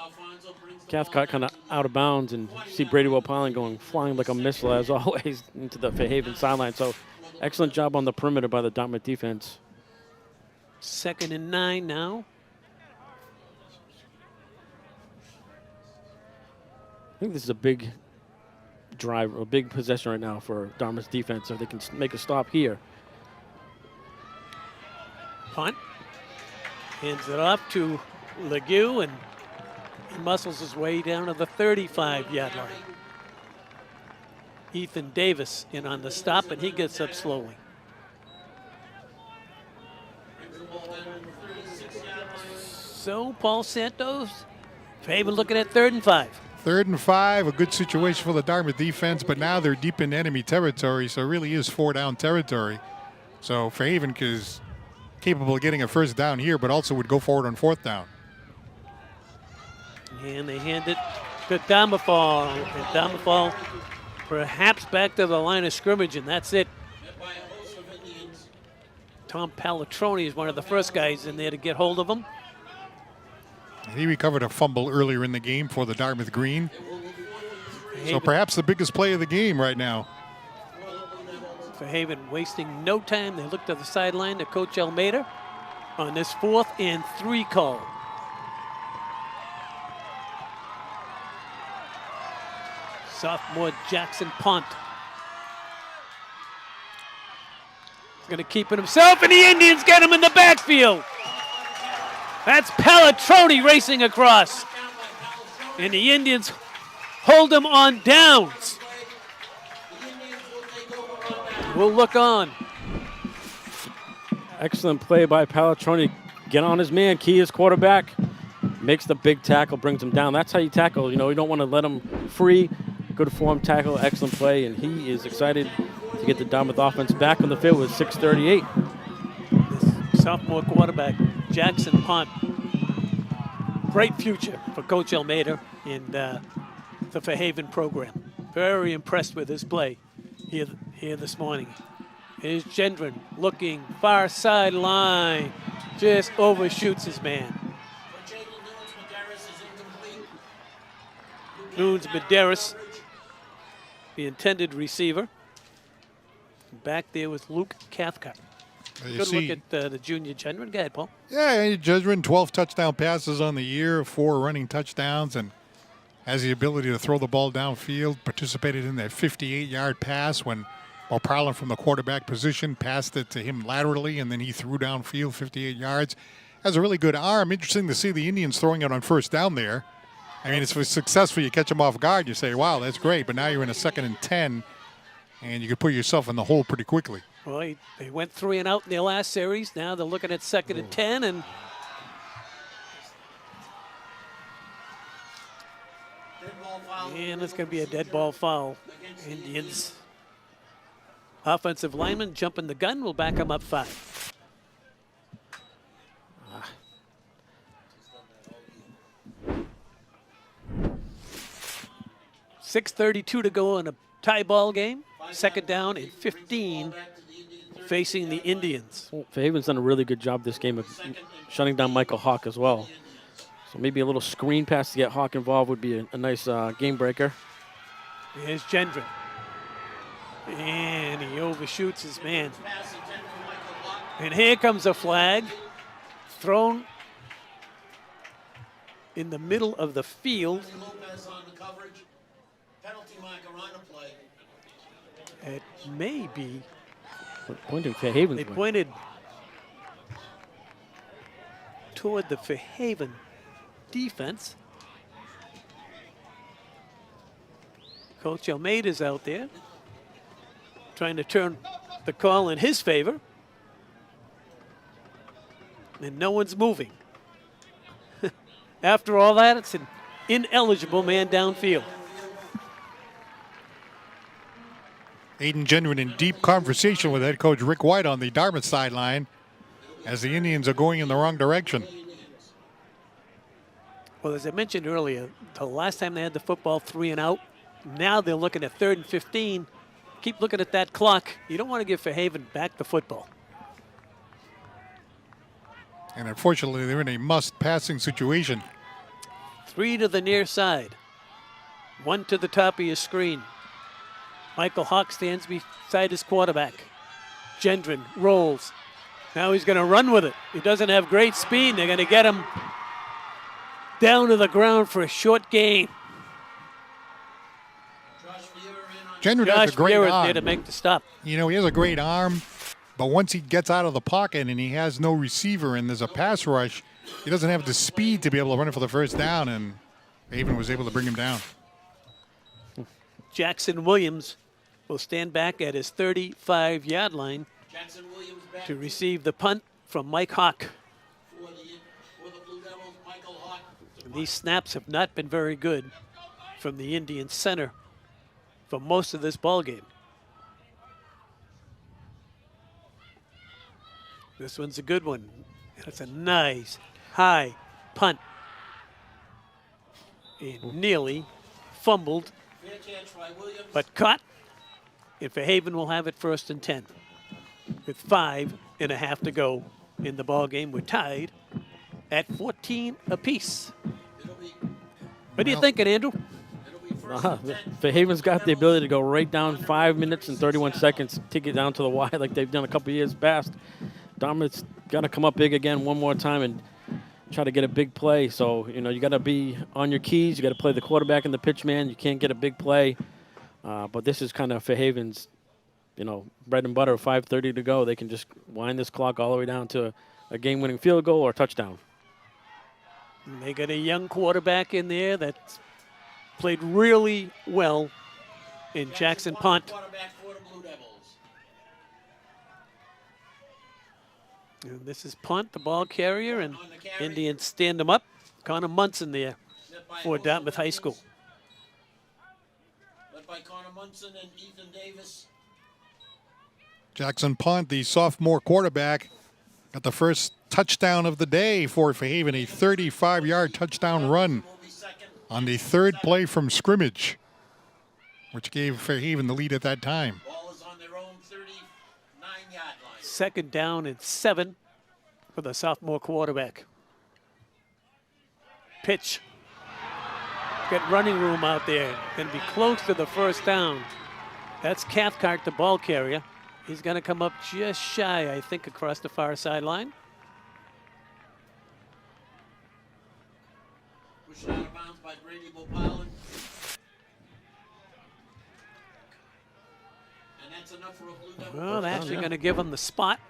Cathcart kind of out of bounds, and see Brady Wilpilin going flying like a missile as always into the Fairhaven sideline. So excellent job on the perimeter by the Dartmouth defense. 2nd and 9 now. I think this is a big drive, a big possession right now for Dartmouth's defense, so they can make a stop here. Punt. Hands it off to Legue, and he muscles his way down to the 35-yard line. Ethan Davis in on the stop, and he gets up slowly. So, Paul Santos, Fairhaven looking at 3rd and 5. 3rd and 5, a good situation for the Dartmouth defense, but now they're deep in enemy territory, so it really is 4-down territory. So Fairhaven is capable of getting a 1st down here, but also would go forward on 4th down. And they hand it to Damafal. And Damafal perhaps back to the line of scrimmage, and that's it. Tom Palatroni is one of the first guys in there to get hold of him. And he recovered a fumble earlier in the game for the Dartmouth Green. So perhaps the biggest play of the game right now. Fairhaven wasting no time. They look to the sideline to Coach Almeida on this 4th and 3 call. Sophomore Jackson Pont. He's going to keep it himself, and the Indians get him in the backfield. That's Palatroni racing across. And the Indians hold him on downs. We'll look on. Excellent play by Palatroni. Get on his man, key his quarterback. Makes the big tackle, brings him down. That's how you tackle. You know, you don't want to let him free. Good form tackle, excellent play, and he is excited to get the Dartmouth offense back on the field with 6:38. This sophomore quarterback, Jackson Pont. Great future for Coach Almeida in the Fairhaven program. Very impressed with his play here this morning. Here's Gendron looking far sideline. Just overshoots his man. Nunes Medeiros, the intended receiver. Back there with Luke Cathcart. Good look at the junior Gendron. Go ahead, Paul. Yeah, Gendron, 12 touchdown passes on the year, 4 running touchdowns, and has the ability to throw the ball downfield. Participated in that 58-yard pass when Boparlin from the quarterback position passed it to him laterally, and then he threw downfield 58 yards. Has a really good arm. Interesting to see the Indians throwing it on 1st down there. I mean, if it's successful, you catch them off guard, you say, wow, that's great. But now you're in a 2nd and 10, and you could put yourself in the hole pretty quickly. Well, they went 3 and out in their last series. Now they're looking at 2nd and 10, and it's going to be a dead ball foul. Indians offensive lineman jumping the gun will back them up 5. 6:32 to go in a tie ball game. 2nd down and 15 facing the Indians. Well, Fairhaven's done a really good job this game of shutting down Michael Hawk as well. So maybe a little screen pass to get Hawk involved would be a nice game breaker. Here's Gendron. And he overshoots his man. And here comes a flag thrown in the middle of the field. It may be. Pointing Fairhaven. They pointed toward the Fairhaven defense. Coach Almeida's out there trying to turn the call in his favor. And no one's moving. After all that, it's an ineligible man downfield. Aiden Gendron in deep conversation with head coach Rick White on the Dartmouth sideline as the Indians are going in the wrong direction. Well, as I mentioned earlier, the last time they had the football 3 and out, now they're looking at 3rd and 15. Keep looking at that clock. You don't want to give Fairhaven back the football. And unfortunately, they're in a must-passing situation. 3 to the near side. 1 to the top of your screen. Michael Hawk stands beside his quarterback. Gendron rolls. Now he's going to run with it. He doesn't have great speed. They're going to get him down to the ground for a short gain. Gendron has a great arm. There to make the stop. You know, he has a great arm, but once he gets out of the pocket and he has no receiver and there's a pass rush, he doesn't have the speed to be able to run it for the first down, and Fairhaven was able to bring him down. Jackson Williams will stand back at his 35-yard line to receive the punt from Mike Hawk. And these snaps have not been very good from the Indian center for most of this ball game. This one's a good one. It's a nice high punt. And nearly fumbled, but caught. And Fairhaven will have it 1st and 10 with 5.5 to go in the ball game. We're tied at 14 apiece. What are you thinking, Andrew? Fairhaven's got the ability to go right down 5 minutes and 31 seconds, take it down to the wire like they've done a couple years past. Dartmouth's got to come up big again one more time and try to get a big play. So, you know, you got to be on your keys. You got to play the quarterback and the pitch man. You can't get a big play. But this is kind of Fairhaven's, you know, bread and butter. 5:30 to go. They can just wind this clock all the way down to a game-winning field goal or a touchdown. And they got a young quarterback in there that's played really well in Jackson Pont. And this is Pont, the ball carrier, and Indians stand him up. Connor Munson there for Dartmouth High School. Led by Connor Munson and Ethan Davis. Jackson Pont, the sophomore quarterback, got the first touchdown of the day for Fairhaven, a 35-yard touchdown run on the 3rd play from scrimmage, which gave Fairhaven the lead at that time. 2nd down and 7 for the sophomore quarterback. Pitch. Got running room out there. Going to be close to the 1st down. That's Cathcart, the ball carrier. He's going to come up just shy, I think, across the far sideline. Pushed out of bounds by Brady Bopalin. And that's enough for a Blue Devil. Well, they're actually going to give them the spot.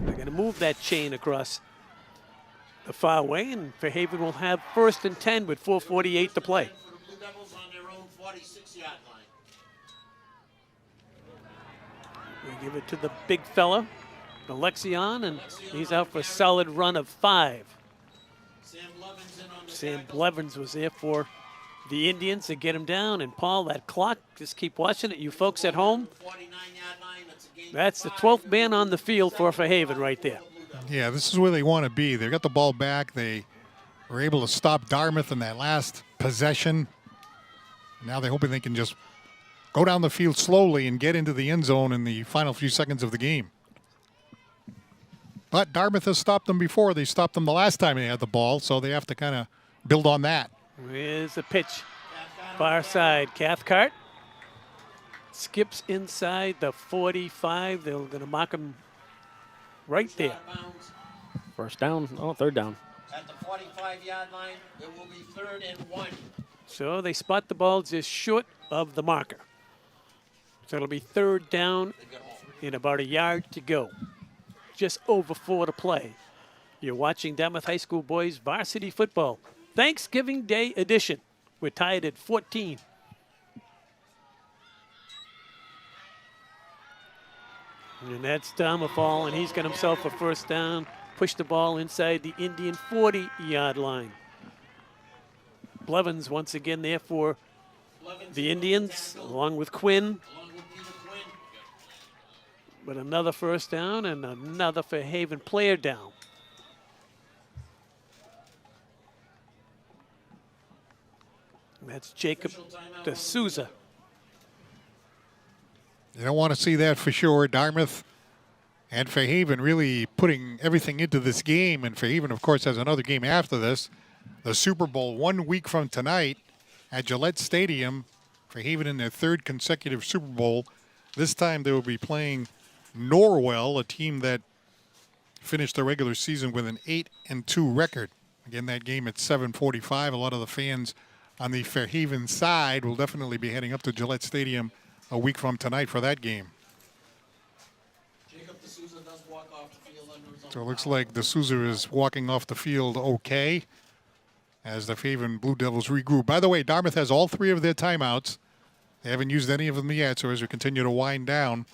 They're going to move that chain across the far way, and Fairhaven will have 1st and 10 with 4:48 to play. For the Blue Devils on their own 46-yard line. We give it to the big fella, Alexion, and he's out for a solid run of 5. Sam Blevins was there for the Indians to get him down. And Paul, that clock, just keep watching it. You folks at home, that's the 12th man on the field for Fairhaven right there. Yeah, this is where they want to be. They got the ball back. They were able to stop Dartmouth in that last possession. Now they're hoping they can just go down the field slowly and get into the end zone in the final few seconds of the game. But Dartmouth has stopped them before. They stopped them the last time they had the ball, so they have to kind of build on that. Here's the pitch. Far side, Cathcart. Skips inside the 45. They're going to mock him right there. 1st down, 3rd down. At the 45-yard line, it will be 3rd and 1. So they spot the ball just short of the marker. So it'll be 3rd down and about a yard to go. Just over 4 to play. You're watching Dartmouth High School boys varsity football. Thanksgiving Day edition. We're tied at 14. And that's Domafall, and he's got himself a 1st down. Push the ball inside the Indian 40-yard line. Blevins once again there for the Indians, along with Quinn. But another first down and another Fairhaven player down. That's Jacob D'Souza. You don't want to see that for sure. Dartmouth and Fairhaven really putting everything into this game. And Fairhaven, of course, has another game after this. The Super Bowl 1 week from tonight at Gillette Stadium. Fairhaven in their 3rd consecutive Super Bowl. This time they will be playing Norwell, a team that finished the regular season with an 8-2 record. Again, that game at 7:45. A lot of the fans on the Fairhaven side will definitely be heading up to Gillette Stadium a week from tonight for that game. Jacob D'Souza does walk off the field under his own So it looks like D'Souza is walking off the field okay as the Fairhaven Blue Devils regroup. By the way, Dartmouth has all 3 of their timeouts. They haven't used any of them yet, so as we continue to wind down.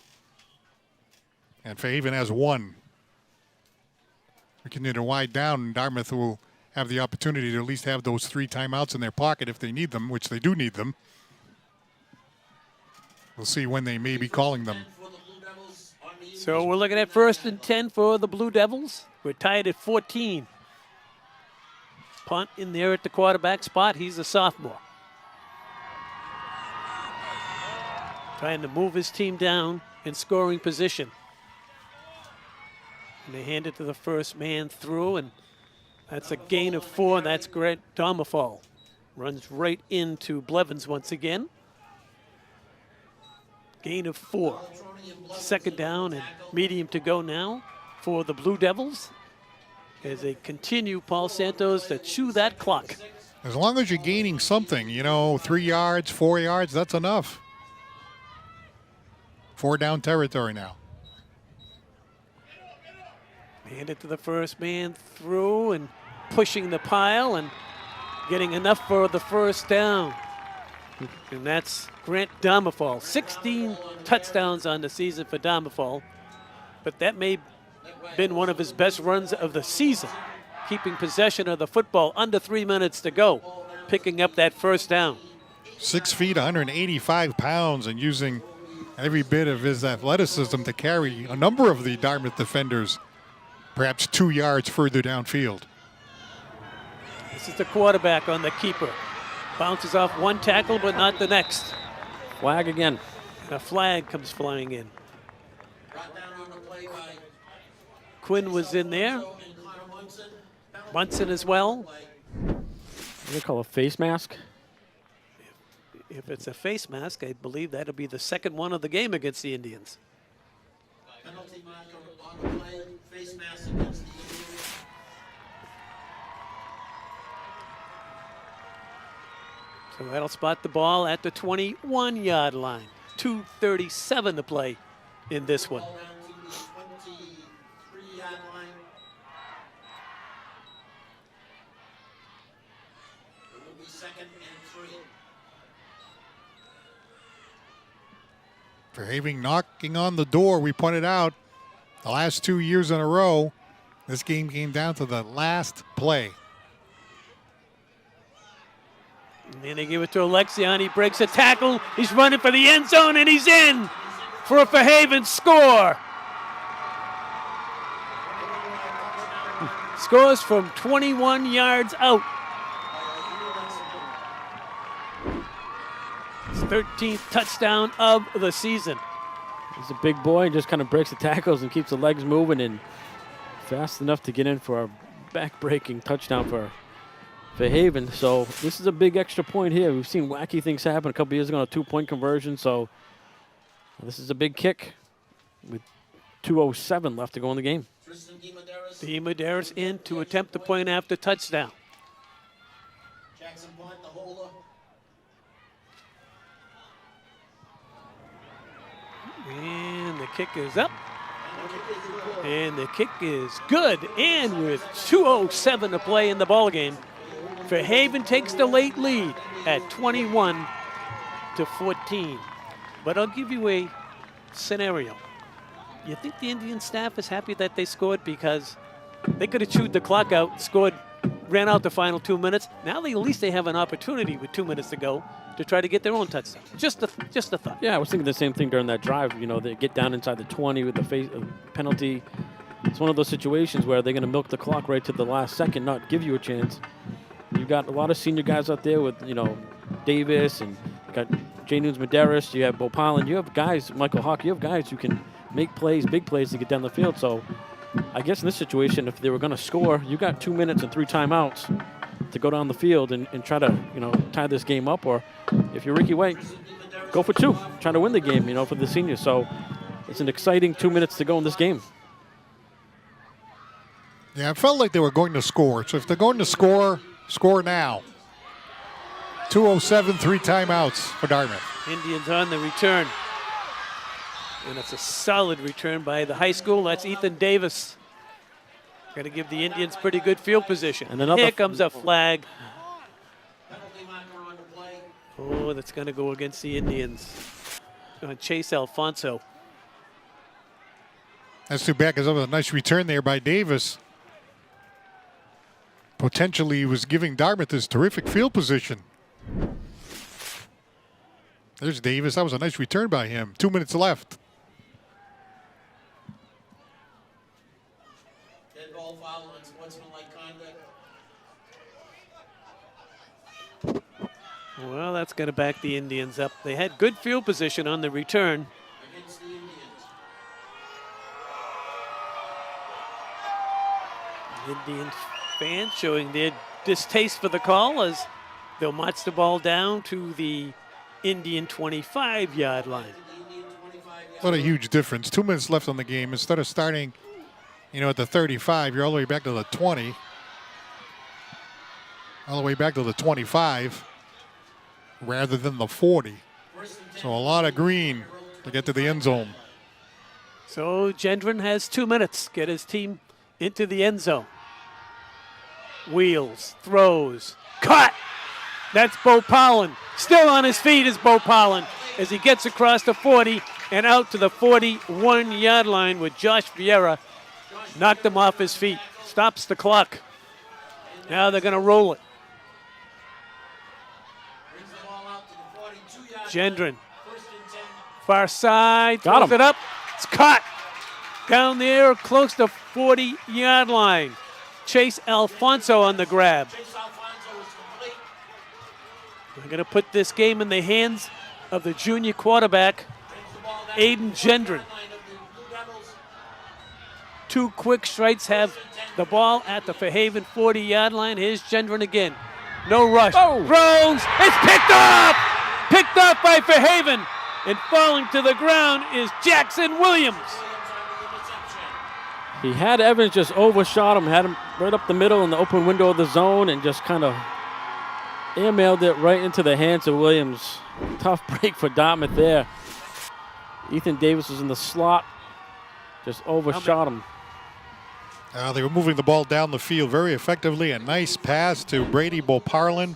And Fairhaven has 1. We continue to wind down, and Dartmouth will have the opportunity to at least have those 3 timeouts in their pocket if they need them, which they do need them. We'll see when they may be calling them. So we're looking at 1st and 10 for the Blue Devils. We're tied at 14. Punt in there at the quarterback spot. He's a sophomore. Trying to move his team down in scoring position. And they hand it to the first man through, and that's a gain of 4. That's Grant Domafal. Runs right into Blevins once again. Gain of 4. 2nd down and medium to go now for the Blue Devils as they continue, Paul Santos, to chew that clock. As long as you're gaining something, 3 yards, 4 yards, that's enough. 4 down territory now. Hand it to the first man through and pushing the pile and getting enough for the first down. And that's Grant Domafal. 16 touchdowns on the season for Domafal. But that may have been one of his best runs of the season. Keeping possession of the football under 3 minutes to go. Picking up that first down. 6 feet, 185 pounds, and using every bit of his athleticism to carry a number of the Dartmouth defenders perhaps 2 yards further downfield. This is the quarterback on the keeper. Bounces off one tackle, but not the next. Flag again. And a flag comes flying in. Quinn was in there. Munson as well. What do they call a face mask? If it's a face mask, I believe that'll be the 2nd one of the game against the Indians. Penalty marker on the play, face mask against the Indians. So that'll spot the ball at the 21-yard line. 2:37 to play in this one. Fairhaven knocking on the door. We pointed out the last 2 years in a row, this game came down to the last play. And then they give it to Alexion. He breaks a tackle. He's running for the end zone, and he's in for a Fairhaven score. Scores from 21 yards out. His 13th touchdown of the season. He's a big boy and just kind of breaks the tackles and keeps the legs moving and fast enough to get in for a back-breaking touchdown for Fairhaven. So this is a big extra point here. We've seen wacky things happen a couple years ago on a 2-point conversion. So this is a big kick with 2:07 left to go in the game. Medeiros in to attempt the point after touchdown. Jackson Blunt, the holder. And the kick is up. And the kick is good. And with 2:07 to play in the ballgame, Fairhaven takes the late lead at 21-14. But I'll give you a scenario. You think the Indian staff is happy that they scored because they could have chewed the clock out, scored ran out the final 2 minutes. Now at least they have an opportunity with 2 minutes to go to try to get their own touchdown. Just a thought. Yeah, I was thinking the same thing during that drive. You know, they get down inside the 20 with the penalty. It's one of those situations where they're going to milk the clock right to the last second, not give you a chance. You've got a lot of senior guys out there with, Davis, and you got Jay Nunes-Medeiros, you have Bo Pollen, you have guys, Michael Hawk, you have guys who can make plays, big plays to get down the field. So I guess in this situation, if they were going to score, you got 2 minutes and 3 timeouts to go down the field and try to, tie this game up. Or if you're Ricky White, go for 2, try to win the game, for the seniors. So it's an exciting 2 minutes to go in this game. Yeah, it felt like they were going to score. So if they're going to score now. 2:07, 3 timeouts for Dartmouth. Indians on the return. And it's a solid return by the high school. That's Ethan Davis. Got to give the Indians pretty good field position. And here comes a flag. Oh, that's going to go against the Indians. On Chase Alfonso. That's too bad because that was a nice return there by Davis. Potentially was giving Dartmouth this terrific field position. There's Davis. That was a nice return by him. 2 minutes left. Dead ball foul on sportsmanlike conduct. Well, that's going to back the Indians up. They had good field position on the return. Against the Indians. Indian fans showing their distaste for the call as they'll march the ball down to the Indian 25-yard line. What a huge difference. 2 minutes left on the game. Instead of starting, at the 35, you're all the way back to the 20. All the way back to the 25 rather than the 40. So a lot of green to get to the end zone. So Gendron has 2 minutes. Get his team into the end zone. Wheels, throws, cut! That's Bo Pollen. Still on his feet is Bo Pollen as he gets across the 40 and out to the 41-yard line with Josh Vieira. Knocked him off his feet. Stops the clock. Now they're going to roll it. Gendron. Far side. Throws it up. It's caught. Down there close to 40-yard line. Chase Alfonso on the grab. We're going to put this game in the hands of the junior quarterback, Aiden Gendron. 2 quick strikes have the ball at the Fairhaven 40-yard line. Here's Gendron again. No rush. Throws. It's picked up! Picked up by Fairhaven. And falling to the ground is Jackson Williams. He had Evans just overshot him, had him right up the middle in the open window of the zone, and just kind of airmailed it right into the hands of Williams. Tough break for Dartmouth there. Ethan Davis was in the slot, just overshot him. They were moving the ball down the field very effectively. A nice pass to Brady Boparlin,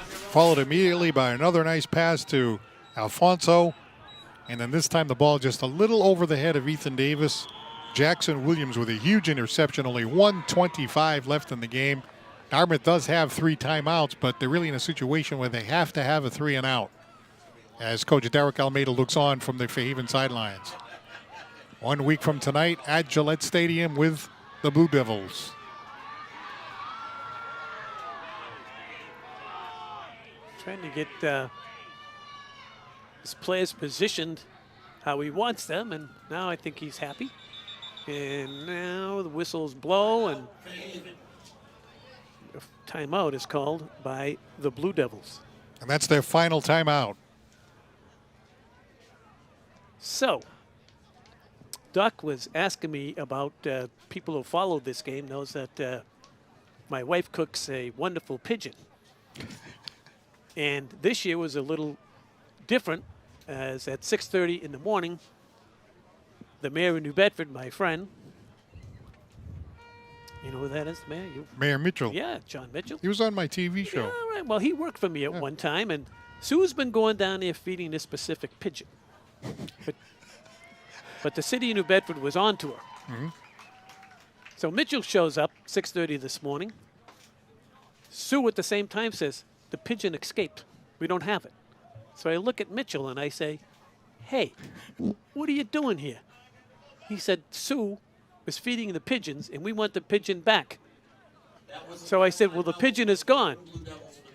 followed immediately by another nice pass to Alfonso. And then this time the ball just a little over the head of Ethan Davis. Jackson Williams with a huge interception, only 1:25 left in the game. Dartmouth does have 3 timeouts, but they're really in a situation where they have to have a 3 and out as Coach Derek Almeida looks on from the Fairhaven sidelines. 1 week from tonight at Gillette Stadium with the Blue Devils. Trying to get his players positioned how he wants them, and now I think he's happy. And now the whistles blow, and a timeout is called by the Blue Devils. And that's their final timeout. So, Doc was asking me about people who follow this game knows that my wife cooks a wonderful pigeon. And this year was a little different, as at 6:30 in the morning, the mayor of New Bedford, my friend, you know who that is, Mayor? Mayor Mitchell. Yeah, John Mitchell. He was on my TV show. Yeah, right. Well, he worked for me at one time, and Sue's been going down there feeding this specific pigeon. But the city of New Bedford was on to her. Mm-hmm. So Mitchell shows up 6:30 this morning, Sue at the same time says, the pigeon escaped. We don't have it. So I look at Mitchell and I say, hey, what are you doing here? He said, Sue was feeding the pigeons and we want the pigeon back. So I said, well, the pigeon is gone.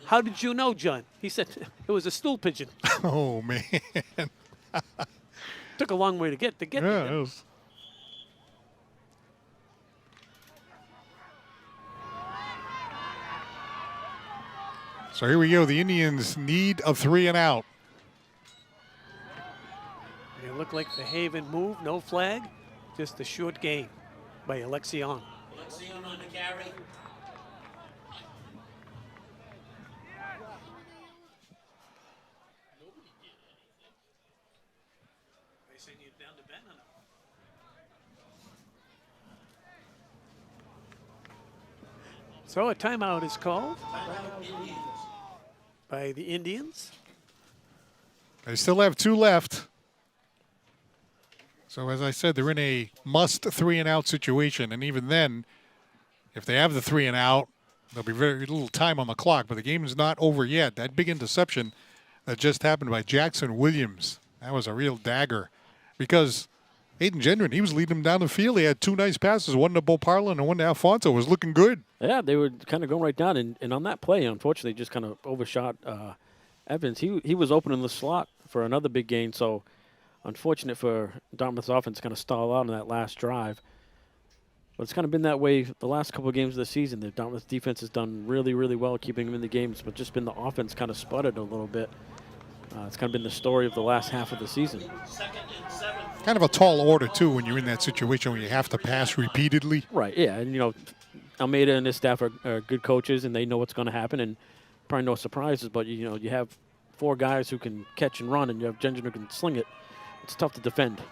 How did you know, John? He said, it was a stool pigeon. Oh, man. Took a long way to get Yeah, there. it was. So here we go. The Indians need a 3 and out. It looked like the Haven move, no flag, just a short game by Alexion. Alexion on the carry. So a timeout is called by the Indians. They still have 2 left. So as I said, they're in a must 3 and out situation. And even then, if they have the 3 and out, there'll be very little time on the clock. But the game is not over yet. That big interception that just happened by Jackson Williams, that was a real dagger. Because Aiden Gendron, he was leading them down the field. He had 2 nice passes, one to Bo Parlin and one to Alfonso. It was looking good. Yeah, they were kind of going right down. And on that play, unfortunately, just kind of overshot Evans. He was open in the slot for another big gain. So unfortunate for Dartmouth's offense to kind of stall out on that last drive. But it's kind of been that way the last couple of games of the season. The Dartmouth defense has done really, really well keeping them in the games, but just been the offense kind of sputtered a little bit. It's kind of been the story of the last half of the season. Kind of a tall order, too, when you're in that situation where you have to pass repeatedly. Right, yeah. And, you know, Almeida and his staff are good coaches, and they know what's going to happen, and probably no surprises. But, you know, you have 4 guys who can catch and run, and you have Gendron who can sling it. It's tough to defend.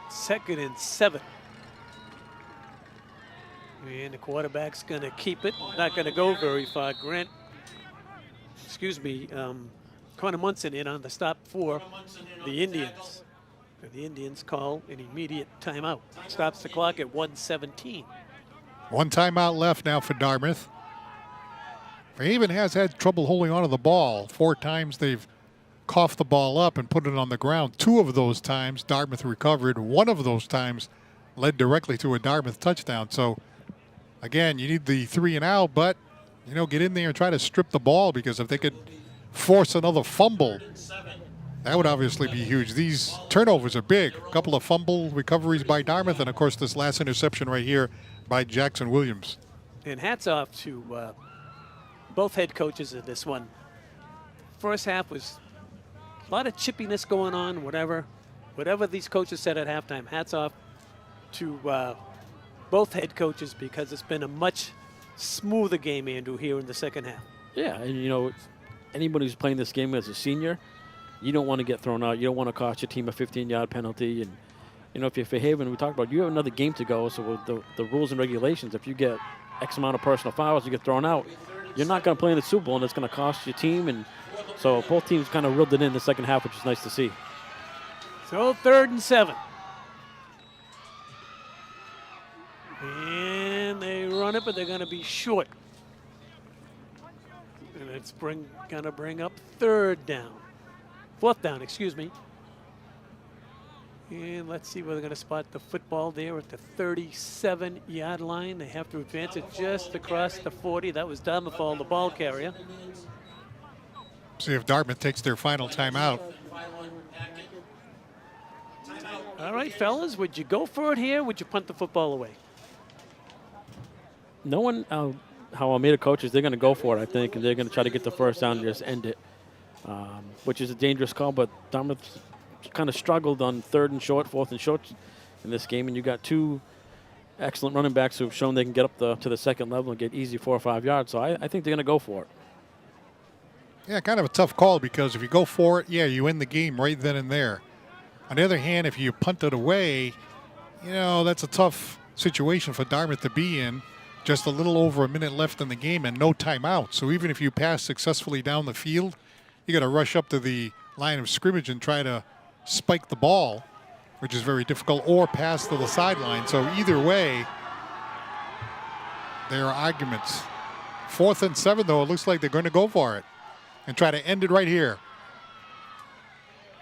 2nd and 7. And the quarterback's going to keep it. Not going to go very far. Connor Munson in on the stop for the Indians. And the Indians call an immediate timeout. Stops the clock at 1:17. 1 timeout left now for Dartmouth. Fairhaven has had trouble holding on to the ball. 4 times they've coughed the ball up and put it on the ground. 2 of those times Dartmouth recovered. 1 of those times led directly to a Dartmouth touchdown. So, again, you need the 3 and out, but, you know, get in there and try to strip the ball, because if they could force another fumble, that would obviously be huge. These turnovers are big. A couple of fumble recoveries by Dartmouth, and, of course, this last interception right here by Jackson Williams. And hats off to both head coaches in this one. First half was a lot of chippiness going on, whatever these coaches said at halftime. Hats off to both head coaches, because it's been a much smoother game, Andrew, here in the second half. Yeah, and, you know, anybody who's playing this game as a senior, you don't want to get thrown out. You don't want to cost your team a 15-yard penalty. And, you know, if you're Fairhaven, we talked about, you have another game to go. So with the rules and regulations, if you get X amount of personal fouls, you get thrown out, you're not going to play in the Super Bowl, and it's going to cost your team. And so both teams kind of reeled it in the second half, which is nice to see. So 3rd and 7. And they run it, but they're going to be short. And it's going to bring up 4th down, excuse me. And let's see where they're going to spot the football there at the 37-yard line. They have to advance it just across the 40. That was Dartmouth, the ball carrier. See if Dartmouth takes their final timeout. All right, fellas, would you go for it here? Would you punt the football away? Knowing how Almeida coaches, they're going to go for it, I think, and they're going to try to get the first down and just end it, which is a dangerous call. But Dartmouth kind of struggled on 3rd and short, 4th and short in this game, and you got 2 excellent running backs who've shown they can get up to the second level and get easy 4 or 5 yards. So I think they're going to go for it. Yeah, kind of a tough call, because if you go for it, yeah, you end the game right then and there. On the other hand, if you punt it away, you know, that's a tough situation for Dartmouth to be in. Just a little over a minute left in the game and no timeout. So even if you pass successfully down the field, you got to rush up to the line of scrimmage and try to spike the ball, which is very difficult, or pass to the sideline. So either way, their arguments. 4th and 7, though. It looks like they're going to go for it and try to end it right here.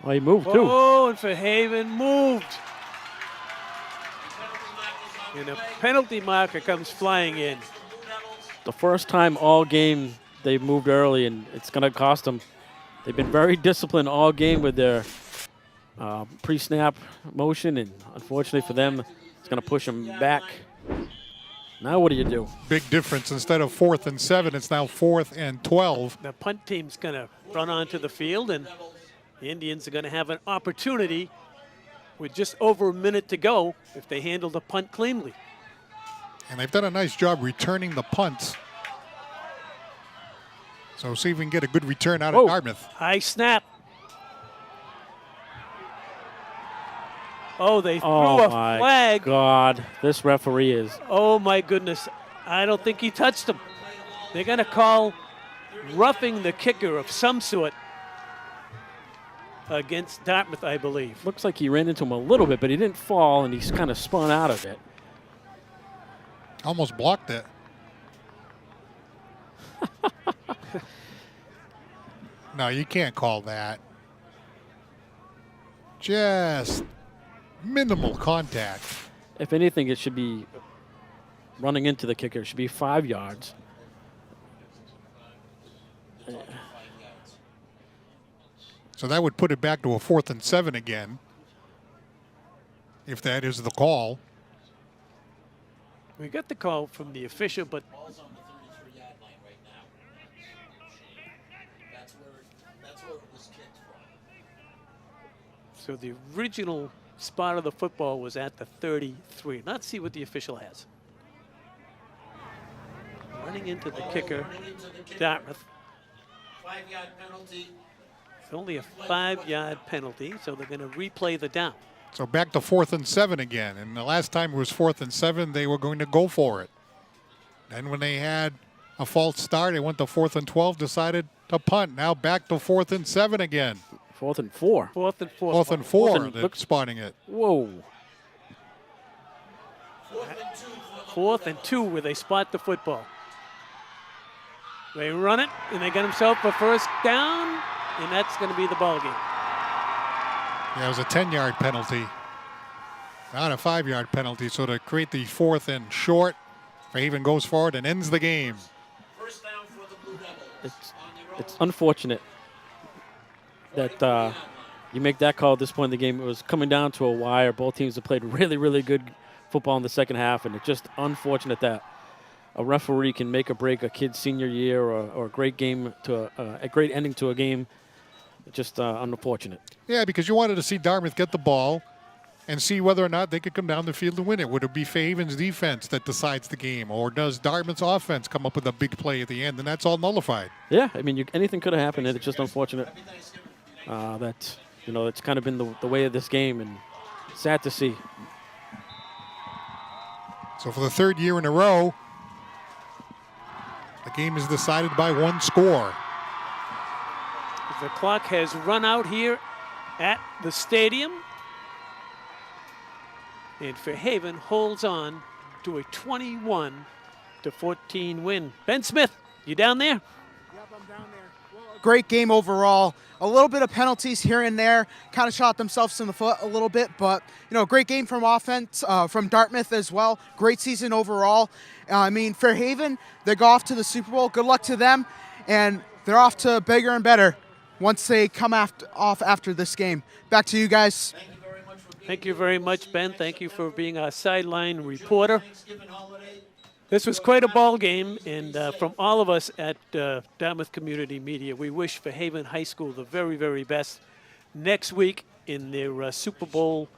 Well, he moved, too. Oh, and Fairhaven moved. And a penalty marker comes flying in. The first time all game they moved early, and it's going to cost them. They've been very disciplined all game with their pre-snap motion, and unfortunately for them, it's going to push them back. Now what do you do? Big difference. Instead of 4th and 7, it's now 4th and 12. The punt team's going to run onto the field, and the Indians are going to have an opportunity with just over a minute to go if they handle the punt cleanly. And they've done a nice job returning the punts. So see if we can get a good return out of Dartmouth. High snap. Oh, they threw a flag. Oh, my God. This referee is. Oh, my goodness. I don't think he touched him. They're going to call roughing the kicker of some sort against Dartmouth, I believe. Looks like he ran into him a little bit, but he didn't fall, and he's kind of spun out of it. Almost blocked it. No, you can't call that. Just minimal contact. If anything, it should be running into the kicker. It should be 5 yards. So that would put it back to a 4th and 7 again, if that is the call. We got the call from the official, but so the original spot of the football was at the 33. Let's see what the official has. Running into the kicker, Dartmouth. 5-yard penalty. It's only a 5-yard penalty, so they're going to replay the down. So back to 4th and 7 again. And the last time it was 4th and 7, they were going to go for it. Then when they had a false start, they went to 4th and 12, decided to punt. Now back to 4th and 7 again. 4th and 4. 4th and 4. 4th and 4, they're spotting it. Whoa. 4th and 2 where they spot the football. They run it, and they get themselves a first down, and that's going to be the ball game. Yeah, it was a 10-yard penalty, not a 5-yard penalty. So to create the 4th and short, Fairhaven goes forward and ends the game. First down for the Blue Devils. It's unfortunate that you make that call at this point in the game. It was coming down to a wire. Both teams have played really, really good football in the second half, and it's just unfortunate that a referee can make or break a kid's senior year or a great game to a great ending to a game. Just unfortunate. Yeah, because you wanted to see Dartmouth get the ball and see whether or not they could come down the field and win it. Would it be Fairhaven's defense that decides the game, or does Dartmouth's offense come up with a big play at the end, and that's all nullified? Yeah, I mean, anything could have happened, and it's just unfortunate that, you know, it's kind of been the way of this game, and sad to see. So for the 3rd year in a row, the game is decided by 1 score. The clock has run out here at the stadium. And Fairhaven holds on to a 21-14 win. Ben Smith, you down there? Yep, I'm down there. Well, great game overall. A little bit of penalties here and there. Kind of shot themselves in the foot a little bit. But, you know, great game from offense, from Dartmouth as well. Great season overall. I mean, Fairhaven, they go off to the Super Bowl. Good luck to them. And they're off to bigger and better once they come off after this game. Back to you guys. Thank you very much, Ben. Thank you for being our sideline reporter. This was quite a ball game, and from all of us at Dartmouth Community Media, we wish Fairhaven High School the very, very best next week in their Super Bowl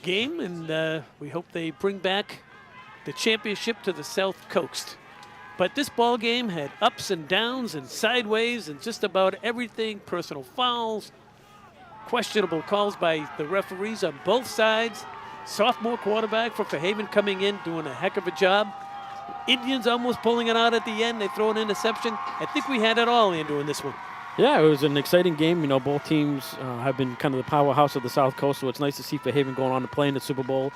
game, and we hope they bring back the championship to the South Coast. But this ball game had ups and downs and sideways and just about everything, personal fouls, questionable calls by the referees on both sides. Sophomore quarterback for Fairhaven coming in, doing a heck of a job. Indians almost pulling it out at the end. They throw an interception. I think we had it all, Andrew, in this one. Yeah, it was an exciting game. You know, both teams have been kind of the powerhouse of the South Coast, so it's nice to see Fairhaven going on to play in the Super Bowl.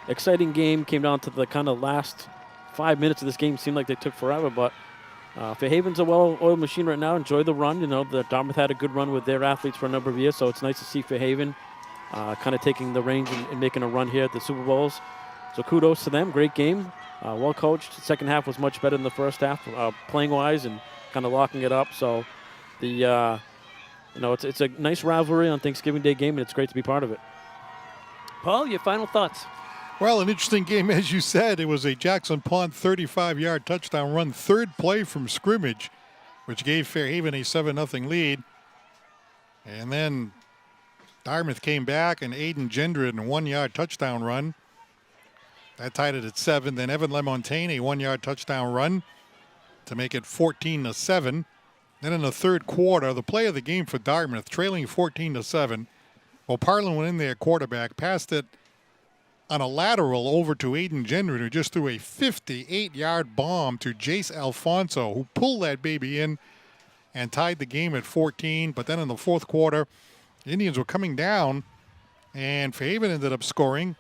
Exciting game, came down to the kind of last 5 minutes of this game seemed like they took forever, but Fairhaven's a well-oiled machine right now. Enjoy the run. You know, the Dartmouth had a good run with their athletes for a number of years, so it's nice to see Fairhaven kind of taking the reins and making a run here at the Super Bowls. So kudos to them. Great game. Well coached. The second half was much better than the first half, playing-wise and kind of locking it up. So the it's a nice rivalry on Thanksgiving Day game, and it's great to be part of it. Paul, your final thoughts? Well, an interesting game, as you said. It was a Jackson Pond 35-yard touchdown run, third play from scrimmage, which gave Fairhaven a 7-0 lead. And then Dartmouth came back, and Aiden Gendron a 1-yard touchdown run. That tied it at 7. Then Evan LeMontagne a 1-yard touchdown run to make it 14-7. Then in the third quarter, the play of the game for Dartmouth, trailing 14-7. Well, Parlin went in there quarterback, passed it on a lateral over to Aiden Gendron, who just threw a 58-yard bomb to Jace Alfonso, who pulled that baby in and tied the game at 14. But then in the fourth quarter, the Indians were coming down, and Fairhaven ended up scoring.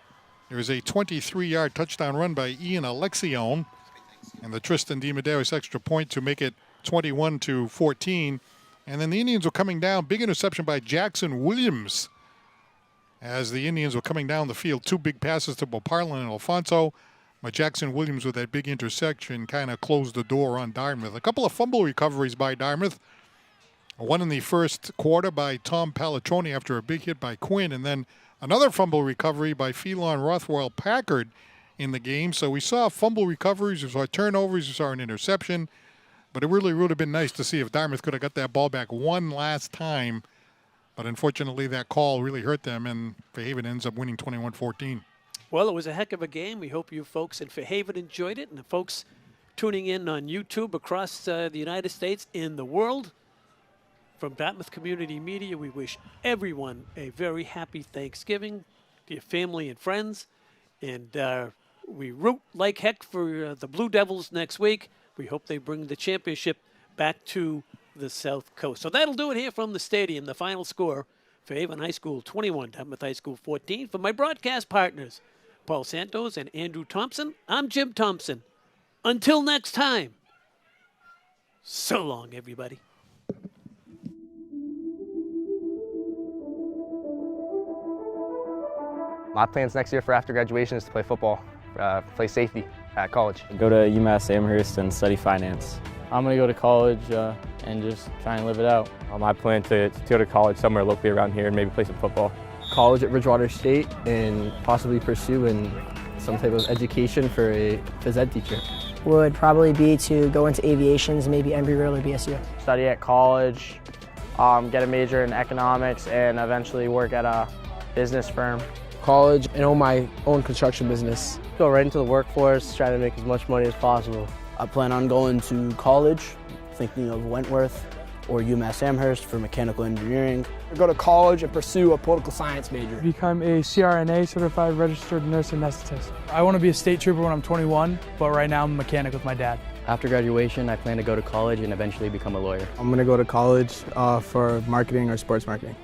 There was a 23-yard touchdown run by Ian Alexione, and the Tristan DiMedeiros extra point to make it 21-14. And then the Indians were coming down. Big interception by Jackson Williams. As the Indians were coming down the field, 2 big passes to Parlin and Alfonso. But Jackson Williams with that big interception kind of closed the door on Dartmouth. A couple of fumble recoveries by Dartmouth. One in the first quarter by Tom Palatroni after a big hit by Quinn. And then another fumble recovery by Phelan Rothwell Packard in the game. So we saw fumble recoveries, we saw turnovers, we saw an interception. But it really would have been nice to see if Dartmouth could have got that ball back one last time. But unfortunately, that call really hurt them, and Fairhaven ends up winning 21-14. Well, it was a heck of a game. We hope you folks in Fairhaven enjoyed it, and the folks tuning in on YouTube across the United States and the world. From Dartmouth Community Media, we wish everyone a very happy Thanksgiving to your family and friends. And we root like heck for the Blue Devils next week. We hope they bring the championship back to the South Coast. So that'll do it here from the stadium. The final score, Fairhaven High School 21, Dartmouth High School 14. For my broadcast partners, Paul Santos and Andrew Thompson, I'm Jim Thompson. Until next time, so long, everybody. My plans next year for after graduation is to play football, play safety at college. Go to UMass Amherst and study finance. I'm going to go to college and just try and live it out. My plan to go to college somewhere locally around here and maybe play some football. College at Bridgewater State and possibly pursue some type of education for a phys ed teacher. Would probably be to go into aviations, maybe Embry-Riddle or BSU. Study at college, get a major in economics, and eventually work at a business firm. College and own my own construction business. Go right into the workforce, try to make as much money as possible. I plan on going to college, thinking of Wentworth or UMass Amherst for mechanical engineering. Go to college and pursue a political science major. Become a CRNA, certified registered nurse anesthetist. I want to be a state trooper when I'm 21, but right now I'm a mechanic with my dad. After graduation, I plan to go to college and eventually become a lawyer. I'm going to go to college for marketing or sports marketing.